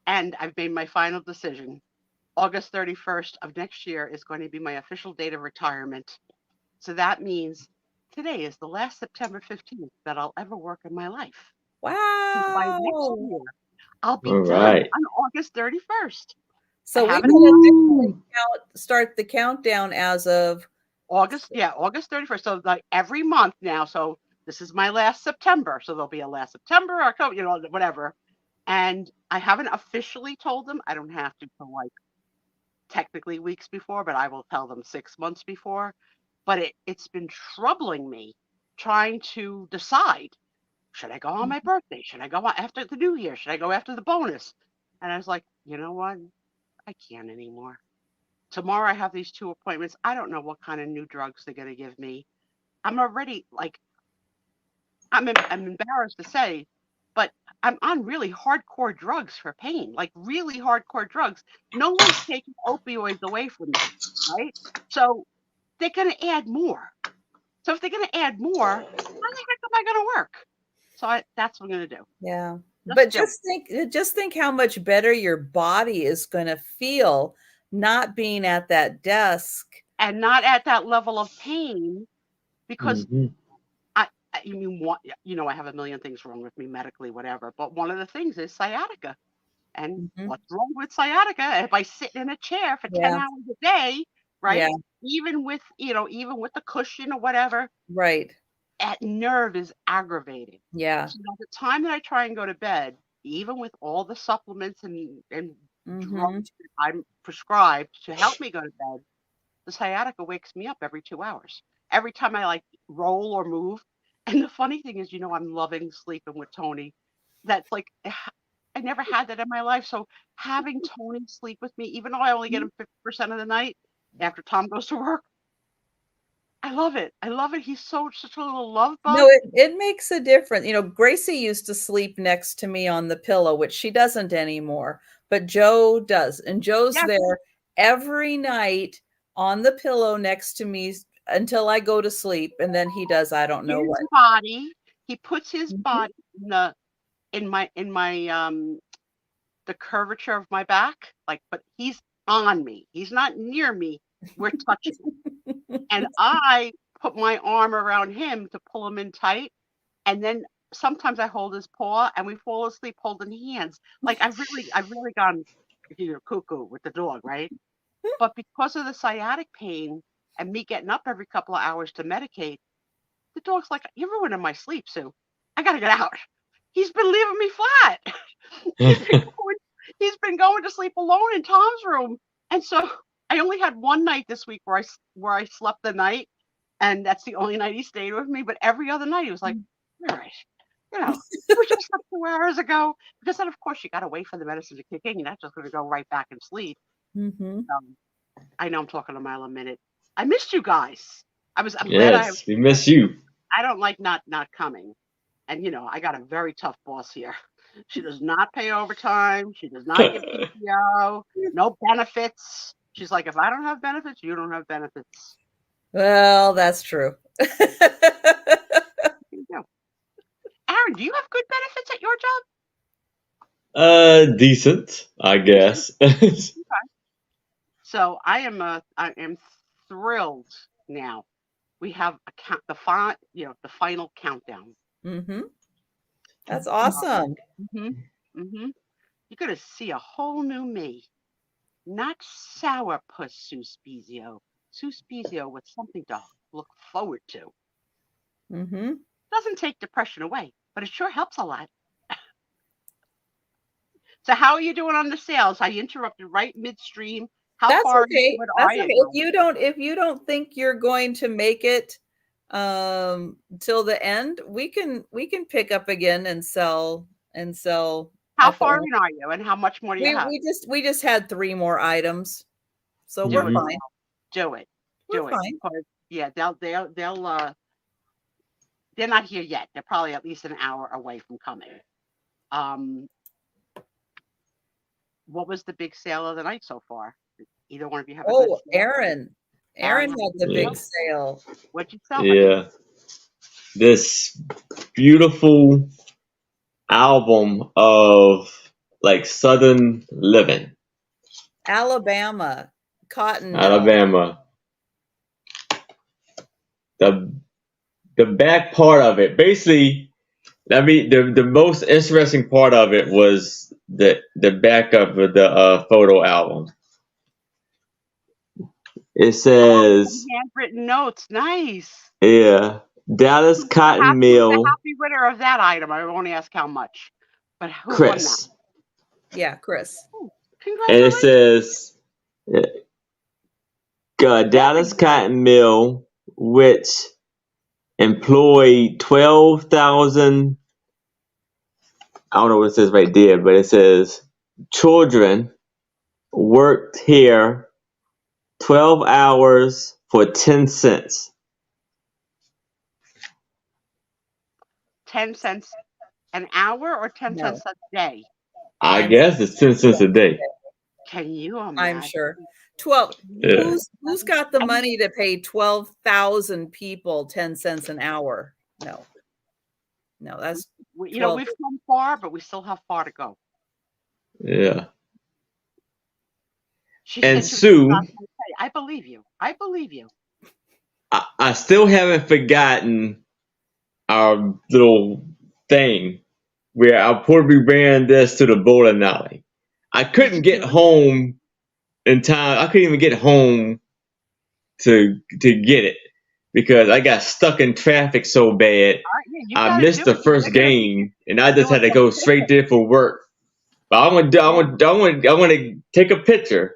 And I've made my final decision. August 31st of next year is going to be my official date of retirement. So that means today is the last September 15th that I'll ever work in my life. So by next Wow. year, I'll be All done right. on August 31st. So we haven't- gotta start the countdown as of August 31st. So like every month now. So this is my last September. So there'll be a last September, October, whatever. And I haven't officially told them. I don't have to till like technically weeks before, but I will tell them 6 months before. But it's been troubling me trying to decide, should I go on my birthday? Should I go on after the new year? Should I go after the bonus? And I was like, you know what? I can't anymore. Tomorrow I have these 2 appointments. I don't know what kind of new drugs they're going to give me. I'm already like, I'm embarrassed to say, but I'm on really hardcore drugs for pain, like really hardcore drugs. No one's taking opioids away from me, right? So they're going to add more. So if they're going to add more, how the heck am I going to work? So that's what I'm going to do. yeah. Just But do just think how much better your body is going to feel not being at that desk. And not at that level of pain, because Mhm. you mean what? I have a million things wrong with me medically, whatever. But one of the things is sciatica. And Mhm. what's wrong with sciatica? If I sit in a chair for 10 Yeah. hours a day, right? Yeah. Even with the cushion or whatever, Right. that nerve is aggravated. Yeah. So by the time that I try and go to bed, even with all the supplements and Mhm. drugs that I'm prescribed to help me go to bed, the sciatica wakes me up every 2 hours. Every time I like roll or move. And the funny thing is, I'm loving sleeping with Tony. That's like, I never had that in my life. So having Tony sleep with me, even though I only get him 50% of the night after Tom goes to work, I love it. I love it. He's such a little love bug. No, it makes a difference. Gracie used to sleep next to me on the pillow, which she doesn't anymore, but Joe does. And Joe's Yes. there every night on the pillow next to me until I go to sleep. And then he does, I don't know what. He puts his Mhm. body in my the curvature of my back, but he's on me. He's not near me. We're touching. And I put my arm around him to pull him in tight. And then sometimes I hold his paw and we fall asleep holding hands. Like I've really gone cuckoo with the dog, right? But because of the sciatic pain and me getting up every couple of hours to medicate, the dog's like, you're ruining my sleep, Sue. I gotta get out. He's been leaving me flat. He's been going to sleep alone in Tom's room. And so I only had one night this week where I slept the night, and that's the only night he stayed with me. But every other night he was like, all right, we just slept 2 hours ago. Because then, of course, you got to wait for the medicine to kick in. You're not just going to go right back and sleep. Mhm. I know I'm talking a mile a minute. I missed you guys. I'm glad Yes, we miss you. I don't like not coming. And I got a very tough boss here. She does not pay overtime. She does not give PTO. No benefits. She's like, if I don't have benefits, you don't have benefits. Well, that's true. There you go. Aaron, do you have good benefits at your job? Decent, I guess. So I am thrilled now. We have the final countdown. Mm-hmm. That's awesome. You're gonna see a whole new me. Not sourpuss Suspizio. Suspizio with something to look forward to. Mm-hmm. Doesn't take depression away, but it sure helps a lot. So how are you doing on the sales? I interrupted right midstream. How That's far okay. are That's you? okay. If you don't think you're going to make it till the end, we can pick up again and sell. How far in are you, and how much more do you have? We just had 3 more items, so we're fine. Do it. We're fine. Yeah, they're not here yet. They're probably at least an hour away from coming. What was the big sale of the night so far? Either one of you have? Aaron had the big sale. What'd you sell? Yeah, this beautiful album of like Southern living, Alabama, cotton mill. Alabama. The back part of it, basically, the most interesting part of it was the back of the photo album. It says, Handwritten notes. Nice. yeah, Dallas Cotton Who's the Mill, happy winner of that item? I won't ask how much, but who Chris. won Yeah, Chris. that? And it Congratulations. says, Dallas Cotton Mill, which employed 12,000, I don't know what it says right there, but it says children worked here 12 hours for 10 cents. 10 cents an hour or 10 No. cents a day? I guess it's 10 cents a day. Can you imagine? I'm sure. 12. Yeah. Who's got the money to pay 12,000 people 10 cents an hour? No. No, that's You know, 12. we've come far, but we still have far to go. Yeah. She And said, Sue, I believe you. I believe you. I still haven't forgotten our little thing where I probably ran this to the bowling alley. I couldn't get home in time. I couldn't even get home to get it because I got stuck in traffic so bad. I missed the first game, and I just had to go straight there for work. But I want to take a picture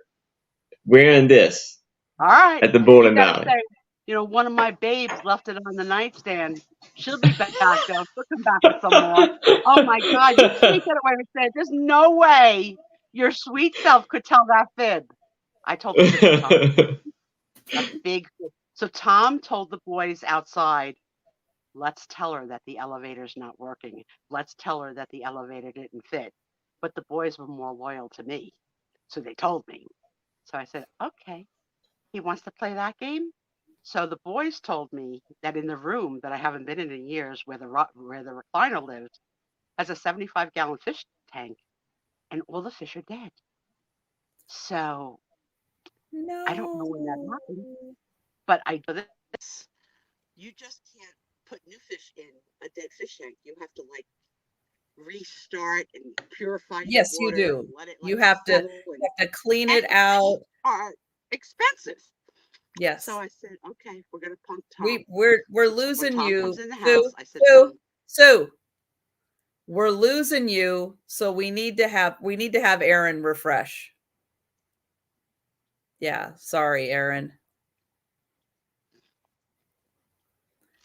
wearing this. All right. At the bowling alley. Say, you know, one of my babes left it on the nightstand. She'll be back though. She'll come back with some more. Oh my God! You can't get away with that. There's no way your sweet self could tell that fib. I told the fib. A big fib. So Tom told the boys outside, let's tell her that the elevator's not working. Let's tell her that the elevator didn't fit. But the boys were more loyal to me. So they told me. So I said, okay, he wants to play that game. So the boys told me that in the room that I haven't been in years where the recliner lives has a 75-gallon fish tank and all the fish are dead. So No. I don't know when that happened, but I know this. You just can't put new fish in a dead fish tank. You have to like restart and purify Yes, the water. you do. Let it, You have to clean it out. Are expensive. Yes. So I said, okay, we're gonna punk Tom. We're losing Tom you, comes in the house, I said, Sue. We're losing you, so we need to have Aaron refresh. Yeah, sorry, Aaron.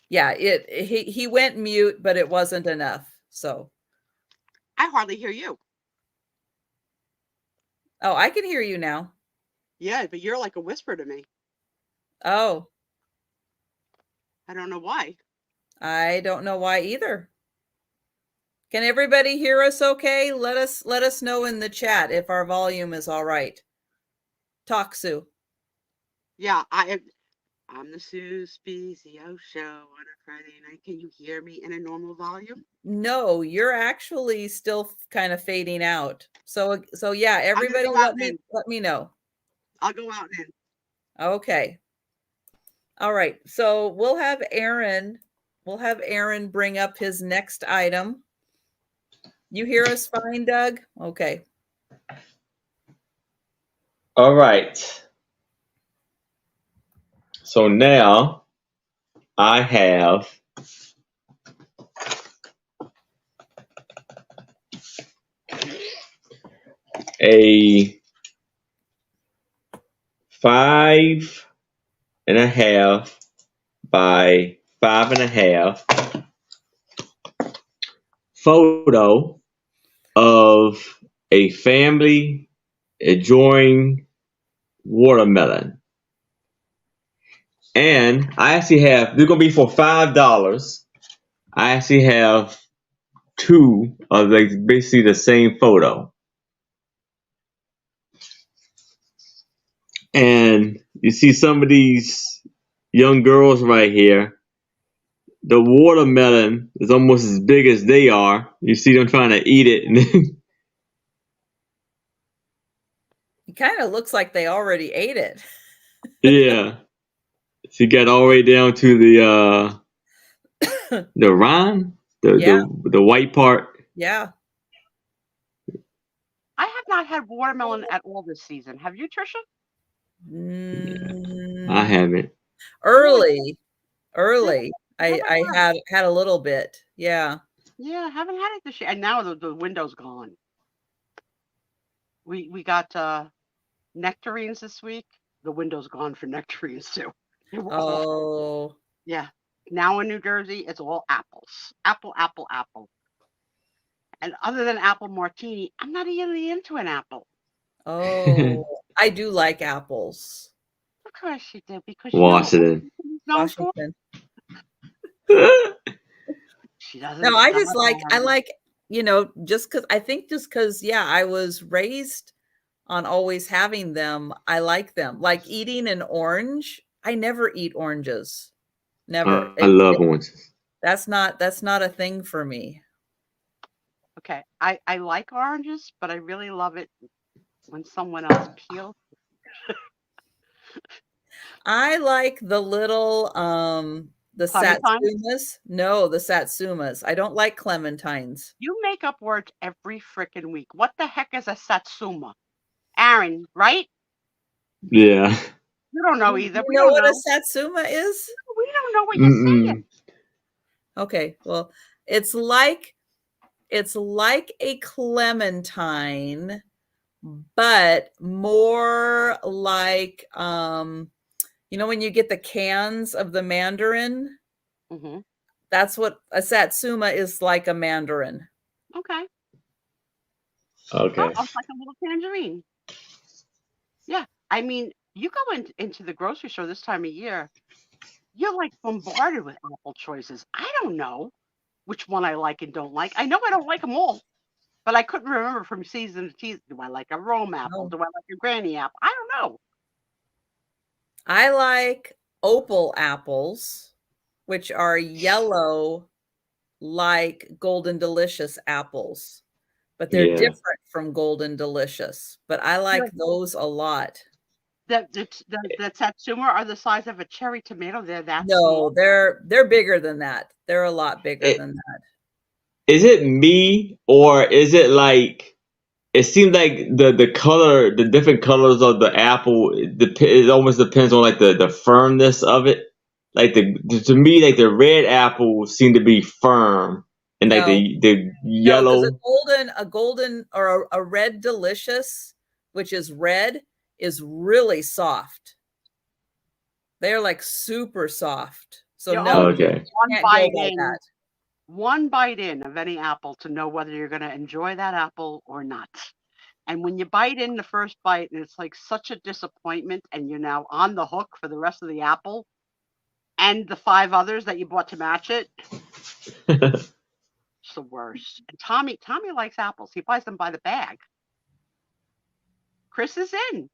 Yeah, he went mute, but it wasn't enough. So I hardly hear you. Oh, I can hear you now. Yeah, but you're like a whisper to me. Oh. I don't know why. I don't know why either. Can everybody hear us okay? Let us know in the chat if our volume is all right. Talk, Sue. Yeah, I'm the Sue Spezio Show on a Friday night. Can you hear me in a normal volume? No, you're actually still kind of fading out. So yeah, everybody let me know. I'll go out and in. Okay. All right. So we'll have Aaron bring up his next item. You hear us fine, Doug? Okay. All right. So now I have a 5.5 by 5.5 photo of a family enjoying watermelon. And I actually have, they're going to be for $5. I actually have two of like basically the same photo. And you see some of these young girls right here. the watermelon is almost as big as they are. You see them trying to eat it, and then It kind of looks like they already ate it. yeah, she got all the way down to the rind, Yeah. the white part. Yeah. I have not had watermelon at all this season. Have you, Trisha? I haven't. Early. Haven't I had a little bit. Yeah. Yeah, I haven't had it this year. And now the window's gone. We got nectarines this week. The window's gone for nectarines too. They were all- Oh. yeah. Now in New Jersey, it's all apples. Apple, apple, apple. And other than apple martini, I'm not really into an apple. Oh. I do like apples. Of course you do, because Washington. Washington. She doesn't. No, I I'm just not like I bad. like, just because yeah, I was raised on always having them. I like them. Like eating an orange. I never eat oranges. Never. I love oranges. That's not a thing for me. Okay, I like oranges, but I really love it when someone else peels. I like the little the Clementines? satsumas. No, the satsumas. I don't like clementines. You make up words every freaking week. What the heck is a satsuma? Aaron, right? Yeah. You don't know either. You We know don't what know. a satsuma is? We don't know what you're saying. Okay, well, it's like a clementine, but more like when you get the cans of the mandarin, Hmm. that's what a satsuma is, like a mandarin. Okay. Okay. Oh, it's like a little tangerine. Yeah. I mean, you go into the grocery store this time of year, you're like bombarded with apple choices. I don't know which one I like and don't like. I know I don't like them all, but I couldn't remember from season to season. Do I like a Rome apple? Oh. Do I like a granny apple? I don't know. I like opal apples, which are yellow like Golden Delicious apples, but they're Yeah. different from Golden Delicious. But I like Yeah. those a lot. The satsuma are the size of a cherry tomato. They're that No, small. they're bigger than that. They're a lot bigger It- than that. Is it me, or is it like it seems like the color, the different colors of the apple, it almost depends on like the firmness of it. Like to me, like the red apples seem to be firm, and like No. the No, because yellow. a golden or a red delicious, which is red, is really soft. They're like super soft. So You no, only Okay. need one can't go bite by in. that. One bite in of any apple to know whether you're going to enjoy that apple or not. And when you bite in the first bite and it's like such a disappointment and you're now on the hook for the rest of the apple and the 5 others that you bought to match it, it's the worst. And Tommy likes apples. He buys them by the bag. Chris is in.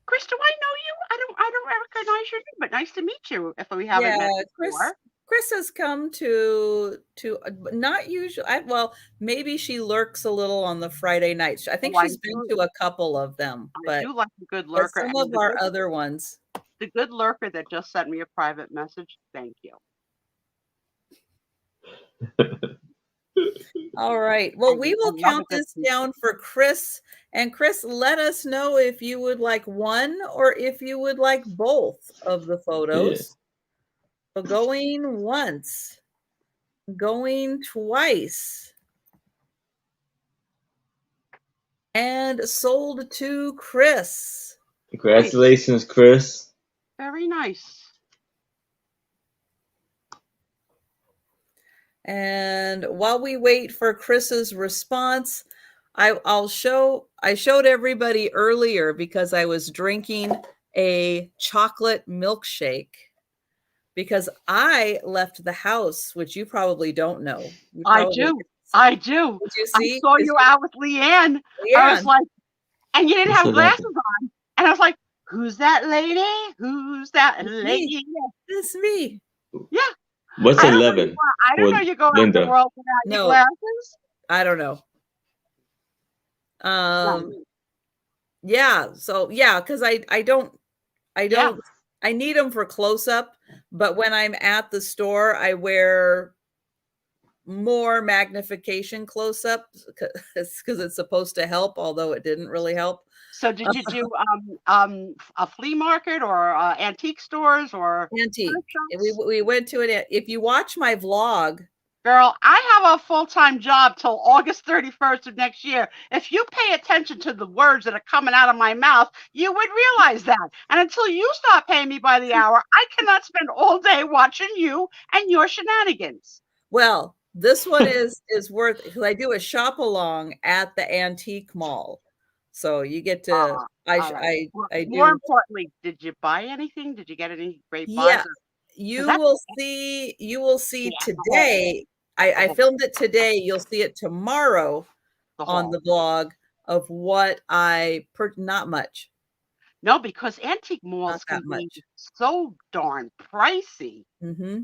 Chris, do I know you? I don't recognize your name, but nice to meet you if we haven't met before. Chris has come to not usually. Well, maybe she lurks a little on the Friday nights. I think Oh, she's been to a couple of them, I but do like a good lurker. some and of our other ones. the good lurker that just sent me a private message. Thank you. All right. Well, we will love count a good this down for Chris. And Chris, let us know if you would like one or if you would like both of the photos. So going once, going twice, and sold to Chris. Congratulations, Chris. Very nice. And while we wait for Chris's response, I showed everybody earlier because I was drinking a chocolate milkshake because I left the house, which you probably don't know. I do. Did you see? I saw you out with Leanne. I was like, and you didn't have glasses on. And I was like, who's that lady? Who's that lady? It's me. Yeah. What's I don't know 11 I don't for know you go out in the Linda? world without your No. glasses. I don't know. No. Yeah. So yeah, because I don't Yeah. I need them for close up, but when I'm at the store, I wear more magnification close up because it's supposed to help, although it didn't really help. So did you do a flea market or antique stores or Antique. thrift shops? We went to it. If you watch my vlog, Girl, I have a full-time job till August 31st of next year. If you pay attention to the words that are coming out of my mouth, you would realize that. And until you stop paying me by the hour, I cannot spend all day watching you and your shenanigans. well, this one is worth because I do a shop along at the antique mall, so you get to. All right. I More do. importantly, did you buy anything? Did you get any great buys? Yeah, you that's- will see. You will see Yeah, today. I filmed it today. You'll see it tomorrow on haul. the vlog of what not much. No, because antique malls that can be much. so darn pricey. Mm-hmm.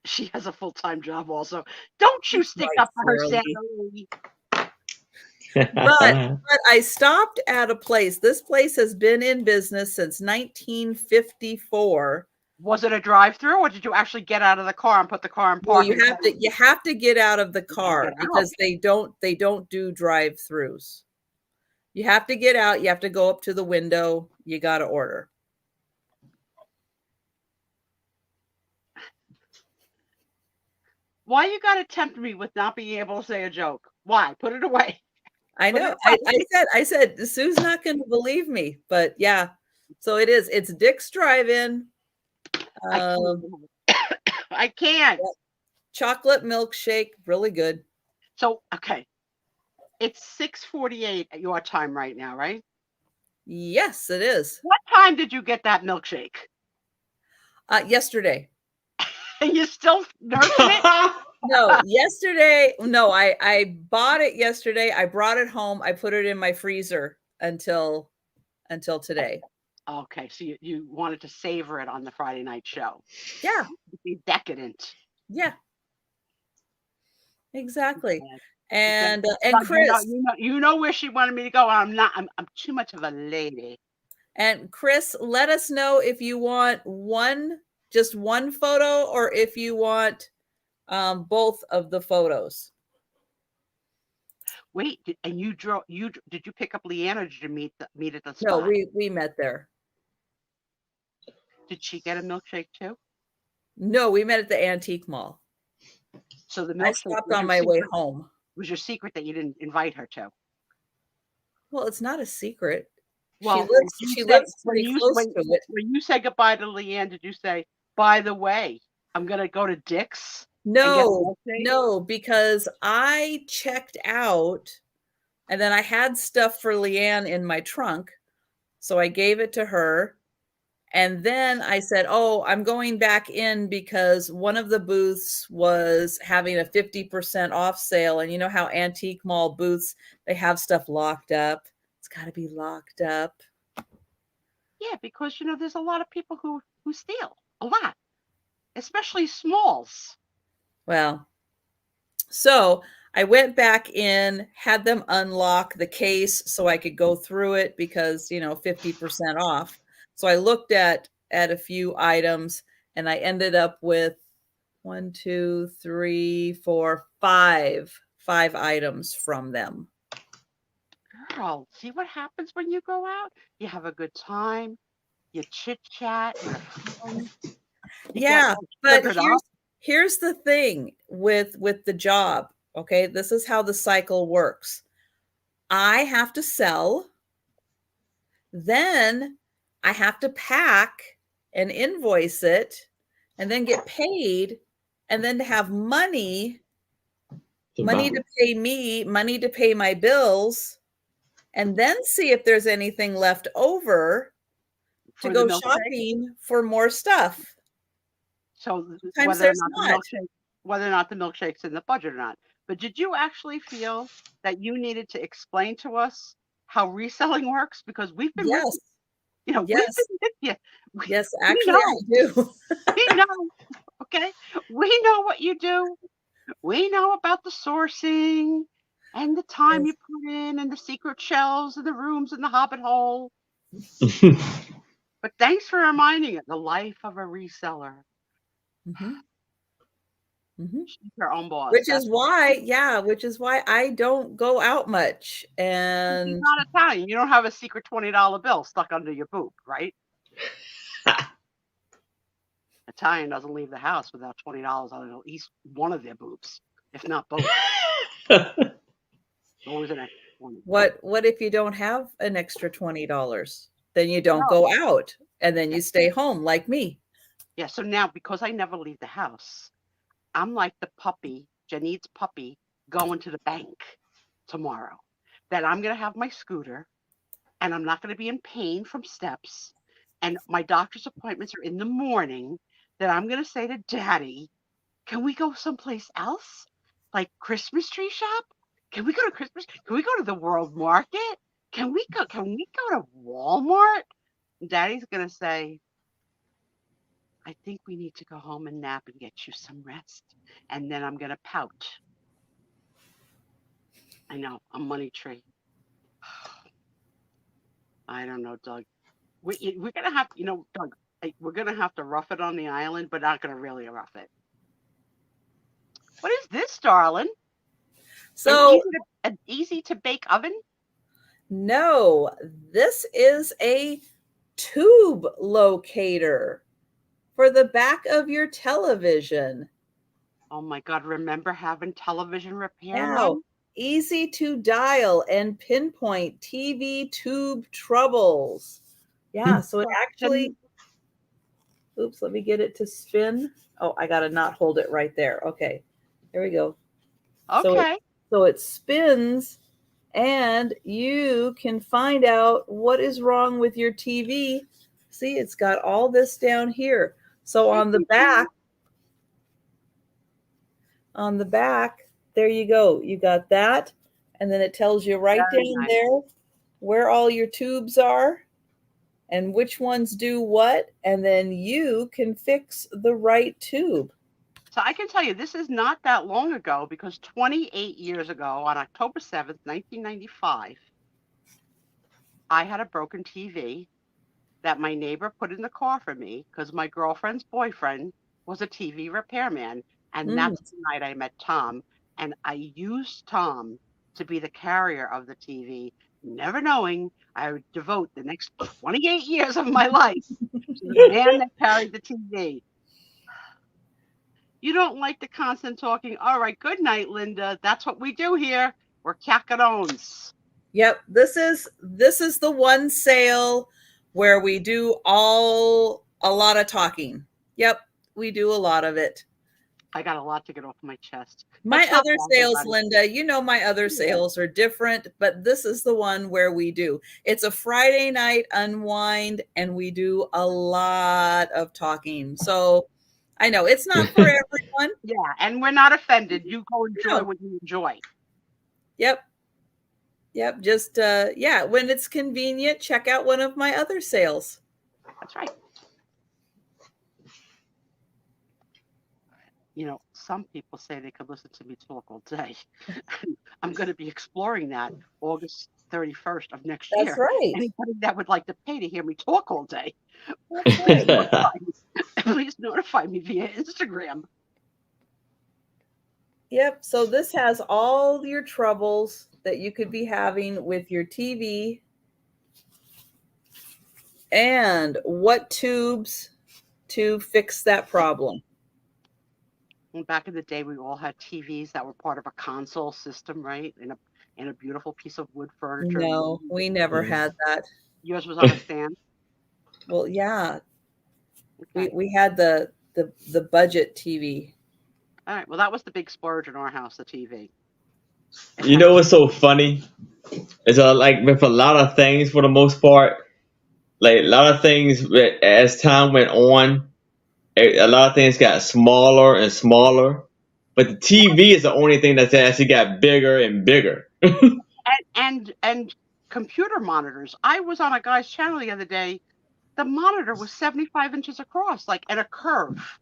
She has a full-time job also. Don't you stick Right, up for her Shirley. salary. But I stopped at a place. This place has been in business since 1954. Was it a drive-through, or did you actually get out of the car and put the car in Well, parking? you have to get out of the car get out. because they don't do drive-throughs. You have to get out, you have to go up to the window, you got to order. Why you got to tempt me with not being able to say a joke? Why? Put it away. I Put it know. away. I said Sue's not going to believe me, but yeah. So it is. It's Dick's Drive-In. I can't. Chocolate milkshake, really good. So, okay. It's 6:48 at your time right now, right? Yes, it is. What time did you get that milkshake? Yesterday. And you still nursing it? No, yesterday. No, I bought it yesterday. I brought it home. I put it in my freezer until today. Okay, so you wanted to savor it on the Friday night show. Yeah. Be decadent. Yeah. Exactly. Okay. And But Chris, you know where she wanted me to go. I'm too much of a lady. and Chris, let us know if you want just one photo or if you want both of the photos. Wait, and did you pick up Leanne or did you meet at the spot? No, we met there. Did she get a milkshake too? No, we met at the antique mall. So the I milkshake stopped was on your my way secret- home. Was your secret that you didn't invite her to? Well, it's not a secret. Well, she lives pretty close to it. When you say goodbye to Leanne, did you say, by the way, I'm gonna go to Dick's? No, because I checked out and then I had stuff for Leanne in my trunk. So I gave it to her. And then I said, oh, I'm going back in because one of the booths was having a 50% off sale. And you know how antique mall booths, they have stuff locked up. It's got to be locked up. Yeah, because there's a lot of people who steal a lot, especially smalls. Well, so I went back in, had them unlock the case so I could go through it because, 50% off. So I looked at a few items and I ended up with 1, 2, 3, 4, 5 items from them. Girl, see what happens when you go out? You have a good time, you chit chat, Yeah, but here's the thing with the job. Okay, this is how the cycle works. I have to sell, then I have to pack and invoice it, and then get paid, and then to have money to pay me, money to pay my bills, and then see if there's anything left over to go shopping for more stuff. So whether or not the milkshake's in the budget or not. But did you actually feel that you needed to explain to us how reselling works? Because we've been yes. We've been with you. Yes, actually I do. We know. Okay, we know what you do. We know about the sourcing and the time Yes. you put in and the secret shelves and the rooms in the hobbit hole. But thanks for reminding it. The life of a reseller. Mhm. Mhm. She's her own boss. Which is why I don't go out much. She's And not Italian. You don't have a secret $20 bill stuck under your boob, right? Italian doesn't leave the house without $20 on at least one of their boobs, if not both. Always an extra 20. what if you don't have an extra $20? Then you don't No. go out and then you stay home like me. Yeah, so now because I never leave the house, I'm like the puppy, Janit's puppy, going to the bank tomorrow. That I'm going to have my scooter and I'm not going to be in pain from steps. And my doctor's appointments are in the morning. That I'm going to say to Daddy, can we go someplace else? Like Christmas tree shop? Can we go to Christmas? Can we go to the World Market? Can we go to Walmart? Daddy's going to say, I think we need to go home and nap and get you some rest. And then I'm going to pout. I know, a money tree. I don't know, Doug. We're going to have, Doug, we're going to have to rough it on the island, but not going to really rough it. What is this, darling? So An easy to bake oven? no, this is a tube locator for the back of your television. Oh my God, remember having television repair? Now, easy to dial and pinpoint TV tube troubles. Yeah, so it actually, oops, let me get it to spin. Oh, I got to not hold it right there. Okay, there we go. Okay. So it spins and you can find out what is wrong with your TV. See, it's got all this down here. So on the back, there you go. You got that. And then it tells you right Very down nice. there where all your tubes are and which ones do what. And then you can fix the right tube. So I can tell you, this is not that long ago because 28 years ago, on October 7th, 1995, I had a broken TV that my neighbor put in the car for me because my girlfriend's boyfriend was a TV repairman. And that's the night I met Tom. And I used Tom to be the carrier of the TV, never knowing I would devote the next 28 years of my life to the man that carried the TV. You don't like the constant talking. All right, good night, Linda. That's what we do here. We're cacadones. Yep, this is the one sale where we do a lot of talking. Yep, we do a lot of it. I got a lot to get off my chest. My other sales, Linda, my other sales are different, but this is the one where we do. It's a Friday night unwind and we do a lot of talking. So I know it's not for everyone. Yeah, and we're not offended. You go enjoy what you enjoy. Yep. Just when it's convenient, check out one of my other sales. That's right. Some people say they could listen to me talk all day. I'm going to be exploring that August 31st of next year. That's right. Anybody that would like to pay to hear me talk all day, please notify me via Instagram. Yep. So this has all your troubles that you could be having with your TV and what tubes to fix that problem. Back in the day, we all had TVs that were part of a console system, right? In a beautiful piece of wood furniture. No, we never had that. Yours was on a stand? Well, yeah. Okay. We had the budget TV. All right. Well, that was the big splurge in our house, the TV. You know what's so funny? It's like with a lot of things, for the most part, like a lot of things as time went on, a lot of things got smaller and smaller. But the TV is the only thing that's actually got bigger and bigger. and computer monitors. I was on a guy's channel the other day. The monitor was 75 inches across, like in a curve.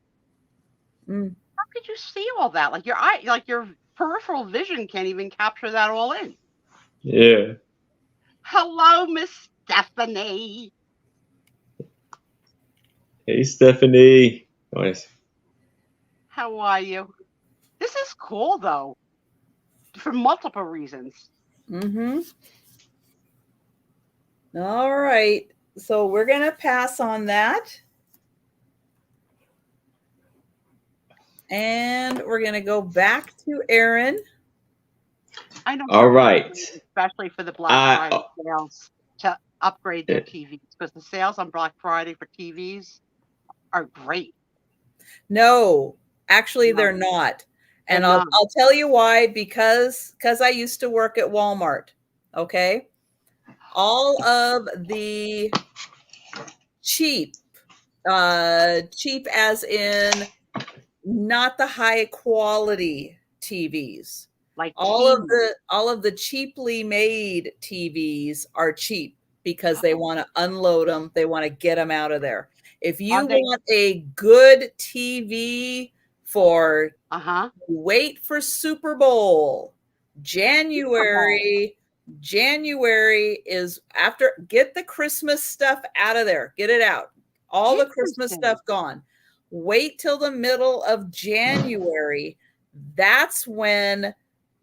Mm. How could you see all that? Like your eye, like your peripheral vision can't even capture that all in. Yeah. Hello, Miss Stephanie. Hey, Stephanie. Oh, yes. How are you? This is cool though, for multiple reasons. Mm-hmm. All right. So we're going to pass on that. And we're going to go back to Aaron. I know All people are right. waiting, especially for the Black I Friday sales to upgrade their TVs, because the sales on Black Friday for TVs are great. No, actually, No, they're not. they're And I'll, not. I'll tell you why, because I used to work at Walmart. Okay. All of the cheap, cheap as in not the high quality TVs. Like All of the cheaply made TVs are cheap because they want to unload them, they want to get them out of there. If Are you they? want a good TV for Uh-huh. wait for Super Bowl. January is after, get the Christmas stuff out of there. Get it out. All the Christmas Interesting. stuff gone. Wait till the middle of January. That's when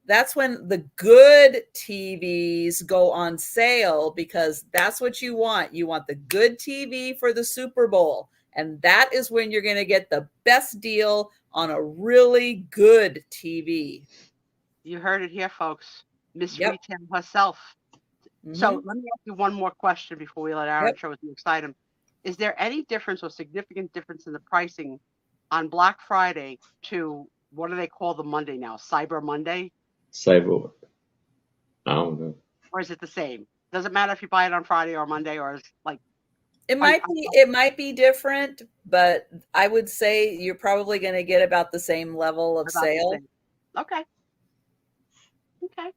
the good TVs go on sale, because that's what you want. You want the good TV for the Super Bowl. And that is when you're going to get the best deal on a really good TV. You heard it here, folks. Miss Yep. Retail herself. So Mhm. let me ask you one more question before we let Aaron Yep. show us the next item. Is there any difference or significant difference in the pricing on Black Friday to, what do they call the Monday now? Cyber Monday? Cyber. I don't know. Or is it the same? Does it matter if you buy it on Friday or Monday, or is like It might be different, but I would say you're probably going to get about the same level of about the sale. same? Okay. Okay.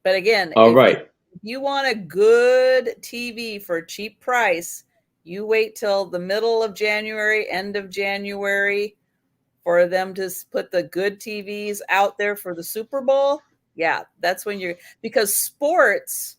But again, All if right. you want a good TV for a cheap price, you wait till the middle of January, end of January, for them to put the good TVs out there for the Super Bowl. Yeah, that's when because sports,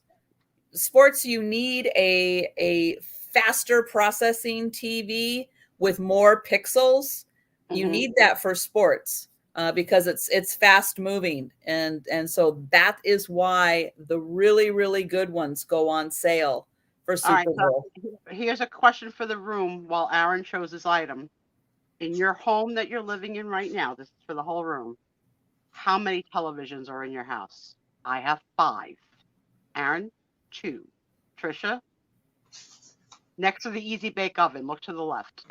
you need a faster processing TV with more pixels. You Mhm. need that for sports. Because it's fast moving, and so that is why the really, really good ones go on sale for All right. Super Bowl. So here's a question for the room while Aaron shows his item. In your home that you're living in right now, this is for the whole room, how many televisions are in your house? I have 5. Aaron, 2. Trisha, next to the Easy Bake Oven, look to the left.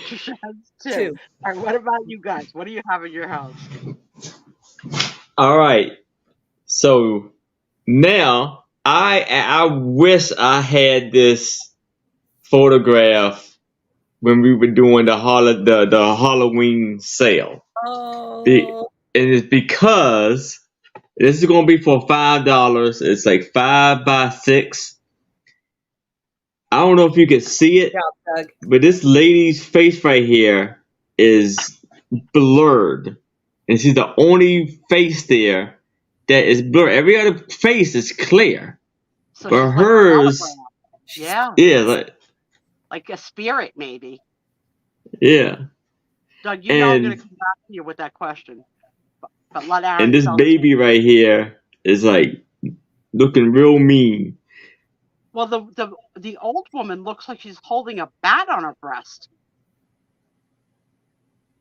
Trisha has 2. 2. All right, what about you guys? What do you have in your house? All right. So now I wish I had this photograph when we were doing the Halloween sale. Oh, And it's because this is gonna be for $5. It's like 5x6. I don't know if you can see it, Doug. but this lady's face right here is blurred, and she's the only face there that is blurred. Every other face is clear, So but she's like a hers, hologram. Yeah, yeah, like a spirit maybe. yeah. Doug, you know I'm going And to come back to you with that question. But let Aaron and this tell us. baby right here is like looking real mean. Well, the old woman looks like she's holding a bat on her breast.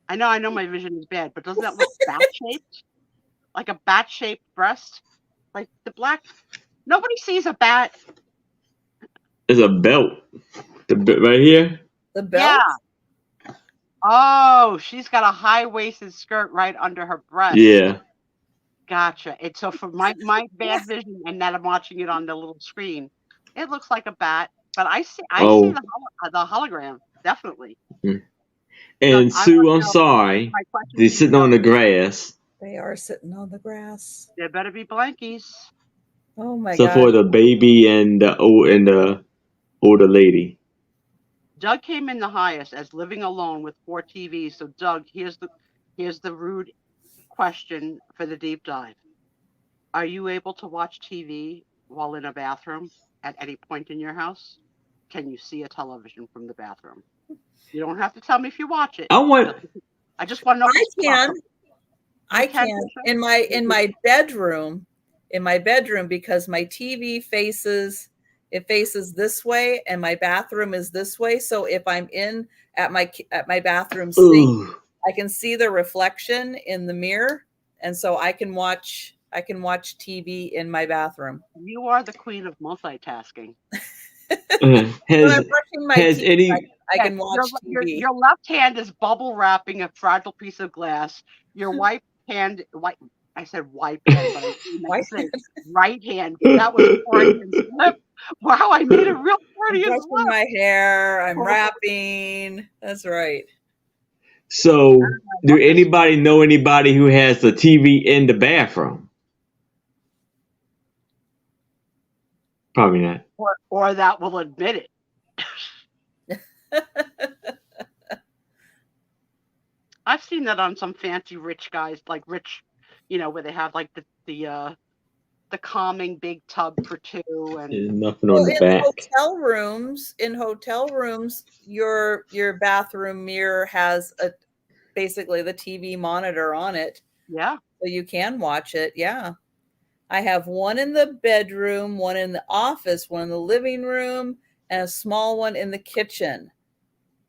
I know my vision is bad, but doesn't that look bat-shaped? Like a bat-shaped breast? Like the black... Nobody sees a bat. There's a belt. The belt right here. The belt? Yeah. Oh, she's got a high-waisted skirt right under her breast. Yeah. Gotcha. And so for my bad vision, and that I'm watching it on the little screen, it looks like a bat. But I see the hologram, definitely. And Sue, I'm sorry. They're sitting on the grass. They are sitting on the grass. There better be blankies. Oh my So god. for the baby and the older lady. Doug came in the highest as living alone with 4 TVs. So Doug, here's the rude question for the deep dive. Are you able to watch TV while in a bathroom at any point in your house? Can you see a television from the bathroom? You don't have to tell me if you watch it. I just want to know if I it's can. proper. I can, can Tricia? in my bedroom, because my TV faces this way and my bathroom is this way. So if I'm in at my bathroom sink, Ooh. I can see the reflection in the mirror, and so I can watch TV in my bathroom. You are the queen of multitasking. When I'm brushing my has teeth, any I can watch TV. Your left hand is bubble wrapping a fragile piece of glass. Your right hand, I said wipe hand, but I said right hand. That was Freudian slip. Wow, I made a real Freudian I'm brushing my hair. I'm wrapping. That's right. So, do anybody know anybody who has the TV in the bathroom? Probably not. Or that will admit it. I've seen that on some fancy rich guys, like rich, where they have like the calming big tub for 2 and there's nothing on the back. In hotel rooms, your bathroom mirror has basically the TV monitor on it. Yeah. So you can watch it. Yeah. I have one in the bedroom, one in the office, one in the living room, and a small one in the kitchen.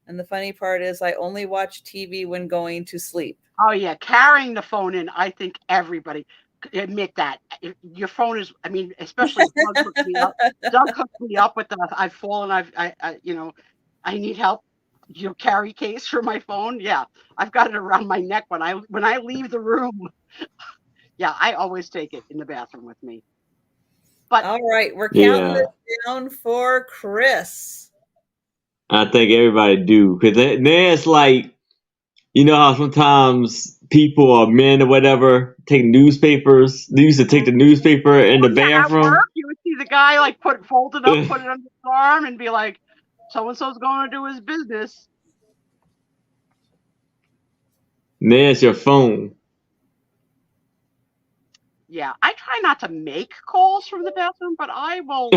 And the funny part is I only watch TV when going to sleep. Oh, yeah. Carrying the phone in, I think everybody admit that. Your phone is, especially Doug hooked me up. Doug hooked me up with I've fallen, I need help. Carry case for my phone. Yeah. I've got it around my neck when I leave the room. Yeah, I always take it in the bathroom with me. But all right, we're counting this down for Chris. I think everybody do, because there's like, you know how sometimes people or men or whatever take newspapers. They used to take the newspaper in the bathroom. At work, you would see the guy like fold it up, put it under his arm, and be like, "So and so's going to do his business." There's your phone. Yeah, I try not to make calls from the bathroom, but I will,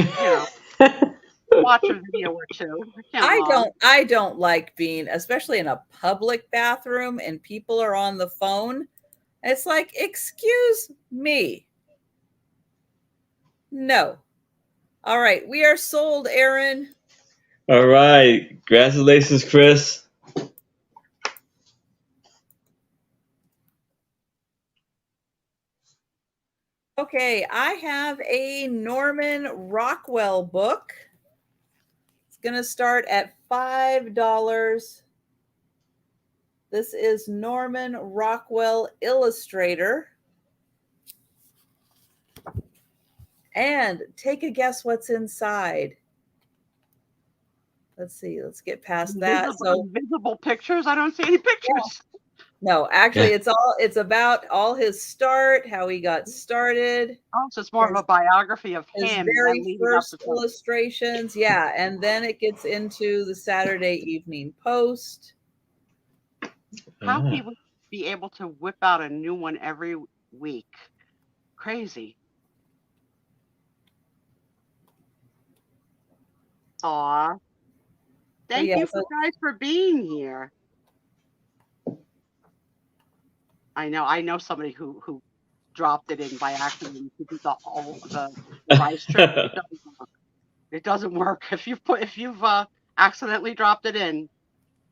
watch a video or 2. I don't like being, especially in a public bathroom and people are on the phone. It's like, excuse me. No. All right, we are sold, Aaron. All right, congratulations, Chris. Okay, I have a Norman Rockwell book. It's going to start at $5. This is Norman Rockwell Illustrator. And take a guess what's inside. Let's see. Let's get past that. So invisible pictures. I don't see any pictures. Yeah. No, actually, it's about all his start, how he got started. Oh, so it's more of a biography of him. His very first illustrations. Yeah, and then it gets into the Saturday Evening Post. How he would be able to whip out a new one every week. Crazy. Aw. Thank you guys for being here. I know somebody who dropped it in by accident to do the rice trick. It doesn't work. If you've accidentally dropped it in,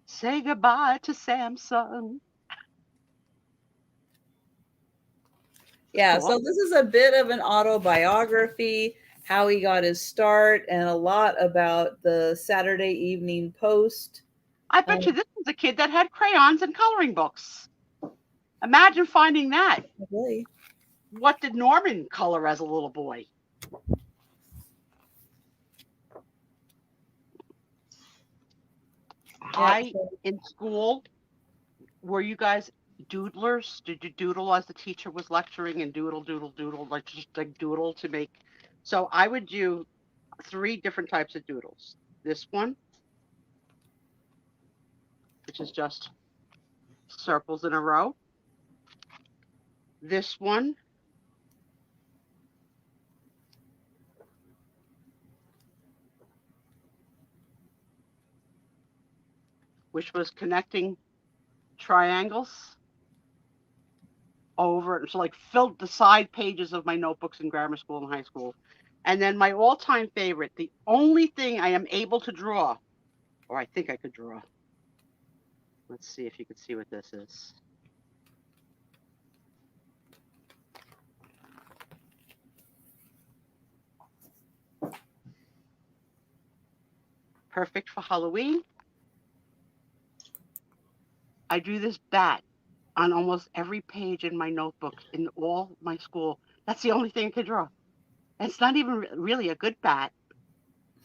say goodbye to Samsung. Yeah, cool. So this is a bit of an autobiography, how he got his start, and a lot about the Saturday Evening Post. I bet you this was a kid that had crayons and coloring books. Imagine finding that. Really? What did Norman color as a little boy? In school, were you guys doodlers? Did you doodle as the teacher was lecturing and doodle, like just like doodle to make? So I would do 3 different types of doodles. This one, which is just circles in a row. This one, which was connecting triangles over, so like filled the side pages of my notebooks in grammar school and high school. And then my all-time favorite, the only thing I am able to draw, or I think I could draw. Let's see if you can see what this is. Perfect for Halloween. I drew this bat on almost every page in my notebook in all my school. That's the only thing I could draw. And it's not even really a good bat,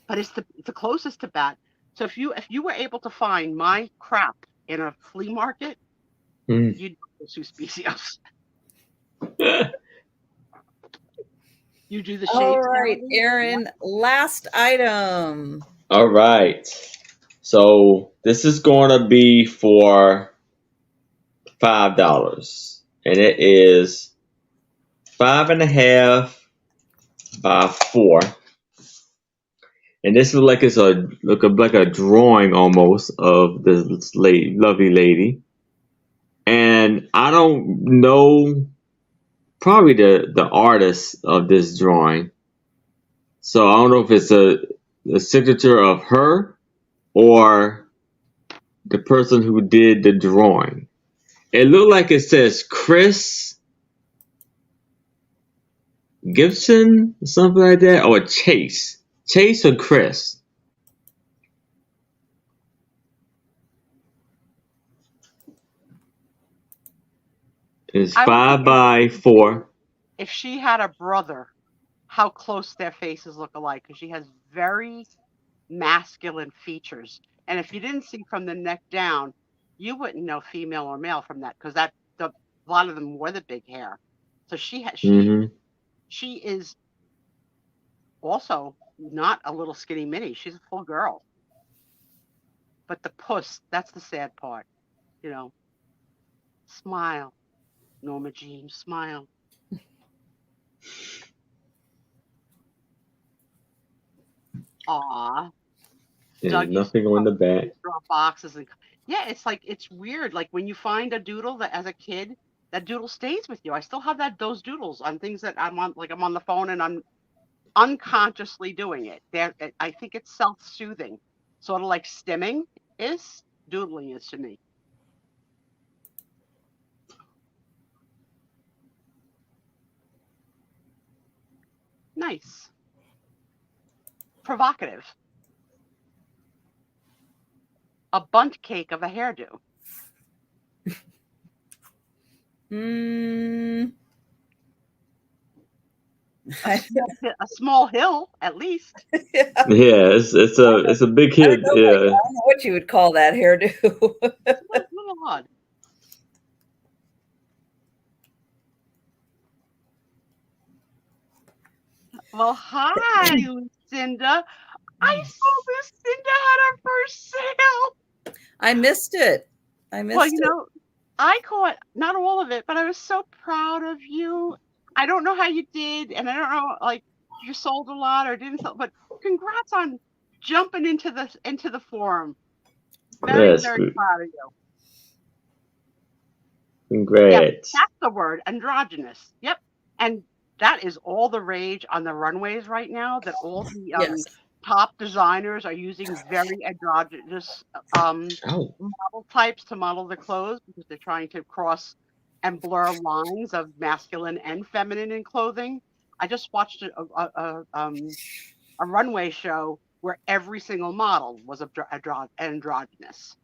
but it's the closest to bat. So if you were able to find my crap in a flea market, you'd do Suspicios. You do the shapes. All right, Aaron, last item. All right. So this is going to be for $5, and it is 5.5 by 4. And this is like like a drawing almost of this lovely lady. And I don't know probably the artist of this drawing. So I don't know if it's a signature of her or the person who did the drawing. It looked like it says Chris Gibson or something like that, or Chase or Chris. It's 5 by 4. If she had a brother, how close their faces look alike, because she has very masculine features. And if you didn't see from the neck down, you wouldn't know female or male from that, because a lot of them wore the big hair. So she is also not a little skinny mini. She's a full girl. But the puss, that's the sad part. You know, smile, Norma Jean, smile. Aw. There's nothing on the back. Draw boxes and yeah, it's weird. Like when you find a doodle that as a kid, that doodle stays with you. I still have those doodles on things that I'm on the phone and I'm unconsciously doing it. I think it's self-soothing, sort of like stimming is, doodling is to me. Nice. Provocative. A bundt cake of a hairdo. A small hill, at least. Yeah, it's a big hit. I don't know what you would call that hairdo. A little odd. Well, hi, Lucinda. I saw Lucinda had her first sale. I missed it. Well, you know, I caught not all of it, but I was so proud of you. I don't know how you did, and I don't know like if you sold a lot or didn't sell, but congrats on jumping into the forum. Very proud of you. Congrats. Yeah, that's the word, androgynous. Yep. And that is all the rage on the runways right now, that all the top designers are using very androgynous model types to model their clothes, because they're trying to cross and blur lines of masculine and feminine in clothing. I just watched a runway show where every single model was androgynous.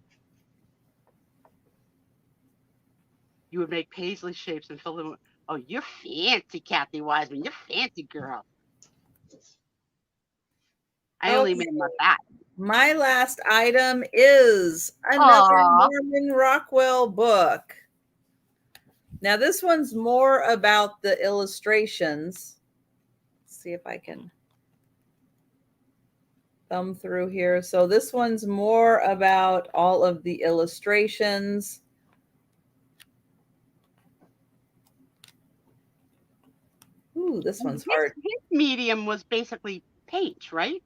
You would make paisley shapes and fill them with, oh, you're fancy, Kathy Wiseman. You're fancy, girl. I only made my back. My last item is another Norman Rockwell book. Now, this one's more about the illustrations. Let's see if I can. thumb through here. So this one's more about all of the illustrations. Ooh, this one's hard. His medium was basically paint, right?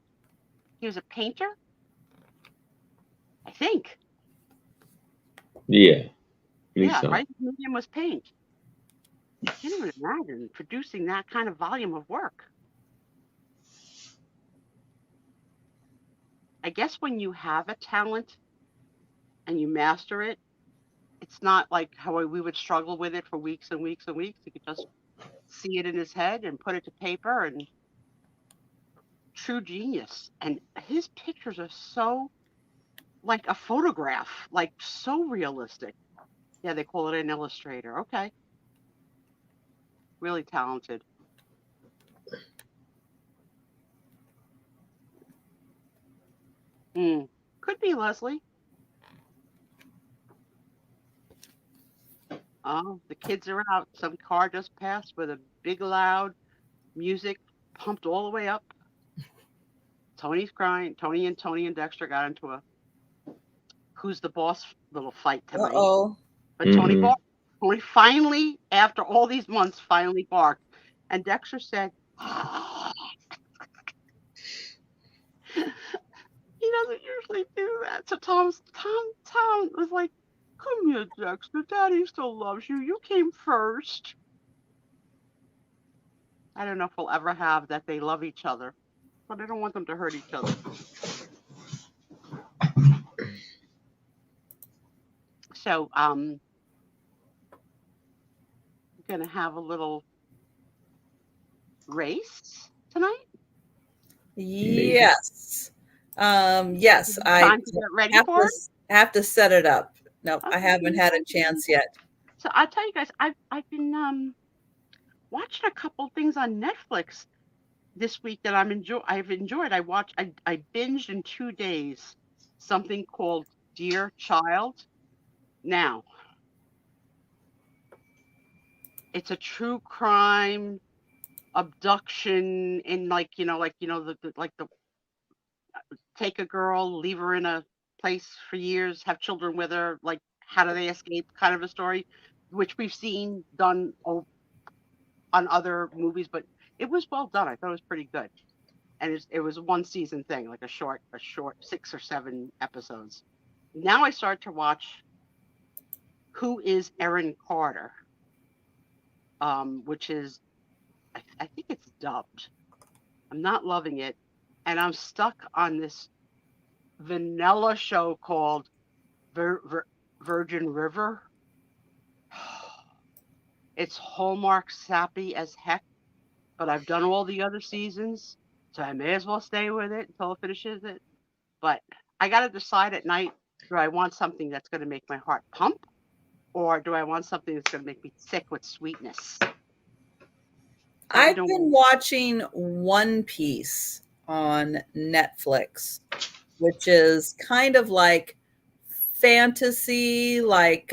He was a painter, I think. Yeah. Yeah, So. right? His medium was paint. I can't even imagine producing that kind of volume of work. I guess when you have a talent and you master it, it's not like how we would struggle with it for weeks and weeks and weeks. You could just see it in his head and put it to paper, and true genius. And his pictures are so like a photograph, like so realistic. Yeah, they call it an illustrator. Okay. Really talented. Could be Leslie. Oh, the kids are out. Some car just passed with a big loud music pumped all the way up. Tony's crying. Tony and Dexter got into a who's the boss little fight tonight. Uh-oh. But Tony barked. Tony finally, after all these months, finally barked. And Dexter said, he doesn't usually do that. So Tom was like, come here, Dexter. Daddy still loves you. You came first. I don't know if we'll ever have that they love each other, but I don't want them to hurt each other. So, I'm going to have a little race tonight. Yes. Yes, I Time to get ready for it? have to set it up. Nope, Okay. I haven't had a chance yet. So I'll tell you guys, I've been watching a couple things on Netflix this week that I've enjoyed. I binged in 2 days something called Dear Child. Now, it's a true crime abduction in the take a girl, leave her in a place for years, have children with her, like how do they escape kind of a story, which we've seen done on other movies, but it was well done. I thought it was pretty good. And it was a 1 season thing, like a short 6 or 7 episodes. Now I start to watch Who is Erin Carter, which is, I think it's dubbed. I'm not loving it. And I'm stuck on this vanilla show called Virgin River. It's Hallmark sappy as heck, but I've done all the other seasons, so I may as well stay with it until it finishes it. But I got to decide at night, do I want something that's going to make my heart pump, or do I want something that's going to make me sick with sweetness? I've been watching One Piece on Netflix, which is kind of like fantasy, like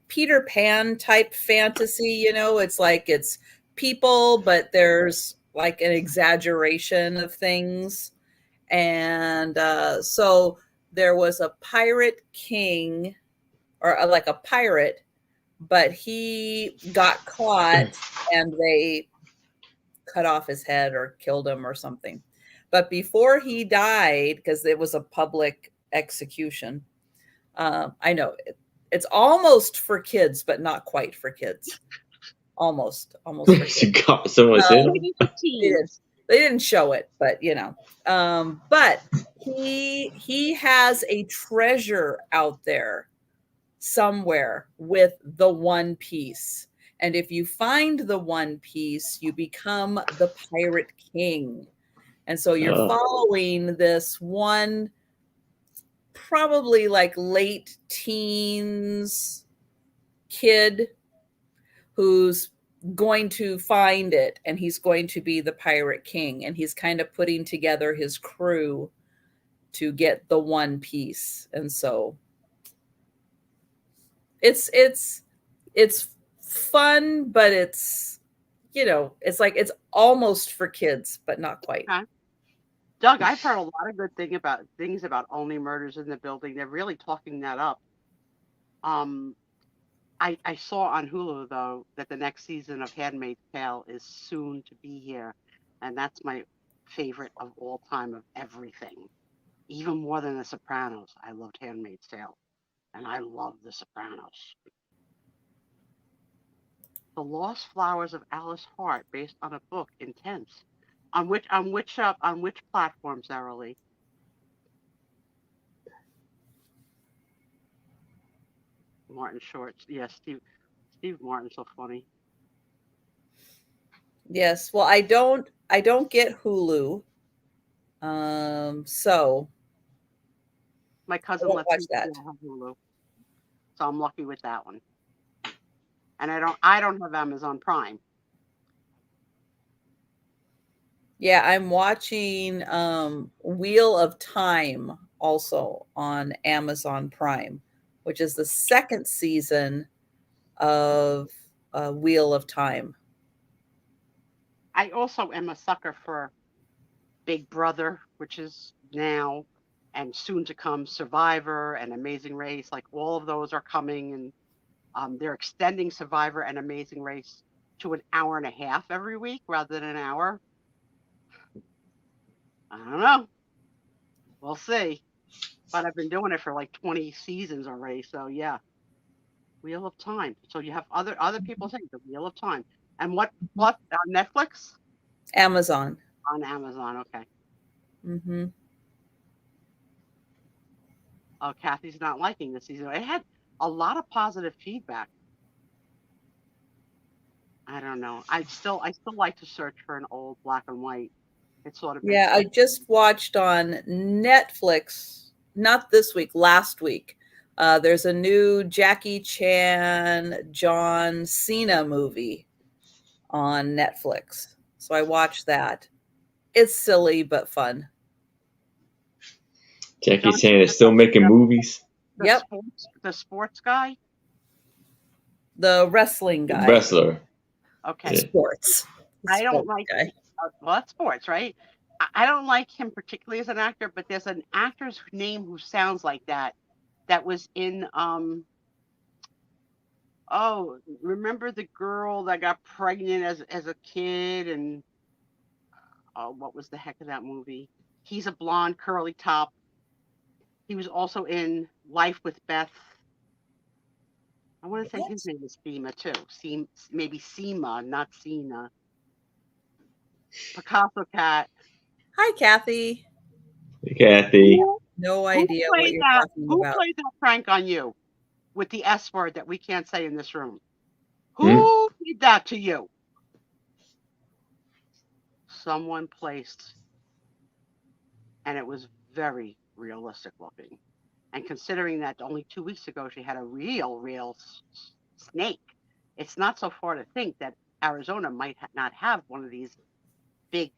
Peter Pan type fantasy, it's like it's people, but there's like an exaggeration of things. And so there was a pirate king, or like a pirate, but he got caught and they cut off his head or killed him or something. But before he died, because it was a public execution, I know it's almost for kids, but not quite for kids. Almost for kids. She got someone's head. They didn't show it, but but he has a treasure out there somewhere with the One Piece. And if you find the One Piece, you become the Pirate King. And so you're following this one, probably like late teens kid who's going to find it, and he's going to be the Pirate King. And he's kind of putting together his crew to get the One Piece. And so it's fun, but it's it's like it's almost for kids, but not quite. Okay. Doug, I've heard a lot of good things about Only Murders in the Building. They're really talking that up. I saw on Hulu though that the next season of Handmaid's Tale is soon to be here, and that's my favorite of all time of everything. Even more than The Sopranos. I loved Handmaid's Tale, and I love The Sopranos. The Lost Flowers of Alice Hart, based on a book, Intense. On which platform, Sarah Lee? Martin Short. Yes, Steve Martin's so funny. Yes. Well, I don't get Hulu. So My cousin won't lets watch me that. have Hulu, so I'm lucky with that one. And I don't have Amazon Prime. Yeah, I'm watching Wheel of Time also on Amazon Prime, which is the second season of Wheel of Time. I also am a sucker for Big Brother, which is now and soon to come Survivor and Amazing Race. Like all of those are coming, and they're extending Survivor and Amazing Race to an hour and a half every week rather than an hour. I don't know. We'll see. But I've been doing it for like 20 seasons already. So yeah, Wheel of Time. So you have other people saying the Wheel of Time. And what on Netflix? Amazon. On Amazon. Okay. Mm-hmm. Oh, Kathy's not liking this season. It had a lot of positive feedback. I don't know. I still like to search for an old black and white. It's sort of been Yeah, I just watched on Netflix, not this week, last week. There's a new Jackie Chan, John Cena movie on Netflix. So I watched that. It's silly but fun. Jackie Chan is still making movies. Yep. The sports guy? The wrestling guy. Wrestler. Okay. Yeah. Sports. I don't like well, that's sports, right? I don't like him particularly as an actor, but there's an actor's name who sounds like that was in oh, remember the girl that got pregnant as a kid, and oh, what was the heck of that movie? He's a blonde curly top. He was also in Life with Beth. I want to say his name is Seema too. Maybe Seema, not Cena. Picasso Cat. Hi, Kathy. Kathy. No idea what you're talking about. Who played that prank on you with the S word that we can't say in this room? Who did that to you? Someone placed, and it was very realistic looking. And considering that only 2 weeks ago she had a real snake, it's not so far to think that Arizona might not have one of these big,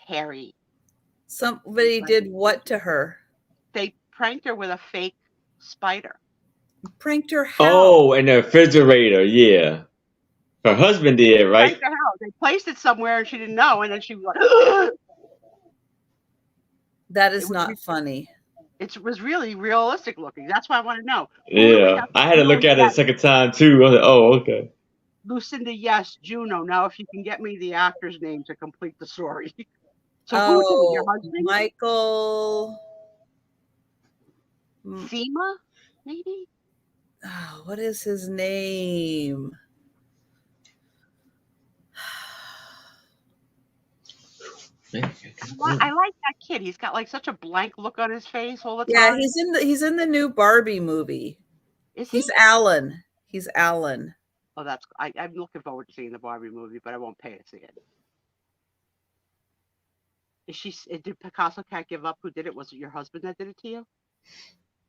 hairy. Somebody did what to her? They pranked her with a fake spider. Pranked her how? Oh, in the refrigerator, yeah. Her husband did, right? Pranked her how? They placed it somewhere and she didn't know, and then she was like, that is not funny. It was really realistic looking. That's why I want to know. Yeah, I had to look at it a second time too. I was like, oh, okay. Lucinda, yes. Juno, now if you can get me the actor's name to complete the story. So who did it? Your husband? Michael. Seema, maybe? Oh, what is his name? I like that kid. He's got like such a blank look on his face all the time. Yeah, he's in the new Barbie movie. He's Alan. He's Alan. Oh, I'm looking forward to seeing the Barbie movie, but I won't pay to see it. Did Picasso Cat give up? Who did it? Was it your husband that did it to you?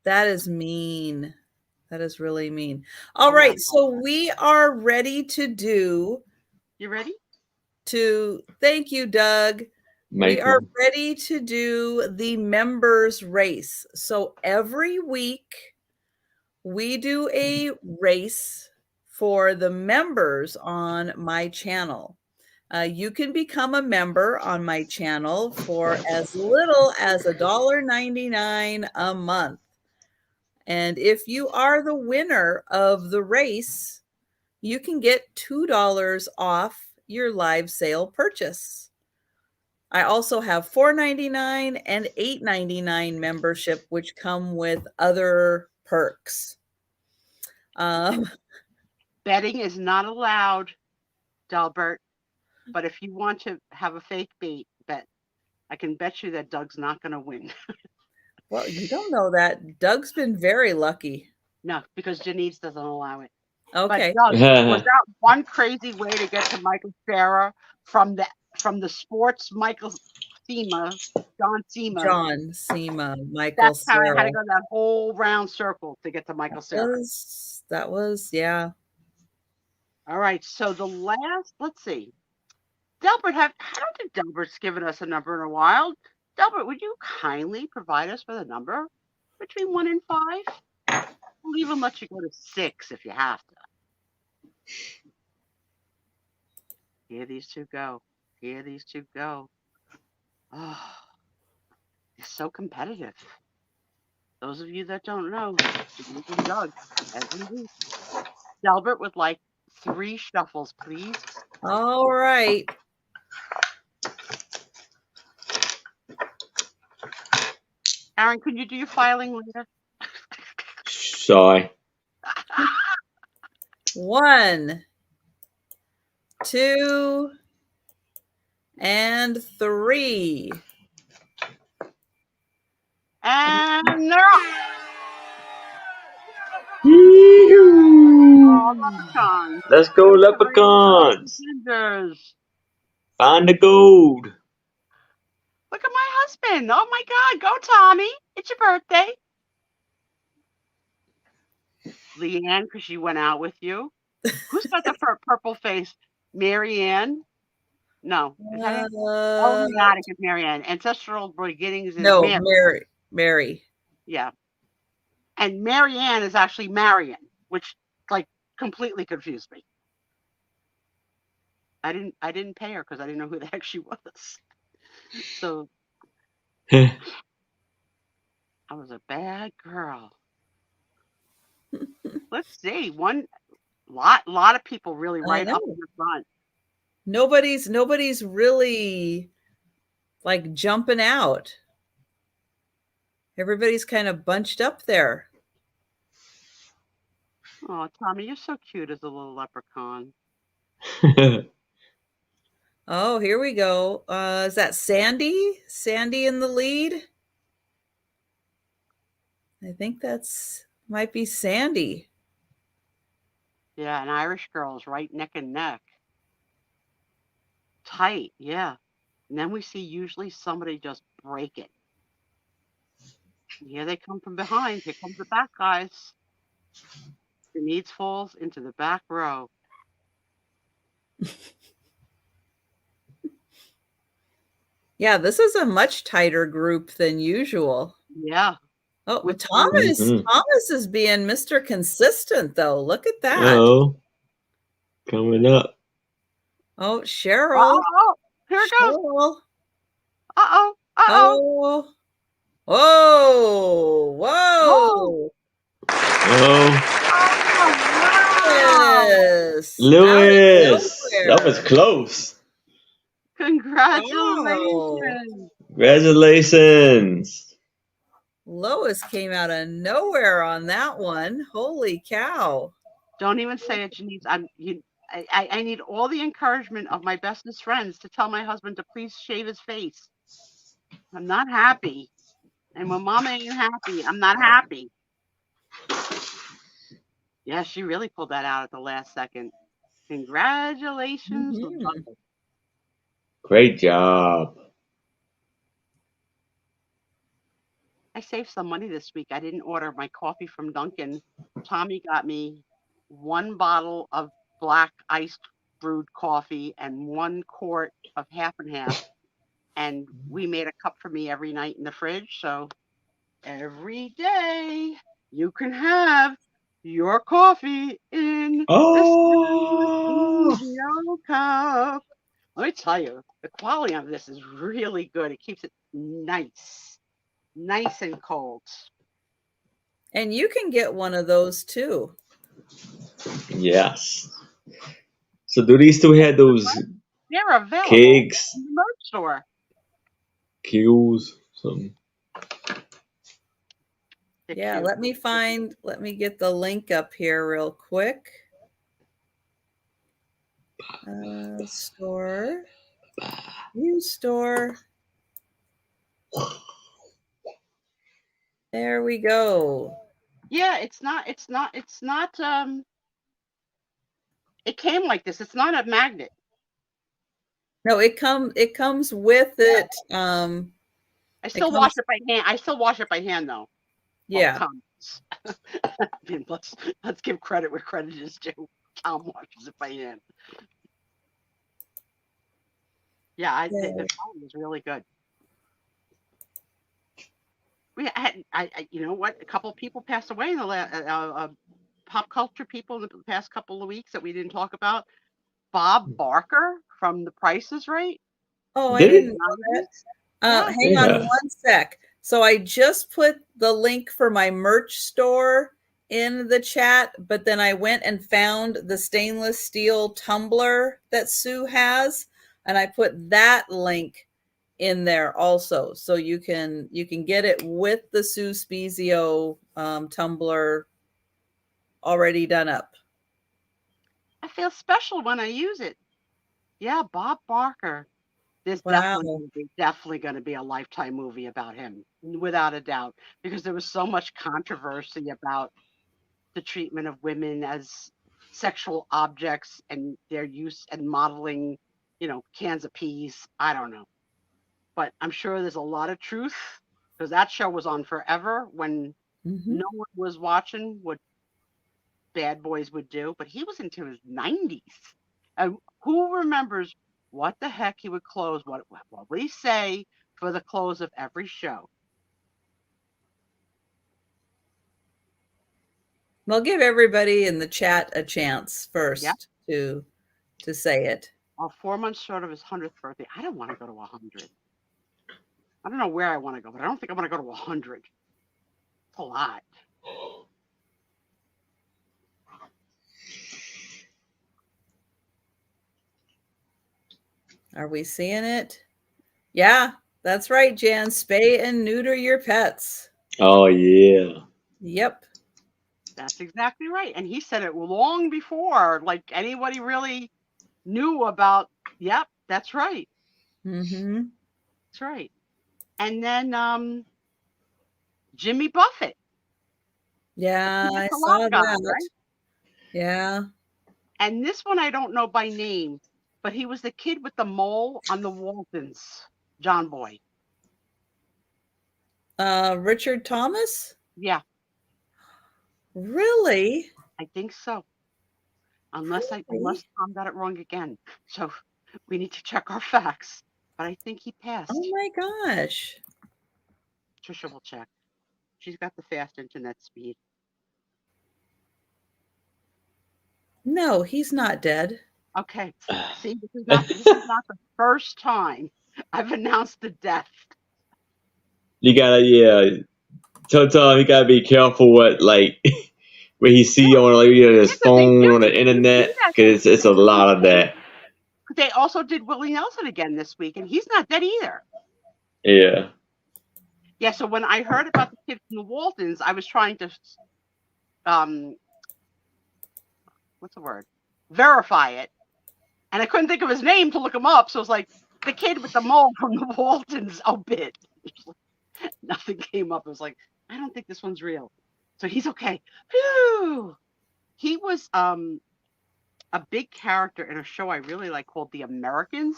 That is mean. That is really mean. All right, so we are ready to do. You ready? Thank you, Doug. We are ready to do the members race. So every week we do a race for the members on my channel. You can become a member on my channel for as little as $1.99 a month. And if you are the winner of the race, you can get $2 off your live sale purchase. I also have $4.99 and $8.99 membership, which come with other perks. Betting is not allowed, Delbert. But if you want to have a fake bet, I can bet you that Doug's not going to win. Well, you don't know that. Doug's been very lucky. No, because Janice doesn't allow it. Okay. But Doug, was that one crazy way to get to Michael Cera from the sports Michael Cima, John Cima? John Cima, Michael That's how I had to Cera. go that whole round circle to get to Michael Cera. That was, yeah. All right. So the last, let's see. Delbert, I don't think Delbert's given us a number in a while. Delbert, would you kindly provide us with a number between 1 and 5? We'll even let you go to 6 if you have to. Here these two go. Here these two go. Oh, it's so competitive. Those of you that don't know, Doug, Delbert would like 3 shuffles, please. All right. Aaron, can you do your filing later? Sorry. 1, 2, and 3. And they're off. Leprechauns. Let's go, leprechauns. Find the gold. Look at my husband. Oh my God. Go, Tommy. It's your birthday. Leanne, because she went out with you. Who's got the purple face? Marianne? No. Is that it? Oh, Leotic is Marianne. Ancestral Beginnings is no, Mary. Yeah. And Marianne is actually Marion, which completely confused me. I didn't pay her because I didn't know who the heck she was. So I was a bad girl. Let's see. Lot of people really right up in the front. Nobody's really jumping out. Everybody's kind of bunched up there. Oh, Tommy, you're so cute as a little leprechaun. Oh, here we go. Is that Sandy? Sandy in the lead? I think might be Sandy. Yeah, and Irish girls right neck and neck. Tight, yeah. And then we see usually somebody just break it. Here they come from behind. Here comes the back guys. Denise falls into the back row. Yeah, this is a much tighter group than usual. Yeah. Oh, Thomas is being Mr. Consistent, though. Look at that. Oh, coming up. Oh, Cheryl. Oh, here it goes. Uh-oh. Oh. Whoa. Whoa. Oh. Lewis. That was close. Congratulations. Congratulations. Lois came out of nowhere on that one. Holy cow. Don't even say it, Janice. I need all the encouragement of my bestest friends to tell my husband to please shave his face. I'm not happy. And when Mama ain't happy, I'm not happy. Yeah, she really pulled that out at the last second. Congratulations. Mm-hmm. Great job. I saved some money this week. I didn't order my coffee from Dunkin'. Tommy got me 1 bottle of black iced brewed coffee and 1 quart of half and half. And we made a cup for me every night in the fridge. So every day you can have your coffee in the studio cup. Let me tell you, the quality of this is really good. It keeps it nice and cold. And you can get one of those too. Yes. So do they still have those They're available kegs, in the merch store. keels, something? They're Yeah, cute. let me get the link up here real quick. Store, new store. There we go. Yeah, it's not it came like this. It's not a magnet. No, it comes with it. I still wash it by hand. I still wash it by hand though. Yeah. Well, Tom. I mean, let's give credit where credit is due. Tom washes it by hand. Yeah, I think the quality is really good. We had, you know what? A couple of people passed away in the last pop culture people in the past couple of weeks that we didn't talk about. Bob Barker from The Price is Right. Oh, I Did didn't it? know that. Hang Yeah. on one sec. So I just put the link for my merch store in the chat, but then I went and found the stainless steel tumbler that Sue has, and I put that link in there also, so you can get it with the Sue Spezio tumbler already done up. I feel special when I use it. Yeah, Bob Barker. There's definitely going to be a Lifetime movie about him, without a doubt, because there was so much controversy about the treatment of women as sexual objects and their use and modeling, you know, cans of peas. I don't know. But I'm sure there's a lot of truth because that show was on forever when no one was watching what Bad Boys would do. But he was into his 90s. And who remembers what the heck he would close? What would he say for the close of every show? Well, give everybody in the chat a chance first to say it. 4 months short of his 100th birthday. I don't want to go to 100. I don't know where I want to go, but I don't think I want to go to 100. It's a lot. Are we seeing it? Yeah, that's right, Jan. Spay and neuter your pets. Oh, yeah. Yep. That's exactly right. And he said it long before, like anybody really knew about. Yep, that's right. That's right. And then Jimmy Buffett. Yeah, I saw that. Right? Yeah. And this one I don't know by name, but he was the kid with the mole on the Waltons. John Boy. Richard Thomas? Yeah. Really? I think so. Unless Tom got it wrong again. So we need to check our facts. But I think he passed. Oh my gosh. Trisha will check. She's got the fast internet speed. No, he's not dead. Okay. See, this is not the first time I've announced the death. You gotta, Sometimes you gotta be careful what, like, what he see on, like, his phone, on the internet, because it's a lot of that. They also did Willie Nelson again this week, and he's not dead either. Yeah. Yeah, so when I heard about the kid from the Waltons, I was trying to, what's the word? Verify it. And I couldn't think of his name to look him up, so it was like, the kid with the mole from the Waltons obit. Nothing came up. It was like, I don't think this one's real. So he's okay. Phew! He was a big character in a show I really like called The Americans,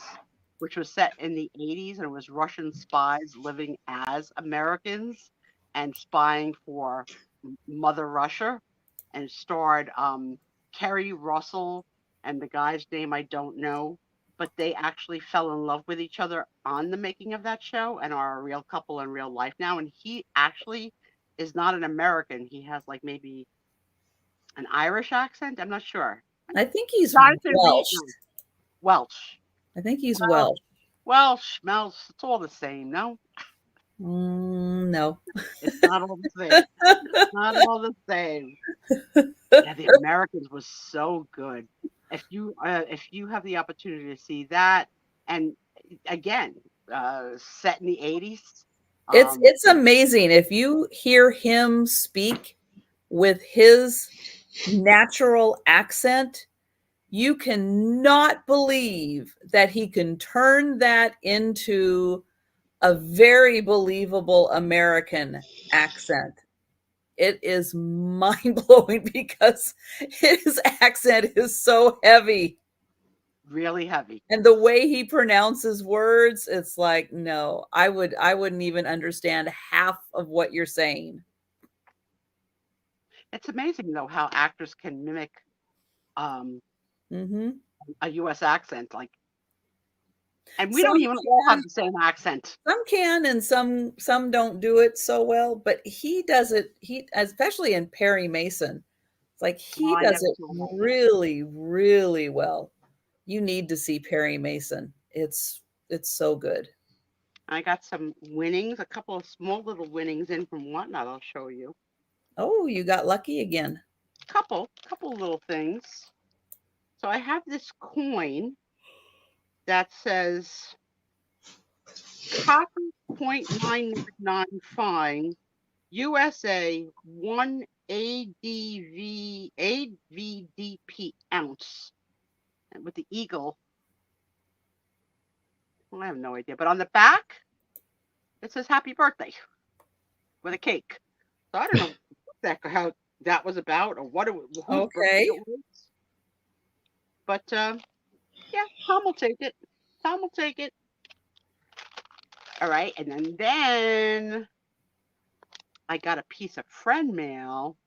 which was set in the 80s, and it was Russian spies living as Americans and spying for Mother Russia, and it starred Kerry Russell and the guy's name I don't know, but they actually fell in love with each other on the making of that show and are a real couple in real life now. And he actually is not an American. He has like maybe an Irish accent. I'm not sure. I think he's Welsh. Welsh. I think he's Well, Welsh. well, smells. It's all the same. No, No. it's not all the same. It's not all the same. Yeah, the Americans was so good. If you have the opportunity to see that, and again, set in the 80s. It's amazing if you hear him speak with his natural accent. You cannot believe that he can turn that into a very believable American accent. It is mind blowing because his accent is so heavy. Really heavy. And the way he pronounces words, it's like, no, I wouldn't even understand half of what you're saying. It's amazing though how actors can mimic Mm-hmm. a U.S. accent, like, and we don't Some even all have the same accent. some can and some don't do it so well, but he does it. He, especially in Perry Mason, it's like Oh, he I does never it saw that yet. really, really well. You need to see Perry Mason. It's so good. I got some winnings, a couple of small little winnings in from Whatnot. I'll show you. Oh, you got lucky again. Couple little things. So I have this coin that says copper 0.995 USA 1 AVDP ounce with the eagle. Well, I have no idea, but on the back it says happy birthday with a cake. So I don't know how that was about or what whose birthday Okay. it was. But yeah, Tom will take it. Tom will take it. All right, and then I got a piece of friend mail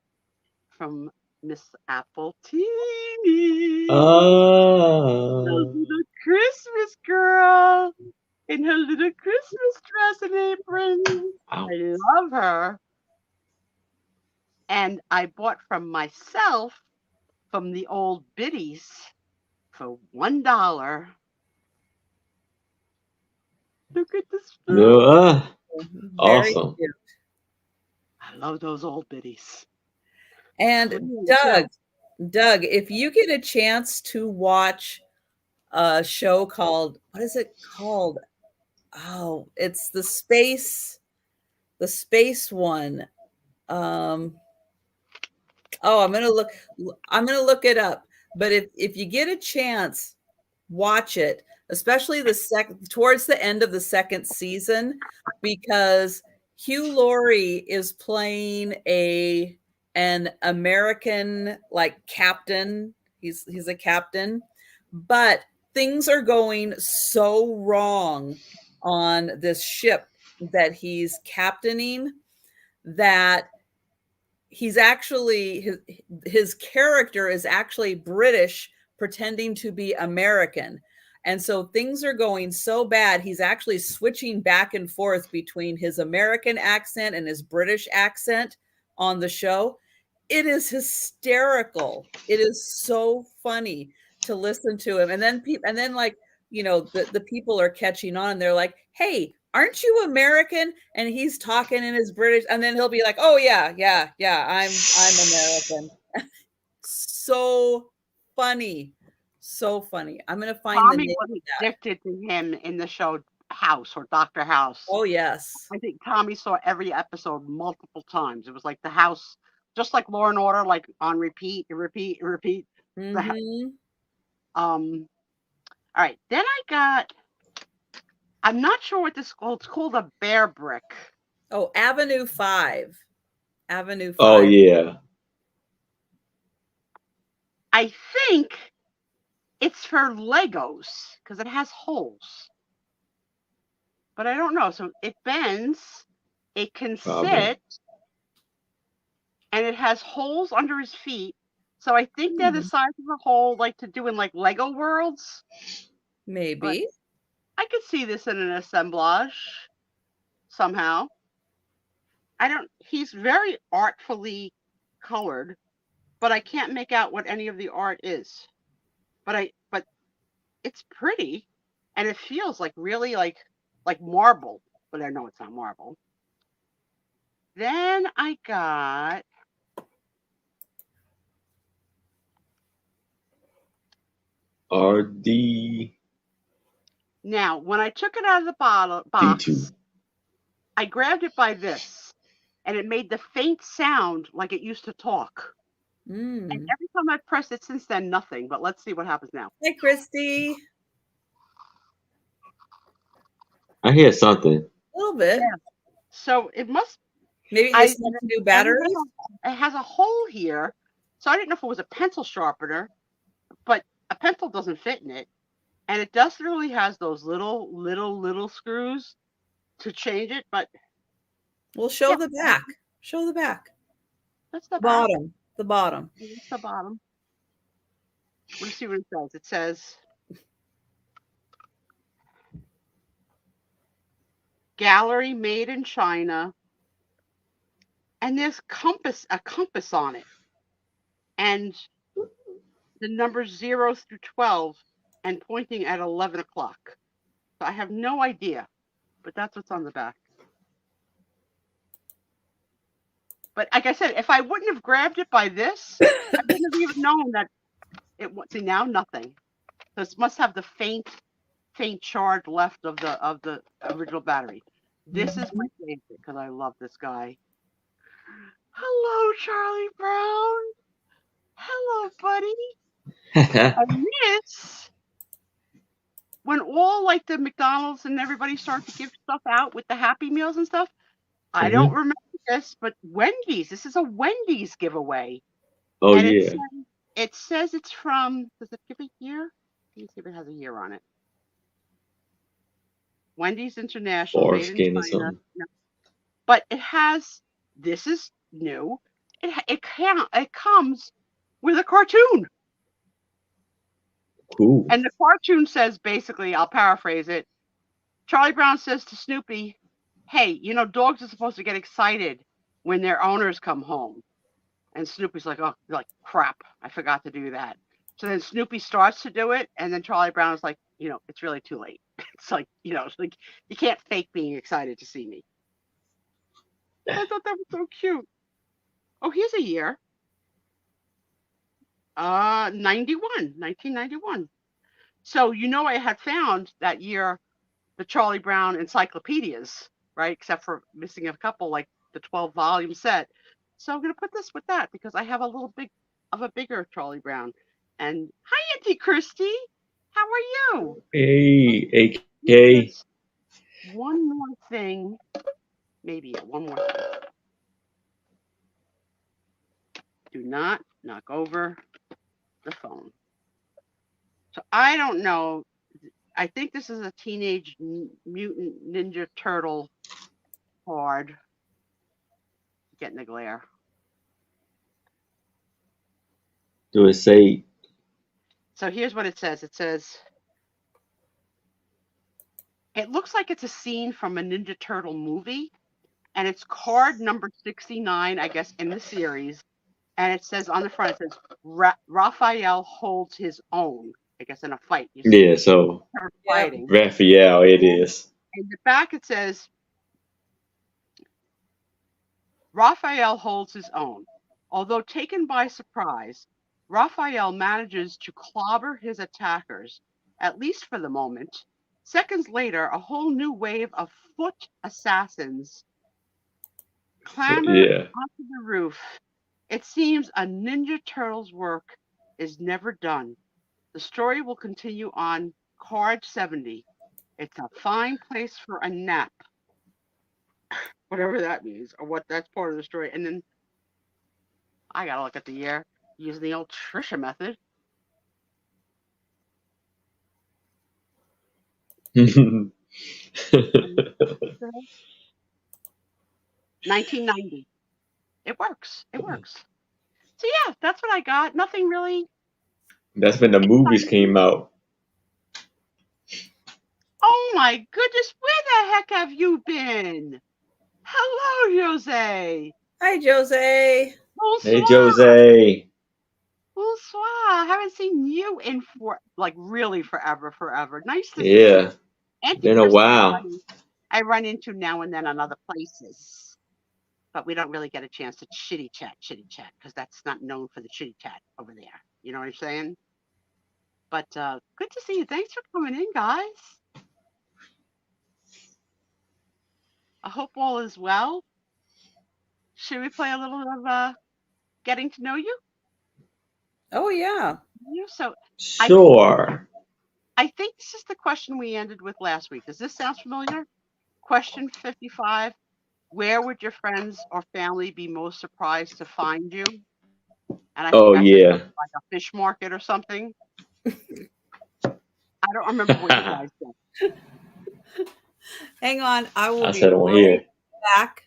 from Miss Appletini. The Christmas girl in her little Christmas dress and apron. Ouch. I love her. And I bought from myself from the old biddies for $1. Look at this. No, Very awesome. cute. I love those old biddies. And Doug, if you get a chance to watch a show called, what is it called? Oh, it's the space one. Oh, I'm gonna look it up. But if you get a chance, watch it, especially towards the end of the second season, because Hugh Laurie is playing an American like captain. He's a captain, but things are going so wrong on this ship that he's captaining that he's actually his character is actually British pretending to be American. And so things are going so bad, he's actually switching back and forth between his American accent and his British accent on the show. It is hysterical. It is so funny to listen to him. And then like, the people are catching on and they're like, "Hey, aren't you American?" And he's talking in his British, and then he'll be like, "Oh yeah, I'm American." So funny. So funny. I'm gonna find the Tommy name was of that. addicted to him in the show House or Dr. House. Oh yes. I think Tommy saw every episode multiple times. It was like the house, just like Law and Order, like on repeat, repeat, repeat. Mm-hmm. All right. Then I'm not sure what this is called. It's called a bear brick. Oh, Avenue 5. Avenue 5. Oh yeah. I think it's for Legos because it has holes. But I don't know. So it bends, it can sit, and it has holes under his feet. So I think they're the size of a hole like to do in like Lego worlds. Maybe. But I could see this in an assemblage somehow. He's very artfully colored, but I can't make out what any of the art is. But it's pretty. and it feels like really like marble, but I know it's not marble. Then I got RD now when I took it out of the box, D2. I grabbed it by this, and it made the faint sound like it used to talk. And every time I've pressed it since then, nothing. But let's see what happens now. Hey, Christy. I hear something. A little bit. Yeah. So it must. Maybe it's some new batteries. It has a hole here, so I didn't know if it was a pencil sharpener, but a pencil doesn't fit in it, and it definitely has those little screws to change it. But we'll show the back. Show the back. That's the bottom. Back. The bottom. That's the bottom. Let's see what it says. It says gallery made in China. And there's a compass on it. And the numbers 0 through 12 and pointing at 11 o'clock. So I have no idea, but that's what's on the back. But like I said, if I wouldn't have grabbed it by this, I wouldn't have even known that it. See, now nothing. So it must have the faint charge left of the original battery. This is my favorite because I love this guy. Hello, Charlie Brown. Hello, buddy. And this, when all like the McDonald's and everybody starts to give stuff out with the Happy Meals and stuff, I don't remember this, but Wendy's. This is a Wendy's giveaway. Oh, and yeah. It says it's from, does it give a year? Let me see if it has a year on it. Wendy's International. Or made skin in or China. something. No. But it has, this is new. It comes with a cartoon. Cool. And the cartoon says basically, I'll paraphrase it. Charlie Brown says to Snoopy, hey, dogs are supposed to get excited when their owners come home. And Snoopy's like, oh, crap, I forgot to do that. So then Snoopy starts to do it. And then Charlie Brown is like, it's really too late. It's like, it's like, you can't fake being excited to see me. I thought that was so cute. Oh, here's a year. 1991. So, I had found that year the Charlie Brown encyclopedias, right? Except for missing a couple, like the 12-volume set. So I'm going to put this with that because I have a bigger Charlie Brown. And hi, Auntie Christy. How are you? Hey, AK. One more thing. Maybe one more thing. Do not knock over the phone. So I don't know. I think this is a Teenage Mutant Ninja Turtle card. Getting the glare. Do it say? So here's what it says. It says, it looks like it's a scene from a Ninja Turtle movie, and it's card number 69, I guess, in the series. And it says on the front, it says, Raphael holds his own, I guess, in a fight. Yeah, so fighting. Raphael, it is. In the back, it says, Raphael holds his own. Although taken by surprise, Raphael manages to clobber his attackers, at least for the moment. Seconds later, a whole new wave of foot assassins clamber onto the roof. It seems a Ninja Turtles work is never done. The story will continue on card 70. It's a fine place for a nap. Whatever that means, or what that's part of the story. And then I gotta look at the year using the old Trisha method. 1990. It works. It works. So yeah, that's what I got. Nothing really. That's when the movies came out. Oh my goodness, where the heck have you been? Hello, Jose. Hi, Jose. Bonsoir. Hey, Jose. Bonsoir. I haven't seen you in really forever. Nice to see Yeah, you. Auntie been a Kristen, while. I run into now and then on other places, but we don't really get a chance to chitty chat, because that's not known for the chitty chat over there. You know what I'm saying? But good to see you. Thanks for coming in, guys. I hope all is well. Should we play a little of getting to know you? Oh yeah. So Sure. I think this is the question we ended with last week. Does this sound familiar? Question 55. Where would your friends or family be most surprised to find you? And I think Oh I said yeah. something like a fish market or something. I don't remember what you guys said. Hang on. I will I be said on right here. back.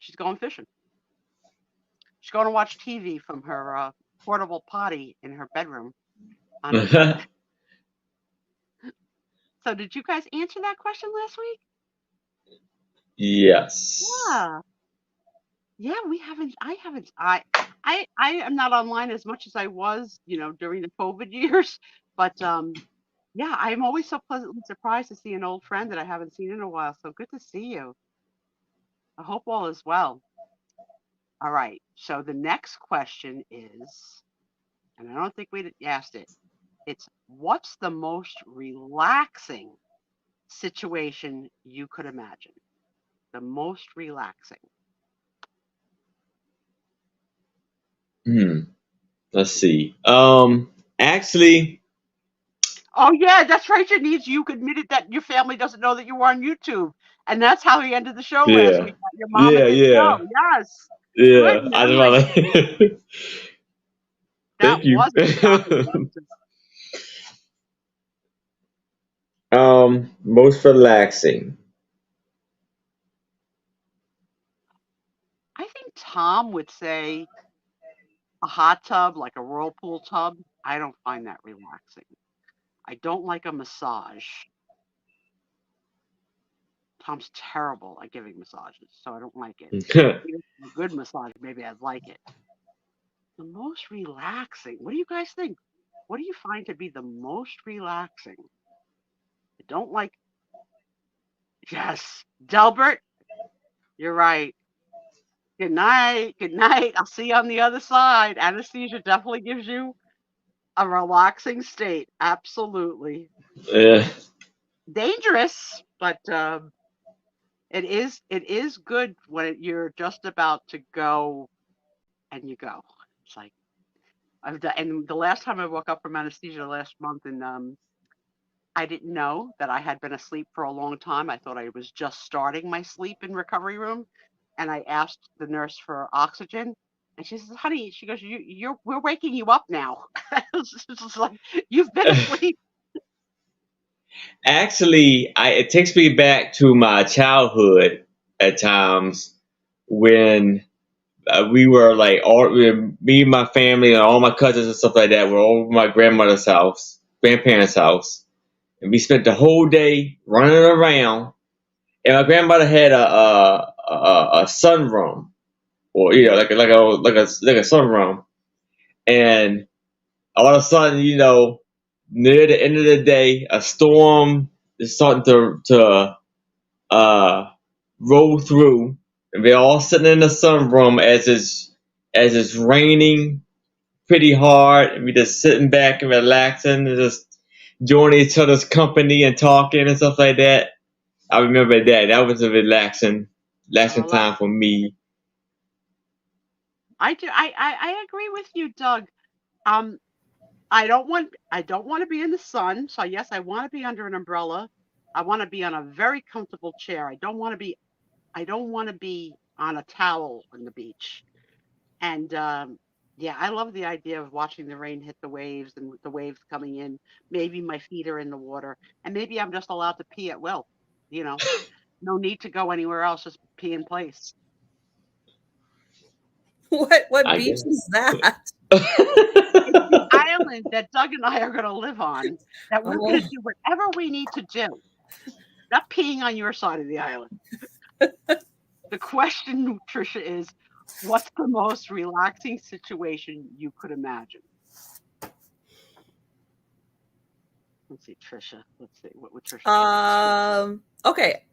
She's going fishing. She's going to watch TV from her portable potty in her bedroom on her bed. So did you guys answer that question last week? Yes. Yeah, we haven't. I am not online as much as I was, during the COVID years. But yeah, I'm always so pleasantly surprised to see an old friend that I haven't seen in a while. So good to see you. I hope all is well. All right. So the next question is, and I don't think we asked it. It's what's the most relaxing situation you could imagine? The most relaxing. Let's see. Actually, Oh yeah, that's right, Janice. You admitted that your family doesn't know that you were on YouTube, and that's how he ended the show last yeah, week. Your mama didn't know. Yes, good yeah. I just memory. want That Thank you. was a shocking answer. Most relaxing. I think Tom would say a hot tub, like a whirlpool tub. I don't find that relaxing. I don't like a massage. Tom's terrible at giving massages, so I don't like it. Even a good massage, maybe I'd like it. The most relaxing. What do you guys think? What do you find to be the most relaxing? I don't like. Yes, Delbert, you're right. Good night. Good night. I'll see you on the other side. Anesthesia definitely gives you a relaxing state. Absolutely. Yeah. Dangerous, but it is good when you're just about to go and you go. It's like and the last time I woke up from anesthesia last month, and I didn't know that I had been asleep for a long time. I thought I was just starting my sleep in recovery room, and I asked the nurse for oxygen, and she says, "Honey," she goes, we're waking you up now." It's just like you've been asleep. Actually, it takes me back to my childhood at times when we were like me and my family and all my cousins and stuff like that were over my grandparents' house, and we spent the whole day running around. And my grandmother had a sunroom, or like a sunroom, and all of a sudden, near the end of the day, a storm is starting to roll through, and we're all sitting in the sunroom as it's raining pretty hard, and we're just sitting back and relaxing and just enjoying each other's company and talking and stuff like that. I remember that. That was a relaxing time for me. I do. I agree with you, Doug. Um, I don't want to be in the sun. So yes, I want to be under an umbrella. I want to be on a very comfortable chair. I don't want to be on a towel on the beach. And yeah, I love the idea of watching the rain hit the waves and the waves coming in. Maybe my feet are in the water, and maybe I'm just allowed to pee at will. You know, no need to go anywhere else. Just pee in place. What I beach guess. is that? It's the island that Doug and I are going to live on. That we're going to Oh, do whatever we need to do. Not peeing on your side of the island. The question, Tricia, is What's the most relaxing situation you could imagine? Let's see, Trisha. Let's see. What would Trisha say? Okay.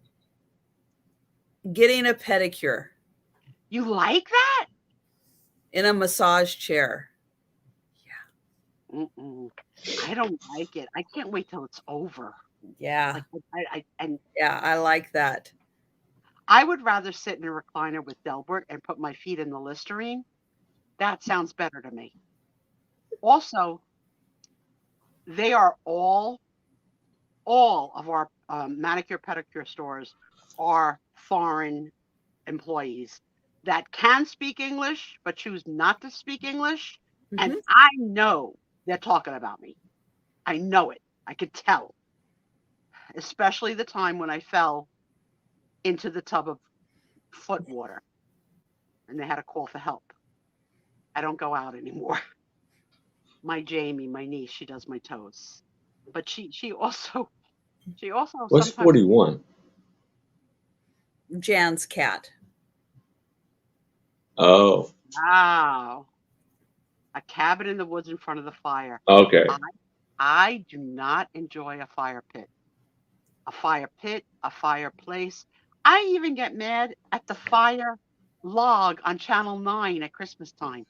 Getting a pedicure You like that? in a massage chair. Mm-mm. I don't like it. I can't wait till it's over. Yeah. Like and Yeah, I like that. I would rather sit in a recliner with Delbert and put my feet in the Listerine. That sounds better to me. Also, they are all of our manicure pedicure stores are foreign employees that can speak English but choose not to speak English. And Mhm. I know they're talking about me. I know it. I could tell. Especially the time when I fell into the tub of foot water and they had to call for help. I don't go out anymore. My Jamie, my niece, she does my toes. But she also What's sometimes 41? Jan's cat. Oh, wow. A cabin in the woods in front of the fire. okay. I do not enjoy a fire pit. A fire pit, a fireplace. I even get mad at the fire log on Channel 9 at Christmas time.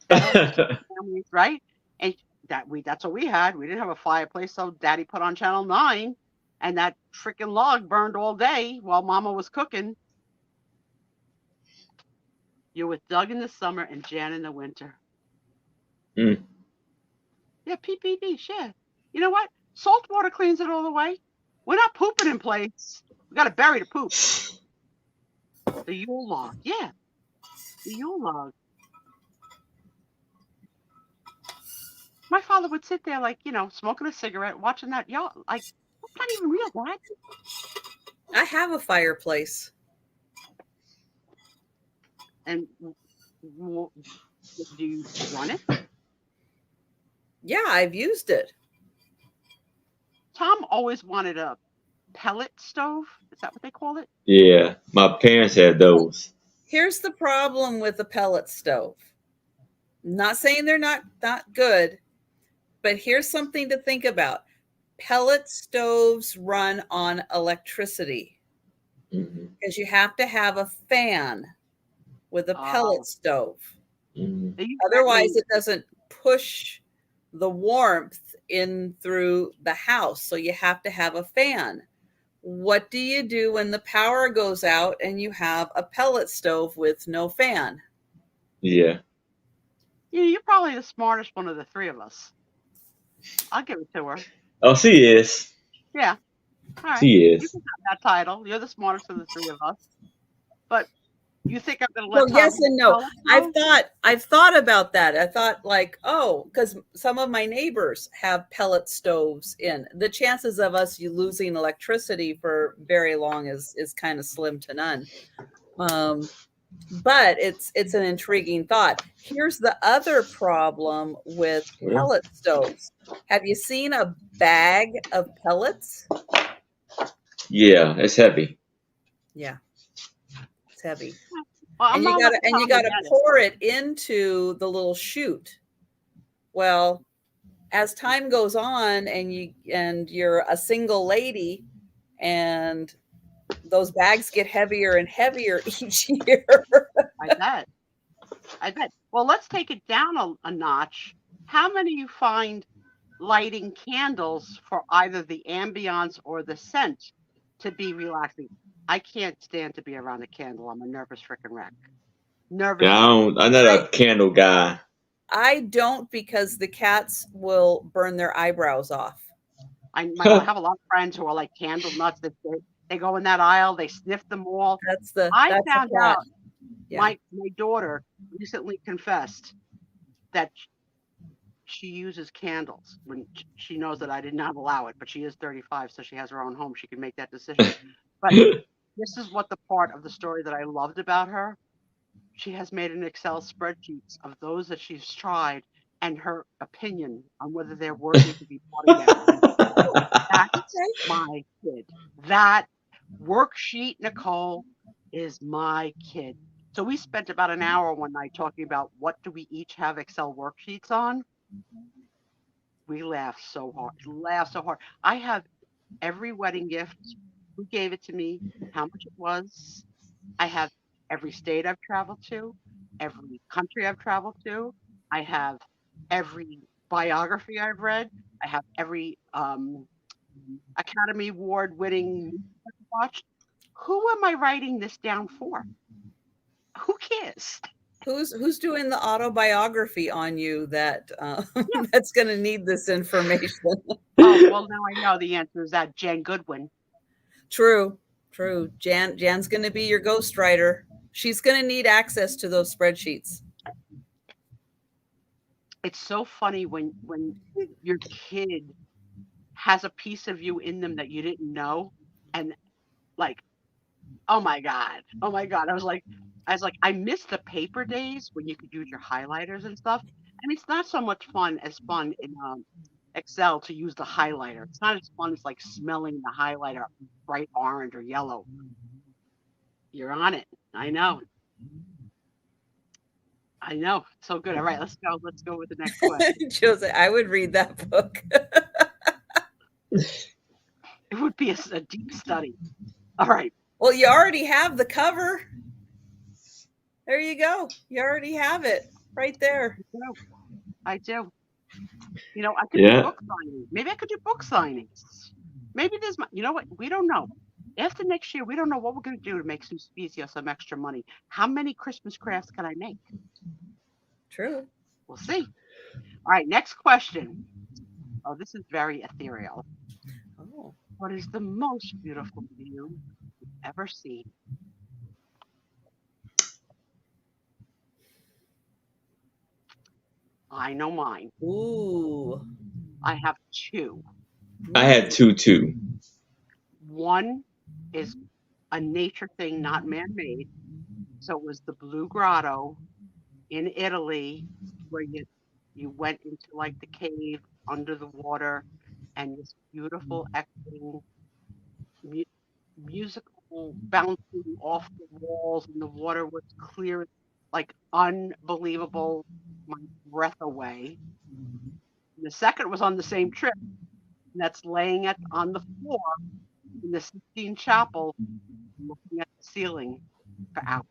Families, right? And that's what we had. We didn't have a fireplace, so Daddy put on Channel 9, and that freaking log burned all day while Mama was cooking. You're with Doug in the summer and Jan in the winter. Mm. Yeah, PPD, shit. You know what? Salt water cleans it all away. We're not pooping in place. We got to bury the poop. The Yule log. Yeah. The Yule log. My father would sit there like, smoking a cigarette, watching that. Y'all, like, that's not even real, Dad. I have a fireplace. And do you run it? Yeah, I've used it. Tom always wanted a pellet stove. Is that what they call it? Yeah, my parents had those. Here's the problem with the pellet stove. Not saying they're not good, but here's something to think about. Pellet stoves run on electricity because you have to have a fan with a pellet stove. Otherwise, it doesn't push the warmth in through the house. So you have to have a fan. What do you do when the power goes out and you have a pellet stove with no fan? Yeah. You're probably the smartest one of the three of us. I'll give it to her. Oh, she is. Yeah. All right. She is. You can have that title. You're the smartest of the three of us. But you think I'm going to let Well, yes and no. Pellet stove? I've thought about that. I thought like, because some of my neighbors have pellet stoves in. The chances of us losing electricity for very long is kind of slim to none. But it's an intriguing thought. Here's the other problem with pellet stoves. Have you seen a bag of pellets? Yeah, it's heavy. Yeah, it's heavy. Well, And you gotta pour it into the little chute. Well, as time goes on and you're a single lady and those bags get heavier and heavier each year. I bet. Well, let's take it down a notch. How many you find lighting candles for either the ambiance or the scent to be relaxing? I can't stand to be around a candle. I'm a nervous freaking wreck. Nervous. Yeah, I'm not a candle guy. I don't, because the cats will burn their eyebrows off. I have a lot of friends who are like candle nuts. They go in that aisle, they sniff them all. I found out. Yeah. My daughter recently confessed that she uses candles when she knows that I did not allow it, but she is 35, so she has her own home. She can make that decision. But this is what the part of the story that I loved about her. She has made an Excel spreadsheet of those that she's tried and her opinion on whether they're worthy to be bought again. That's my kid. That worksheet, Nicole, is my kid. So we spent about an hour one night talking about what do we each have Excel worksheets on. We laughed so hard. I have every wedding gift, who gave it to me, how much it was. I have every state I've traveled to, every country I've traveled to. I have every biography I've read. I have every Academy Award winning movie I've watched. Who am I writing this down for? Who cares? Who's doing the autobiography on you that that's going to need this information? Oh, well, now I know the answer is that Jan Goodwin. True. Jan's going to be your ghostwriter. She's going to need access to those spreadsheets. It's so funny when your kid has a piece of you in them that you didn't know, and like, oh my god, I was like, I miss the paper days when you could use your highlighters and stuff. And it's not so much fun in Excel to use the highlighter. It's not as fun as like smelling the highlighter bright orange or yellow. You're on it. I know. So good. All right, let's go with the next question. Jose, I would read that book. It would be a deep study. All right. Well, you already have the cover. There you go. You already have it right there. I do. I could do book signings. Maybe I could do book signings. Maybe there's, you know what? We don't know. After next year, we don't know what we're going to do to make Suspicio some extra money. How many Christmas crafts can I make? True. We'll see. All right, next question. Oh, this is very ethereal. Oh. What is the most beautiful view you've ever seen? I know mine. Ooh. I have two. I had two too. One is a nature thing, not man-made. So it was the Blue Grotto in Italy, where you went into like the cave under the water, and this beautiful echoing musical bouncing off the walls, and the water was clear, like unbelievable, my breath away. And the second was on the same trip, and that's laying on the floor in the Sistine Chapel, looking at the ceiling for hours.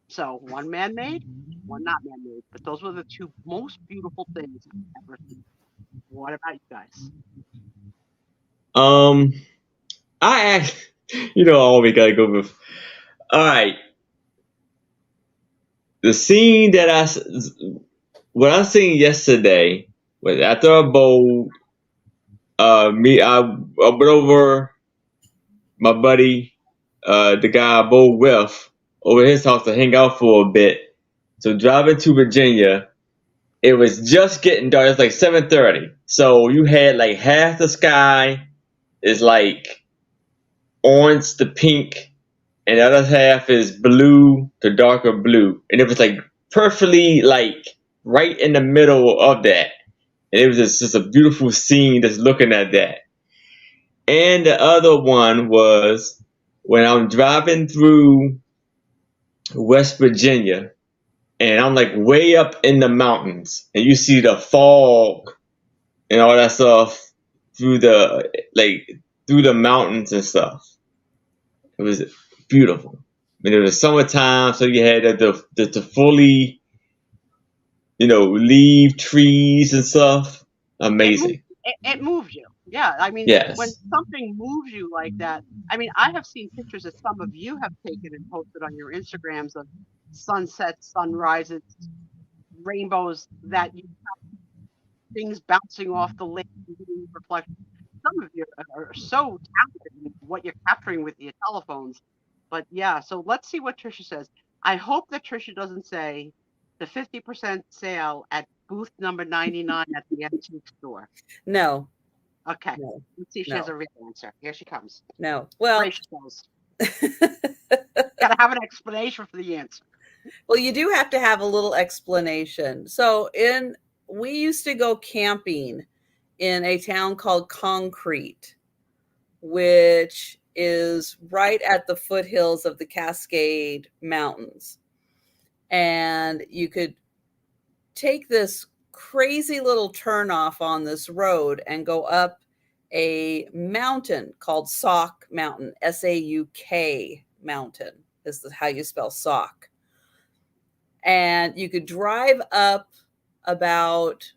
So one man-made, one not man-made, but those were the two most beautiful things I've ever seen. What about you guys? I always gotta go with. All right, the scene what I seen yesterday was after a bowl. I went over my buddy, the guy I bowled with, over his house to hang out for a bit. So driving to Virginia, it was just getting dark. It's like 7:30. So you had like half the sky is like orange to pink, and the other half is blue to darker blue. And it was like perfectly like right in the middle of that. And it was just a beautiful scene just looking at that. And the other one was when I'm driving through West Virginia, and I'm like way up in the mountains, and you see the fog and all that stuff through the mountains and stuff. It was beautiful. I mean, it was summertime, so you had the fully, leaf trees and stuff. Amazing. It moved you. Yeah, I mean, yes. When something moves you like that, I mean, I have seen pictures that some of you have taken and posted on your Instagrams of sunsets, sunrises, rainbows, that you have things bouncing off the lake and getting reflected. Some of you are so talented in what you're capturing with your telephones. But yeah, so let's see what Trisha says. I hope that Trisha doesn't say the 50% sale at booth number 99 at the antique store. No. Okay. No. Let's see if she has a real answer. Here she comes. No. Well, gotta have an explanation for the answer. Well, you do have to have a little explanation. So we used to go camping in a town called Concrete, which is right at the foothills of the Cascade Mountains. And you could take this crazy little turnoff on this road and go up a mountain called Sauk Mountain. Sauk Mountain is how you spell Sauk. And you could drive up about,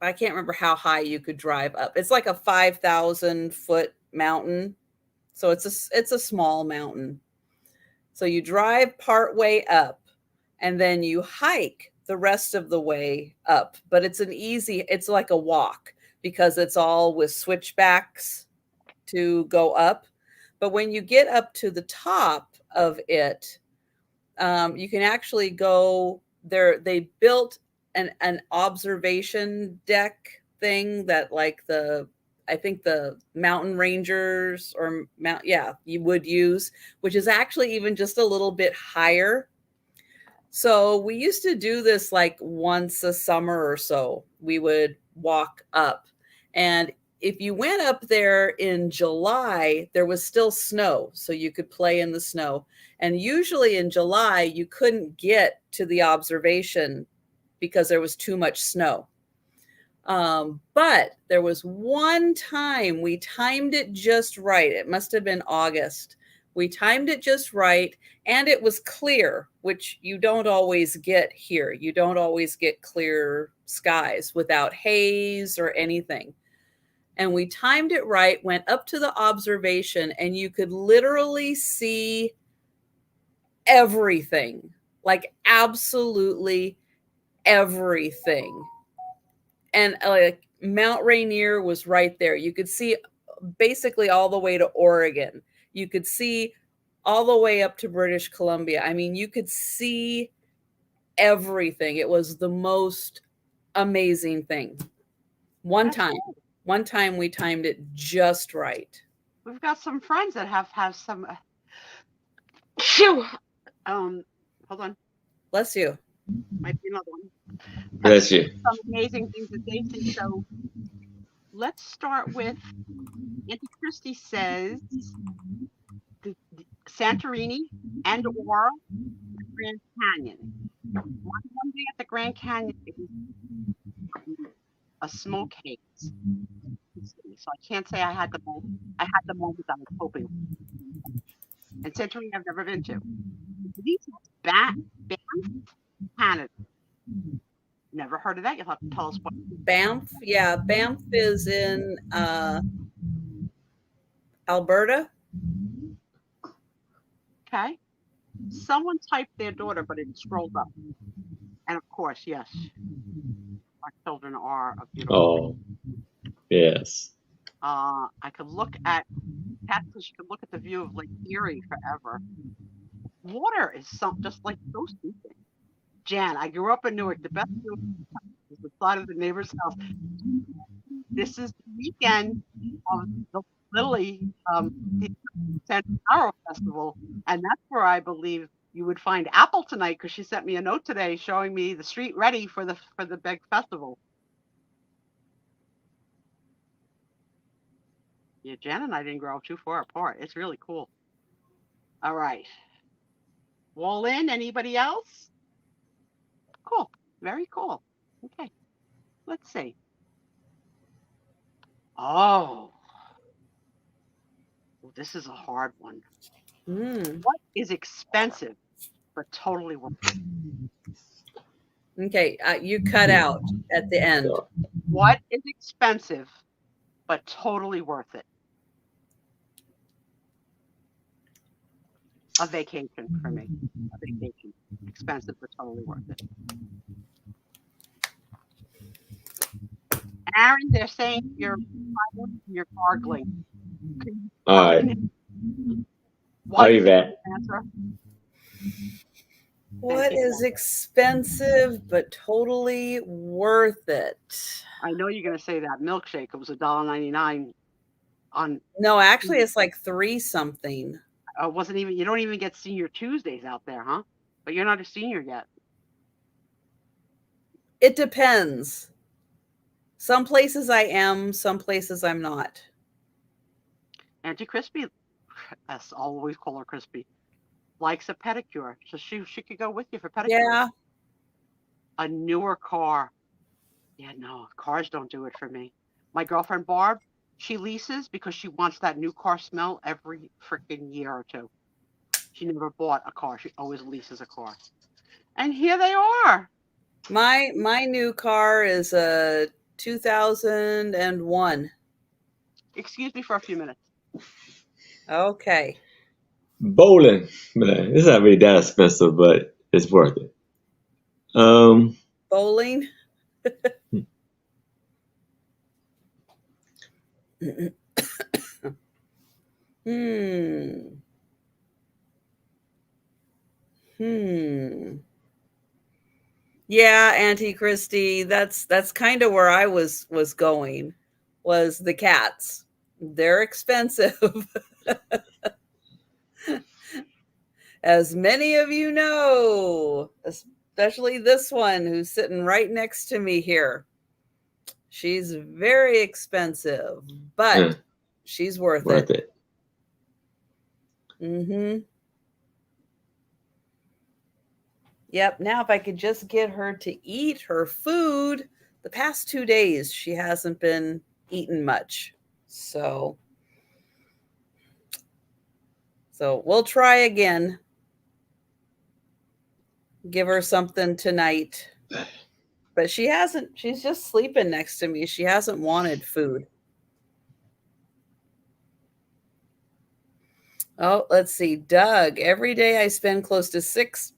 I can't remember how high you could drive up. It's like a 5,000 foot mountain. So it's a small mountain. So you drive part way up and then you hike the rest of the way up. But it's like a walk because it's all with switchbacks to go up. But when you get up to the top of it, you can actually go there. They built an observation deck thing that I think the mountain rangers you would use, which is actually even just a little bit higher. So we used to do this like once a summer or so. We would walk up, and if you went up there in July, there was still snow, so you could play in the snow. And usually in July, you couldn't get to the observation because there was too much snow. But there was one time we timed it just right. It must have been August. We timed it just right, and it was clear, which you don't always get here. You don't always get clear skies without haze or anything. And we timed it right, went up to the observation, and you could literally see everything, like absolutely everything. And like Mount Rainier was right there. You could see basically all the way to Oregon. You could see all the way up to British Columbia. I mean, you could see everything. It was the most amazing thing. One time we timed it just right. We've got some friends that have some. Hold on. Bless you. Might be another one. Bless you. Some amazing things that they see. So let's start with Auntie Christy says the Santorini and or the Grand Canyon. One day at the Grand Canyon, it was a smoke haze. So I can't say I had the moment. I had the moment I was hoping. And Santorini I've never been to. These Banff, Canada. Never heard of that. You'll have to tell us what. Banff, yeah, Banff is in Alberta. Okay. Someone typed their daughter, but it scrolled up. And of course, yes, our children are a beautiful. Oh, yes. I could look at Catfish. Could look at the view of Lake Erie forever. Water is just like so soothing. Jan, I grew up in Newark. The best view is the side of the neighbor's house. This is the weekend of the Lily the Santaro Festival, and that's where I believe you would find Apple tonight, because she sent me a note today showing me the street ready for the big festival. Yeah, Jan and I didn't grow too far apart. It's really cool. All right. Wall in, anybody else? Cool. Very cool. Okay. Let's see. Oh. Well, this is a hard one. What is expensive but totally worth it? Okay, you cut out at the end. What is expensive but totally worth it? A vacation for me. A vacation. Expensive but totally worth it. Aaron, they're saying you're gargling. All right. I'll be back. What is expensive but totally worth it? I know you're going to say that milkshake. It was $1.99 on. No, actually, it's like $3 something. Wasn't even. You don't even get Senior Tuesdays out there, huh? But you're not a senior yet. It depends. Some places I am, some places I'm not. Auntie Crispy, as I'll always call her Crispy, likes a pedicure. So she could go with you for pedicure. Yeah. A newer car. Yeah, no, cars don't do it for me. My girlfriend Barb, she leases because she wants that new car smell every freaking year or two. She never bought a car. She always leases a car. And here they are. My new car is a 2001. Excuse me for a few minutes. Okay. Bowling, man, it's not really that expensive, but it's worth it. Bowling. Hmm. Yeah, Auntie Christy, that's kind of where I was going, was the cats. They're expensive. As many of you know, especially this one who's sitting right next to me here. She's very expensive, but Yeah, she's worth worth it. it. Mm-hmm. Yep. Now, if I could just get her to eat her food, the past 2 days, she hasn't been eating much. So we'll try again. Give her something tonight. But she hasn't, she's just sleeping next to me. She hasn't wanted food. Oh, let's see. Doug, every day I spend close to $6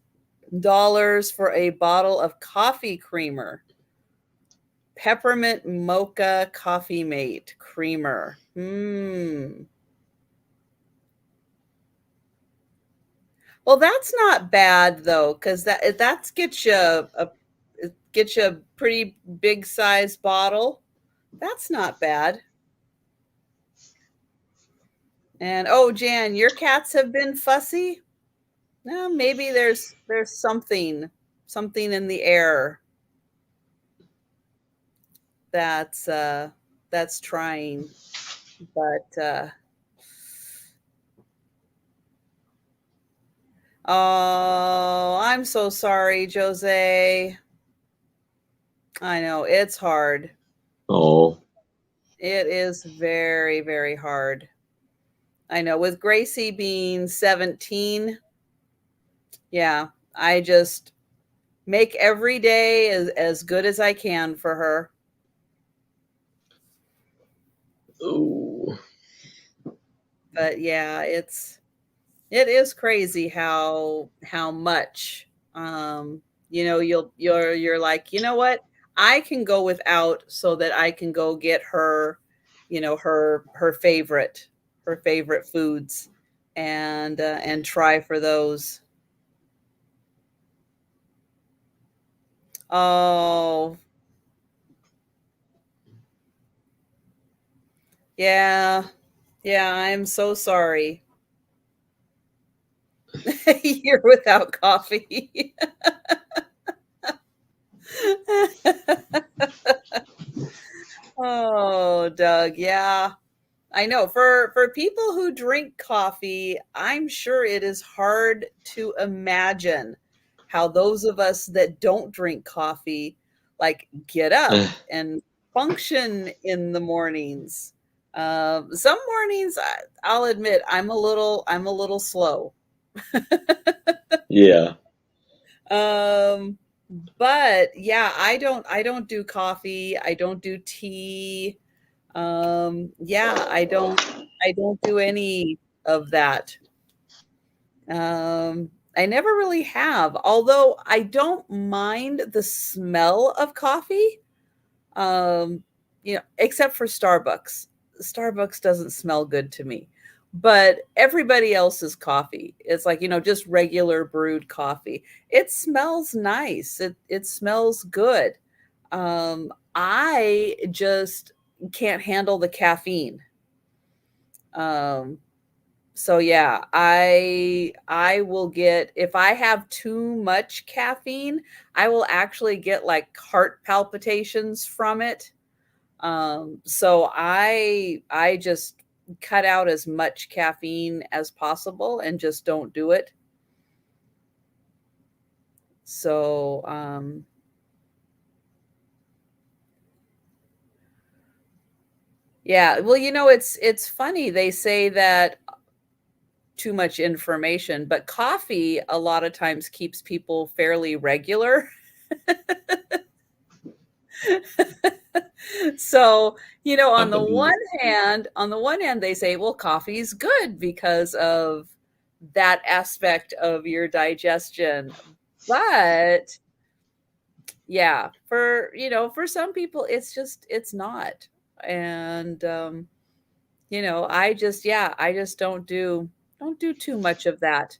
for a bottle of coffee creamer. Peppermint mocha coffee mate creamer. Well, that's not bad though, because that's gets you a pretty big size bottle. That's not bad. And oh, Jan, your cats have been fussy. Well, maybe there's something in the air that's trying, but oh, I'm so sorry, Jose. I know it's hard. Oh, It is very, very hard. I know, with Gracie being 17, yeah, I just make every day as good as I can for her. ooh, But yeah, it is crazy how much you're like, you know what? I can go without so that I can go get her, her favorite foods and try for those. Oh, yeah. Yeah, I'm so sorry. You're without coffee. Oh, Doug, yeah. I know for people who drink coffee, I'm sure it is hard to imagine how those of us that don't drink coffee like get up and function in the mornings. Some mornings I'll admit I'm a little slow. yeah. Um, but yeah, I don't do coffee. I don't do tea. Yeah, I don't do any of that. I never really have, although I don't mind the smell of coffee. Um, except for Starbucks. Starbucks doesn't smell good to me. But everybody else's coffee, it's like, just regular brewed coffee. It smells nice. It smells good. I just can't handle the caffeine. Um, so yeah, I will get, if I have too much caffeine, I will actually get like heart palpitations from it. So I just cut out as much caffeine as possible and just don't do it. So, yeah, well, it's funny. They say that too much information, but coffee a lot of times keeps people fairly regular. So, I on the believe one hand, they say, well, coffee is good because of that aspect of your digestion. But yeah, for some people, it's not. And, I just don't do too much of that.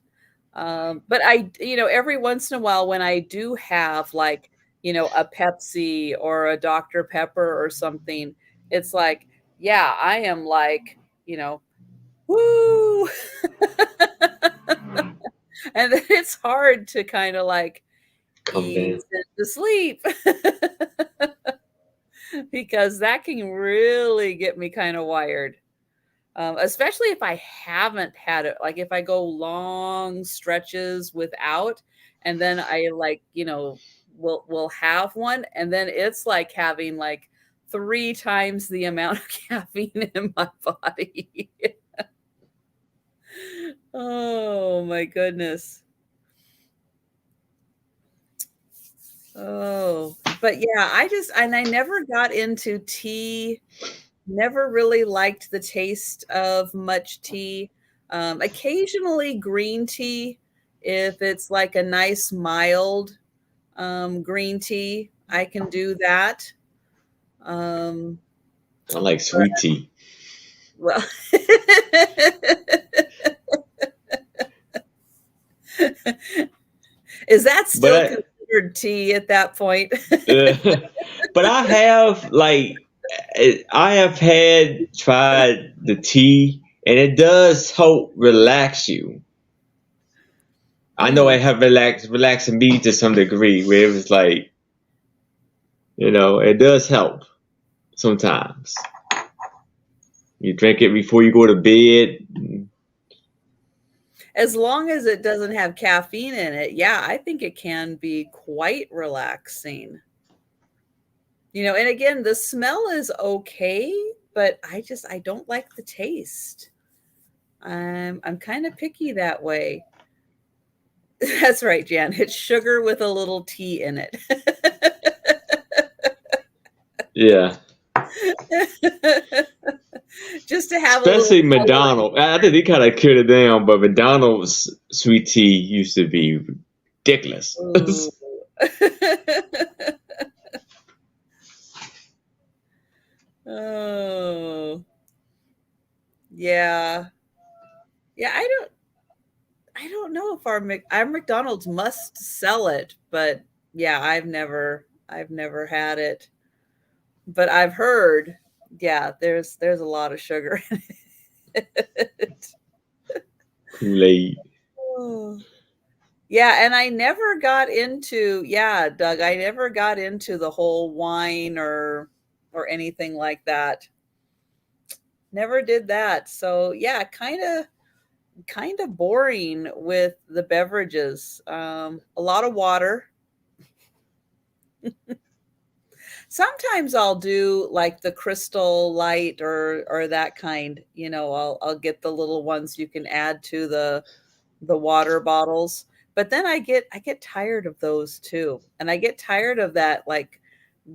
But every once in a while when I do have like, a Pepsi or a Dr. Pepper or something, it's like, yeah, I am like, woo. And then it's hard to kind of like come ease in. into sleep because that can really get me kind of wired. Especially if I haven't had it, like if I go long stretches without, and then I like, will have one, and then it's like having like 3 times the amount of caffeine in my body. Oh my goodness. Oh, but yeah, I never got into tea. Never really liked the taste of much tea. Occasionally green tea, if it's like a nice mild green tea, I can do that. Um, I like sweet tea. well, is that still But considered tea at that point? but I have I have had tried the tea, and it does help relax you. I know Mm. it have relaxing me to some degree, where it was like, it does help sometimes. You drink it before you go to bed. As long as it doesn't have caffeine in it, yeah, I think it can be quite relaxing. And again, the smell is okay, but I don't like the taste. I'm kind of picky that way. That's right, Jan. It's sugar with a little tea in it. Yeah, Just to have a little especially coloring. McDonald's. I think they kind of killed it down, but McDonald's sweet tea used to be ridiculous. Ooh. Oh, yeah. Yeah, I don't know if our McDonald's must sell it, but yeah, I've never had it. But I've heard, yeah, there's a lot of sugar in it. Kool-Aid. Oh. Yeah, and I never got into, yeah, Doug, I never got into the whole wine or anything like that. Never did that. So yeah, kind of boring with the beverages. A lot of water. Sometimes I'll do like the Crystal Light or that kind. I'll get the little ones you can add to the water bottles. But then I get tired of those too. And I get tired of that like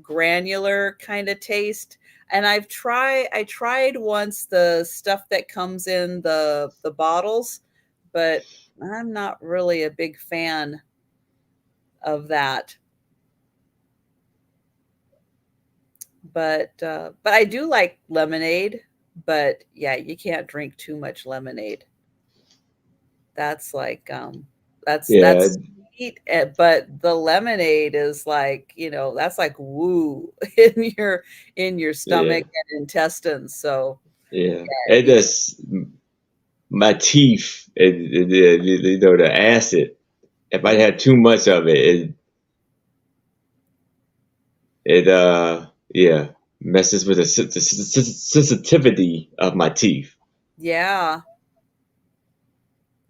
granular kind of taste. And I tried once the stuff that comes in the bottles, but I'm not really a big fan of that. But I do like lemonade, but yeah, you can't drink too much lemonade. That's like Yeah, that's sweet, but the lemonade is like, that's like woo in your yeah, stomach and intestines. So yeah. yeah, It just my teeth, the acid. If I had too much of it, yeah, messes with the sensitivity of my teeth. Yeah.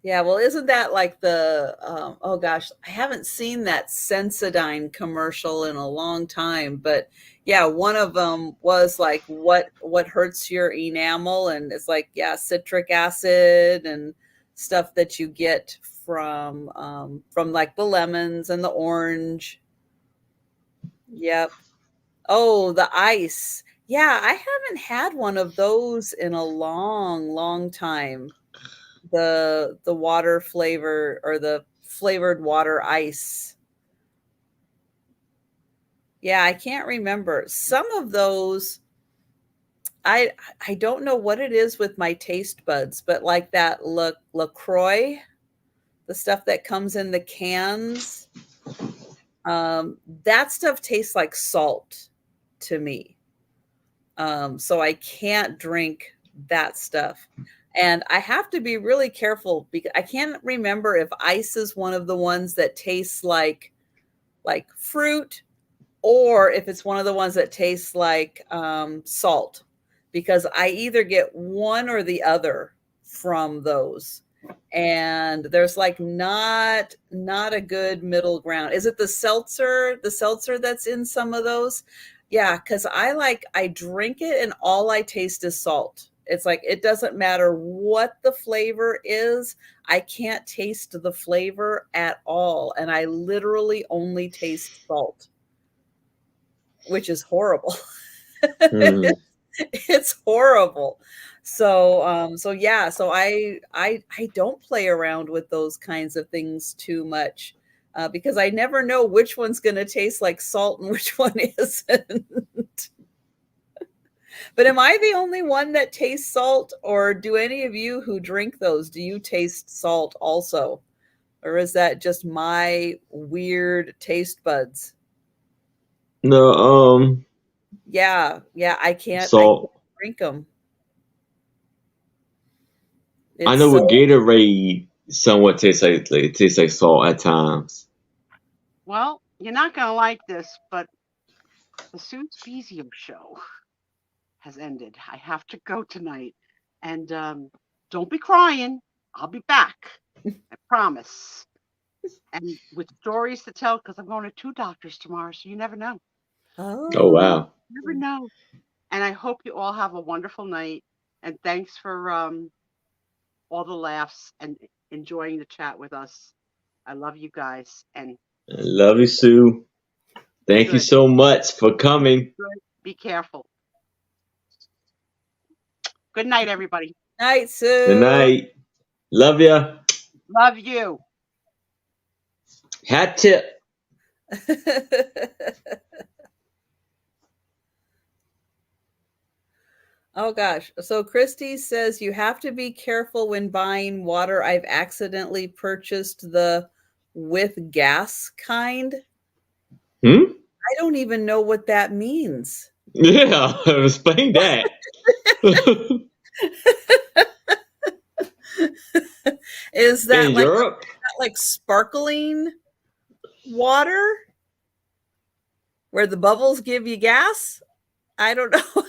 Yeah, well, isn't that like the oh gosh, I haven't seen that Sensodyne commercial in a long time, but yeah, one of them was like what hurts your enamel, and it's like, yeah, citric acid and stuff that you get from like the lemons and the orange. Yep. Oh, the ice. Yeah, I haven't had one of those in a long, long time. The water flavor or the flavored water ice. Yeah, I can't remember. Some of those I I don't know what it is with my taste buds, but like that LaCroix, the stuff that comes in the cans, that stuff tastes like salt to me. So I can't drink that stuff. And I have to be really careful because I can't remember if ice is one of the ones that tastes like fruit, or if it's one of the ones that tastes like salt, because I either get one or the other from those. And there's like not a good middle ground. Is it the seltzer that's in some of those? Yeah, because I drink it and all I taste is salt. It's like it doesn't matter what the flavor is. I can't taste the flavor at all. And I literally only taste salt, which is horrible. Mm. It's horrible. So yeah, so I don't play around with those kinds of things too much, because I never know which one's going to taste like salt and which one isn't. But am I the only one that tastes salt, or do any of you who drink those, do you taste salt also? Or is that just my weird taste buds? No, Yeah, yeah, I can't salt. drink them. I It's know with so Gatorade, somewhat tastes like it tastes like salt at times. Well, you're not going to like this, but the Sue Spezio show has ended. I have to go tonight. And don't be crying. I'll be back. I promise. And with stories to tell, because I'm going to 2 doctors tomorrow, so you never know. Oh oh. wow. You never know. And I hope you all have a wonderful night. And thanks for all the laughs and enjoying the chat with us. I love you guys. And I love you, Sue. Thank you good. so much for coming. Good. Be careful. Good night, everybody. Night, Sue. Good night. Love ya. Love you. Hat tip. Oh gosh. So Christy says you have to be careful when buying water. I've accidentally purchased the with gas kind. Hmm? I don't even know what that means. Yeah, explain that. Is that In like Europe? sparkling water where the bubbles give you gas? I don't know.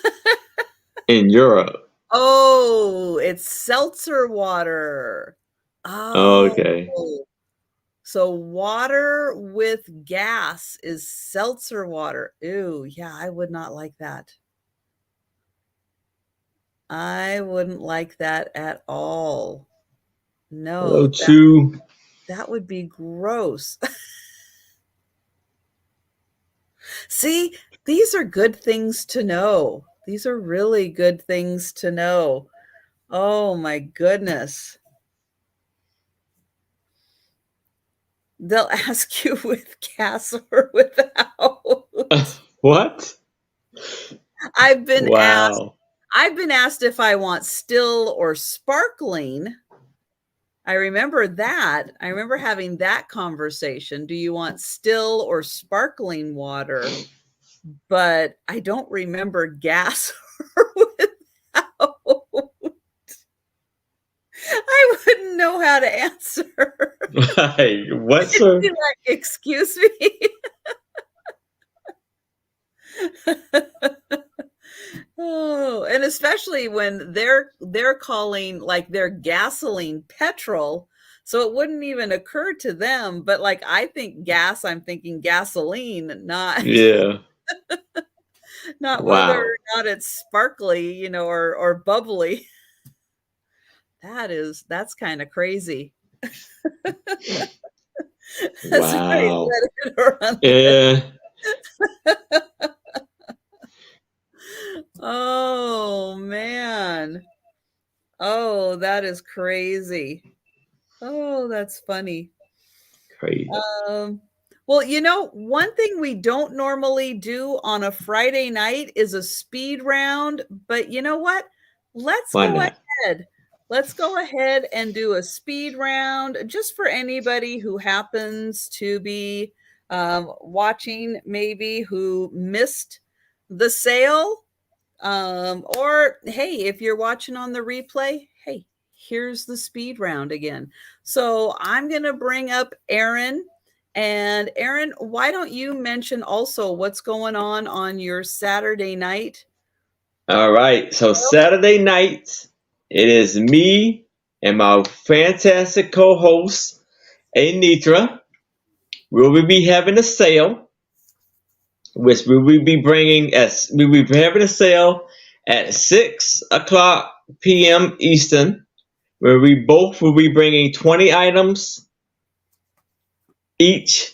In Europe. Oh, it's seltzer water. Oh, Oh. okay. So water with gas is seltzer water. Ew, yeah, I would not like that. I wouldn't like that at all. Hello, No, Chew. that would be gross. See, these are good things to know. These are really good things to know. Oh my goodness. They'll ask you with gas or without. What? I've been asked Wow. if I want still or sparkling. I remember that. I remember having that conversation. Do you want still or sparkling water? But I don't remember gas or without. I wouldn't know how to answer. Hey, what, sir? Be like, excuse me. Oh, and especially when they're calling like their gasoline petrol, so it wouldn't even occur to them. But like I think gas, I'm thinking gasoline, not Yeah. not whether Wow. or not it's sparkly, or bubbly. That's kind of crazy. Sorry, Wow. let it run there. Yeah. Oh man. Oh, that is crazy. Oh, that's funny. Crazy. Um, well, one thing we don't normally do on a Friday night is a speed round, but you know what? Let's Why go not? ahead. Let's go ahead and do a speed round just for anybody who happens to be watching, maybe who missed the sale. Or hey, if you're watching on the replay, hey, here's the speed round again. So I'm going to bring up Aaron. And Aaron, why don't you mention also what's going on your Saturday night? All right. So Saturday night, it is me and my fantastic co-host, Anitra. We will be having a sale, which we will be bringing as we will be having a sale at 6 o'clock p.m. Eastern, where we both will be bringing 20 items each.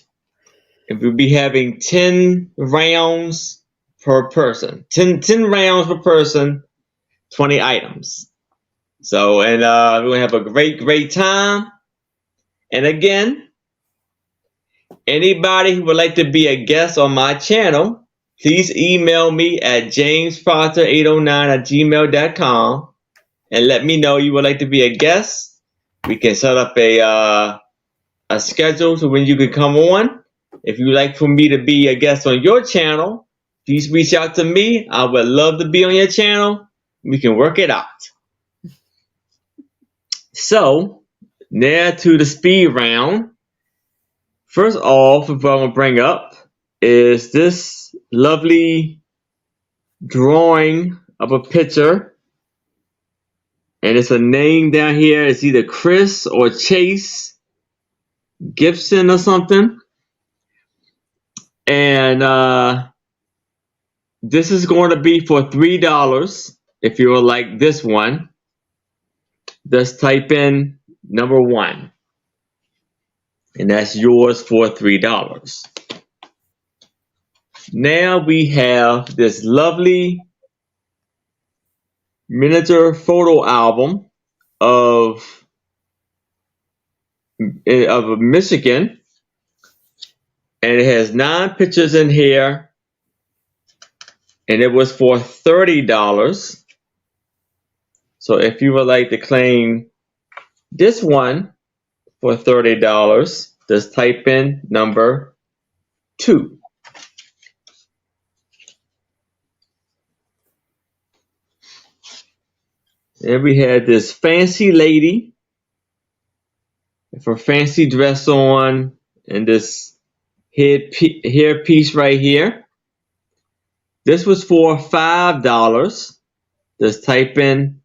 And we'll be having 10 rounds per person. 10 rounds per person, 20 items. So, and we're going to have a great time. And again, anybody who would like to be a guest on my channel, please email me at jamesproctor809@gmail.com and let me know you would like to be a guest. We can set up a schedule to when you can come on. If you'd like for me to be a guest on your channel, please reach out to me. I would love to be on your channel. We can work it out. So, now to the speed round. First off, what I'm going to bring up is this lovely drawing of a picture. And it's a name down here. It's either Chris or Chase Gibson or something. And this is going to be for $3 if you would like this one. Just type in number 1. And that's yours for $3. Now we have this lovely miniature photo album of Michigan. And it has 9 pictures in here. And it was for $30. So if you would like to claim this one for $30, just type in number 2. And we had this fancy lady with her fancy dress on and this hair piece right here. This was for $5. Just type in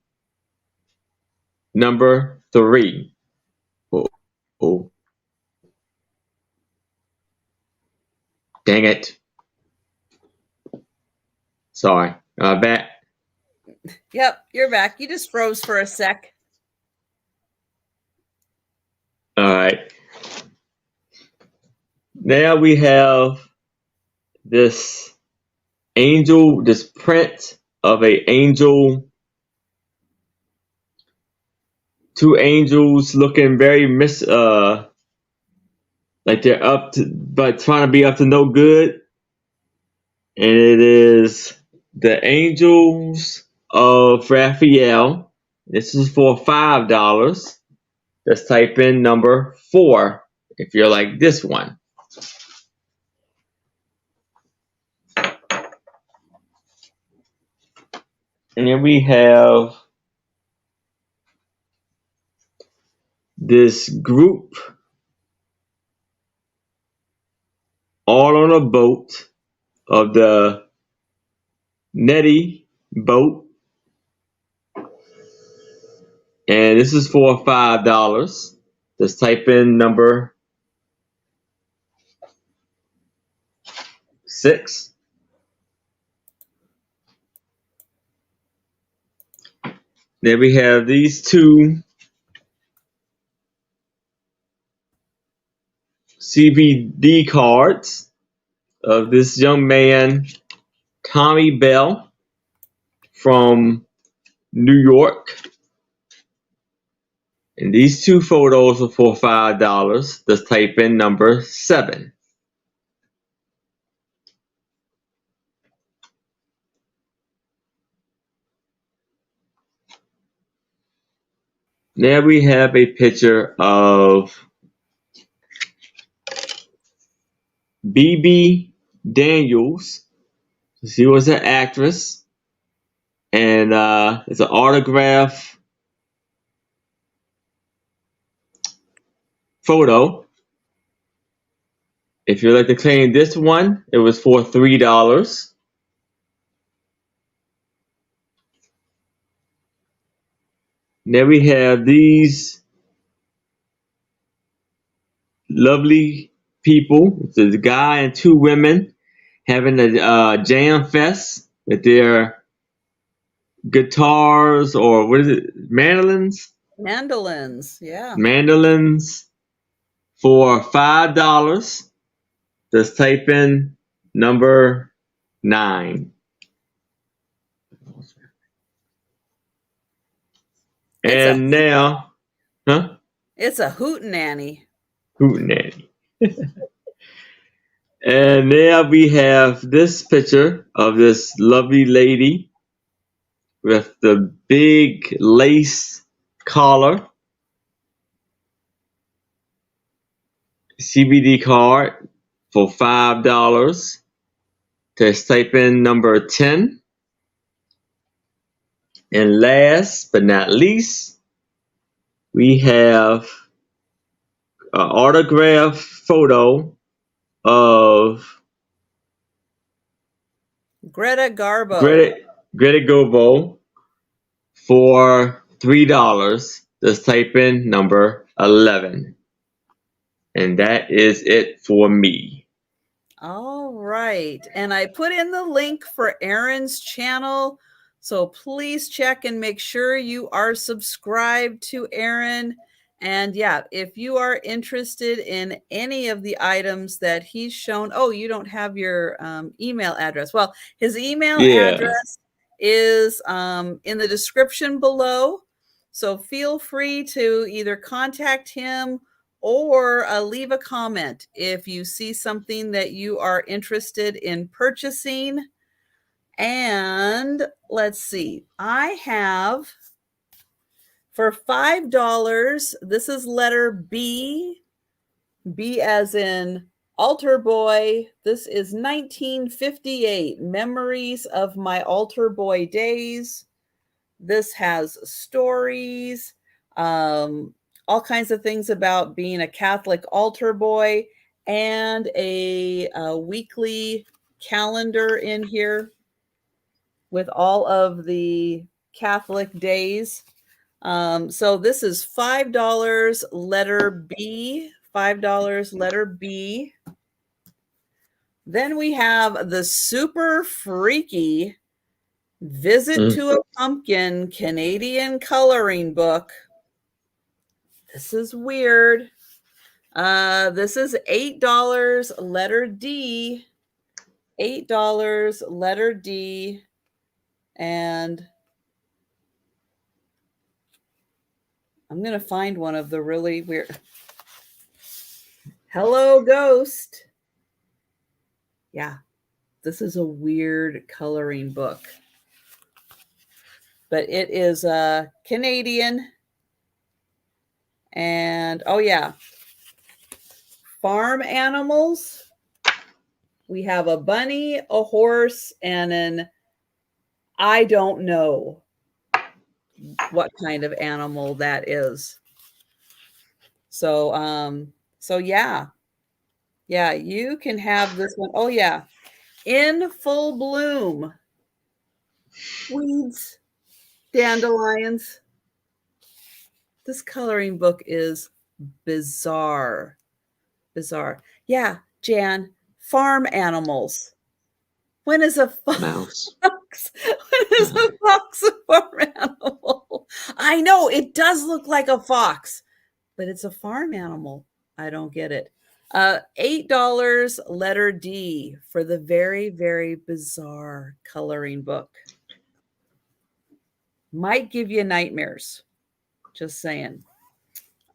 number 3. Oh. Dang it. Sorry. Back. Yep, you're back. You just froze for a sec. All right. Now we have this print of a angel. 2 angels looking very like they're up to, but trying to be up to no good. And it is the Angels of Raphael. This is for $5. Just type in number 4 if you're like this one. And then we have this group all on a boat of the Nettie boat. And this is for $5. Just type in number 6. Then we have these two CVD cards of this young man, Tommy Bell, from New York. And these two photos are for $5. Just type in number 7. Now we have a picture of BB Daniels. She was an actress. And it's an autograph photo. If you'd like to claim this one, it was for $3. Then we have these lovely people. It's a guy and two women having a jam fest with their guitars, or what is it, mandolins? Mandolins, yeah. Mandolins for $5. Just type in number 9. And now, It's a hootenanny. hootenanny. And now we have this picture of this lovely lady with the big lace collar. CVD card for $5. Just type in number 10. And last but not least, we have an autograph photo of Greta Garbo. Greta Garbo for $3. Just type in number 11. And that is it for me. All right. And I put in the link for Erin's channel. So please check and make sure you are subscribed to Erin. And yeah, if you are interested in any of the items that he's shown, oh, you don't have your email address. Well, his email address is in the description below. So feel free to either contact him or leave a comment if you see something that you are interested in purchasing. And let's see, I have for $5, this is letter B, B as in Altar Boy. This is 1958, Memories of My Altar Boy Days. This has stories, all kinds of things about being a Catholic altar boy, and a weekly calendar in here with all of the Catholic days. So this is $5, letter B, $5, letter B. Then we have the super freaky Visit to a Pumpkin Canadian coloring book. This is weird. This is $8, letter D. $8, letter D. And I'm going to find one of the really weird. Hello, Ghost. Yeah, this is a weird coloring book. But it is Canadian. And, oh yeah, farm animals. We have a bunny, a horse, and an I don't know what kind of animal that is. So, so yeah. Yeah, you can have this one. Oh yeah. In Full Bloom. weeds, dandelions. This coloring book is bizarre. Bizarre. Yeah, Jan, farm animals. When is a Mouse. fox? When is a fox a farm animal? I know it does look like a fox, but it's a farm animal. I don't get it. $8, letter D, for the very, very bizarre coloring book. Might give you nightmares. Just saying.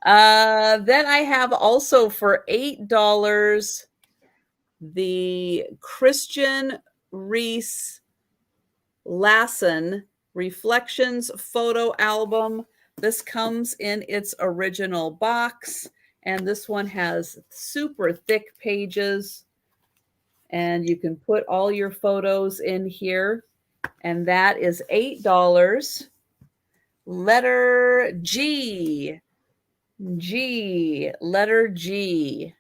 Then I have also for $8 the Christian Reese Lassen Reflections photo album. This comes in its original box, and this one has super thick pages, and you can put all your photos in here, and that is $8. Letter G. G, letter G.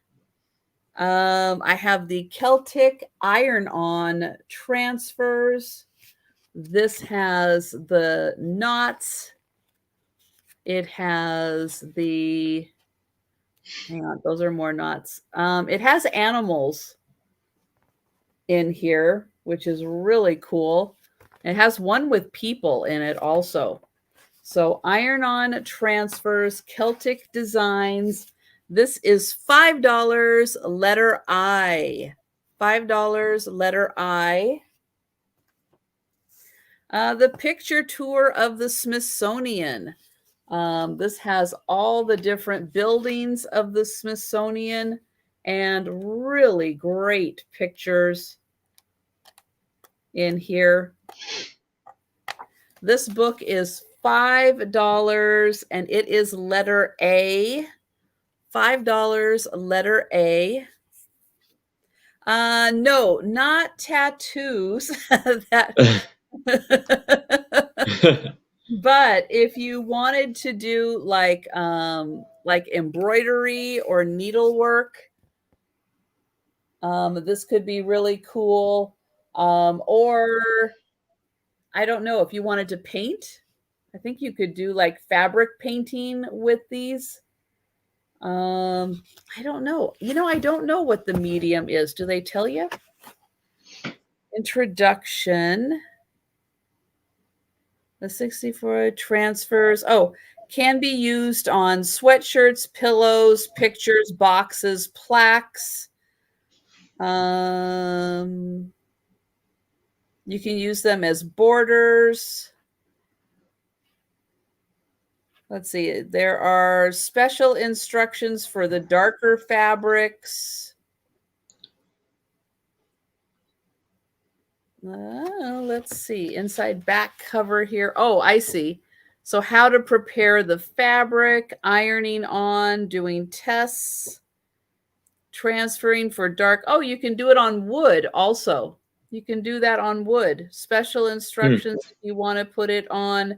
I have the Celtic iron-on transfers. This has the knots. It has the, hang on, those are more knots. It has animals in here, which is really cool. It has one with people in it also. So iron-on transfers, Celtic designs. This is $5, letter I. $5, letter I. The picture tour of the Smithsonian. This has all the different buildings of the Smithsonian and really great pictures in here. This book is $5 and it is letter A. $5, letter A. No, not tattoos. But if you wanted to do like embroidery or needlework, this could be really cool. Or I don't know, if you wanted to paint, I think you could do like fabric painting with these. I don't know. I don't know what the medium is. Do they tell you? Introduction. The 64 transfers. Oh, can be used on sweatshirts, pillows, pictures, boxes, plaques. You can use them as borders. Let's see. There are special instructions for the darker fabrics. Let's see. Inside back cover here. Oh, I see. So how to prepare the fabric, ironing on, doing tests, transferring for dark. Oh, you can do it on wood also. You can do that on wood. Special instructions if you want to put it on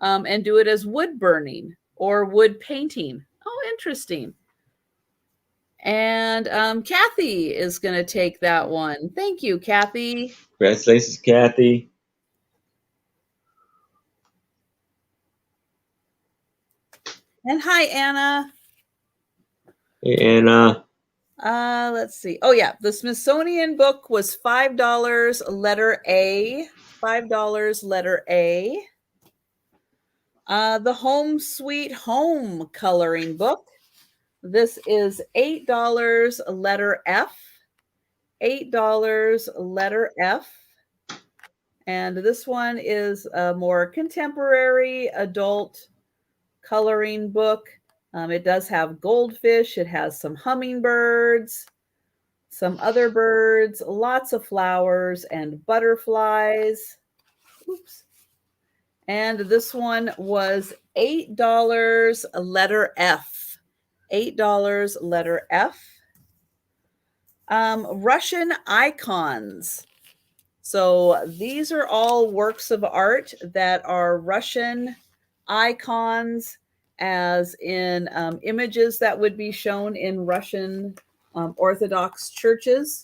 and do it as wood burning or wood painting. Oh, interesting. And Kathy is going to take that one. Thank you, Kathy. Congratulations, Kathy. And hi, Anna. Hey, Anna. Let's see. Oh, yeah. The Smithsonian book was $5, letter A. $5, letter A. The Home Sweet Home coloring book. This is $8, letter F. $8, letter F. And this one is a more contemporary adult coloring book. It does have goldfish. It has some hummingbirds, some other birds, lots of flowers and butterflies. Oops. And this one was $8, letter F. $8, letter F. Russian icons. So these are all works of art that are Russian icons, as in images that would be shown in Russian Orthodox churches.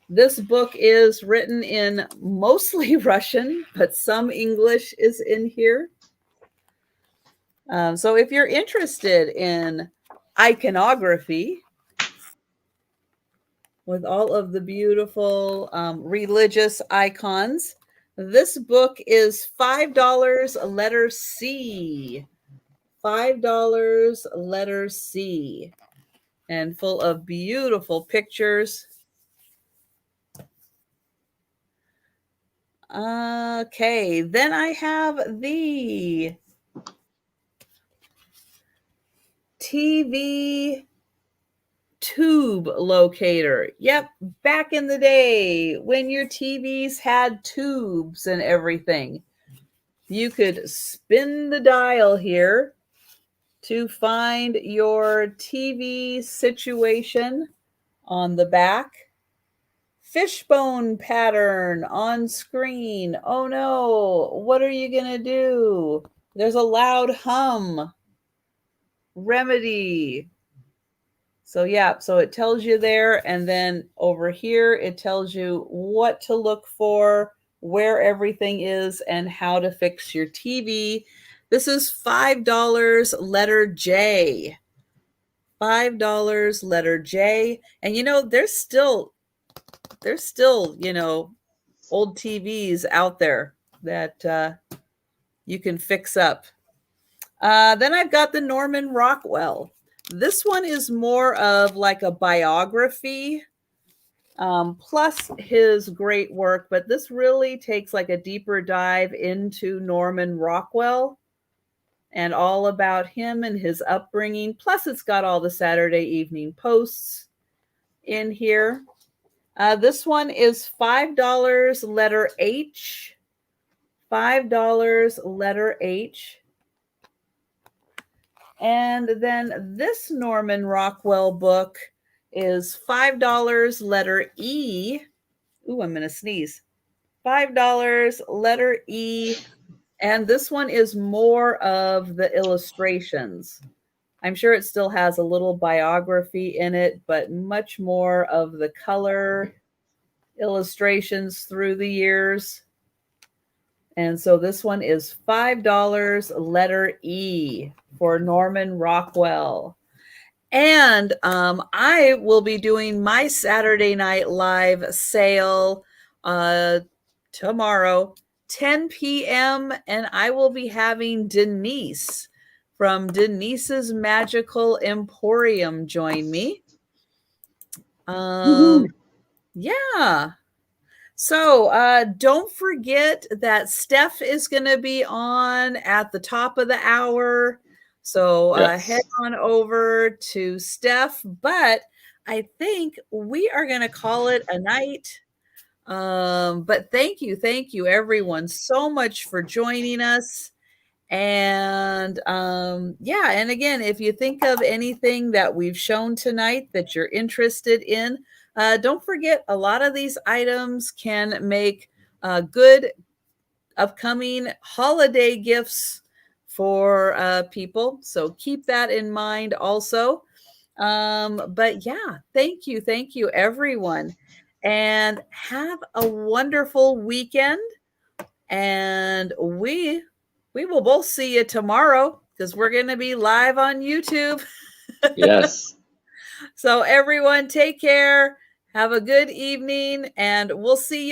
This book is written in mostly Russian, but some English is in here. So if you're interested in iconography with all of the beautiful religious icons, this book is $5, letter C. $5, letter C. And full of beautiful pictures. Okay, then I have the TV tube locator. Yep, back in the day when your TVs had tubes and everything, you could spin the dial here to find your TV situation on the back. Fishbone pattern on screen. Oh no, what are you gonna do? There's a loud hum. Remedy. So yeah, so it tells you there, and then over here it tells you what to look for, where everything is, and how to fix your TV. This is $5, letter J. $5, letter J. And you know, there's still, you know, old TVs out there that you can fix up. Then I've got the Norman Rockwell. This one is more of like a biography, plus his great work, but this really takes like a deeper dive into Norman Rockwell and all about him and his upbringing. Plus it's got all the Saturday Evening Posts in here. This one is $5, letter H. $5, letter H. And then this Norman Rockwell book is $5, letter E. Ooh, I'm going to sneeze. $5, letter E. And this one is more of the illustrations. I'm sure it still has a little biography in it, but much more of the color illustrations through the years. And so this one is $5, letter E, for Norman Rockwell. And I will be doing my Saturday Night Live sale tomorrow, 10 p.m. And I will be having Denise from Denise's Magical Emporium join me. Yeah. So don't forget that Steph is going to be on at the top of the hour. So Yes. head on over to Steph. But I think we are going to call it a night. But thank you, everyone, so much for joining us. And yeah, and again, if you think of anything that we've shown tonight that you're interested in, don't forget, a lot of these items can make good upcoming holiday gifts for people. So keep that in mind also. But yeah, thank you, everyone. And have a wonderful weekend. And we will both see you tomorrow because we're going to be live on YouTube. Yes. So everyone, take care. Have a good evening, and we'll see you.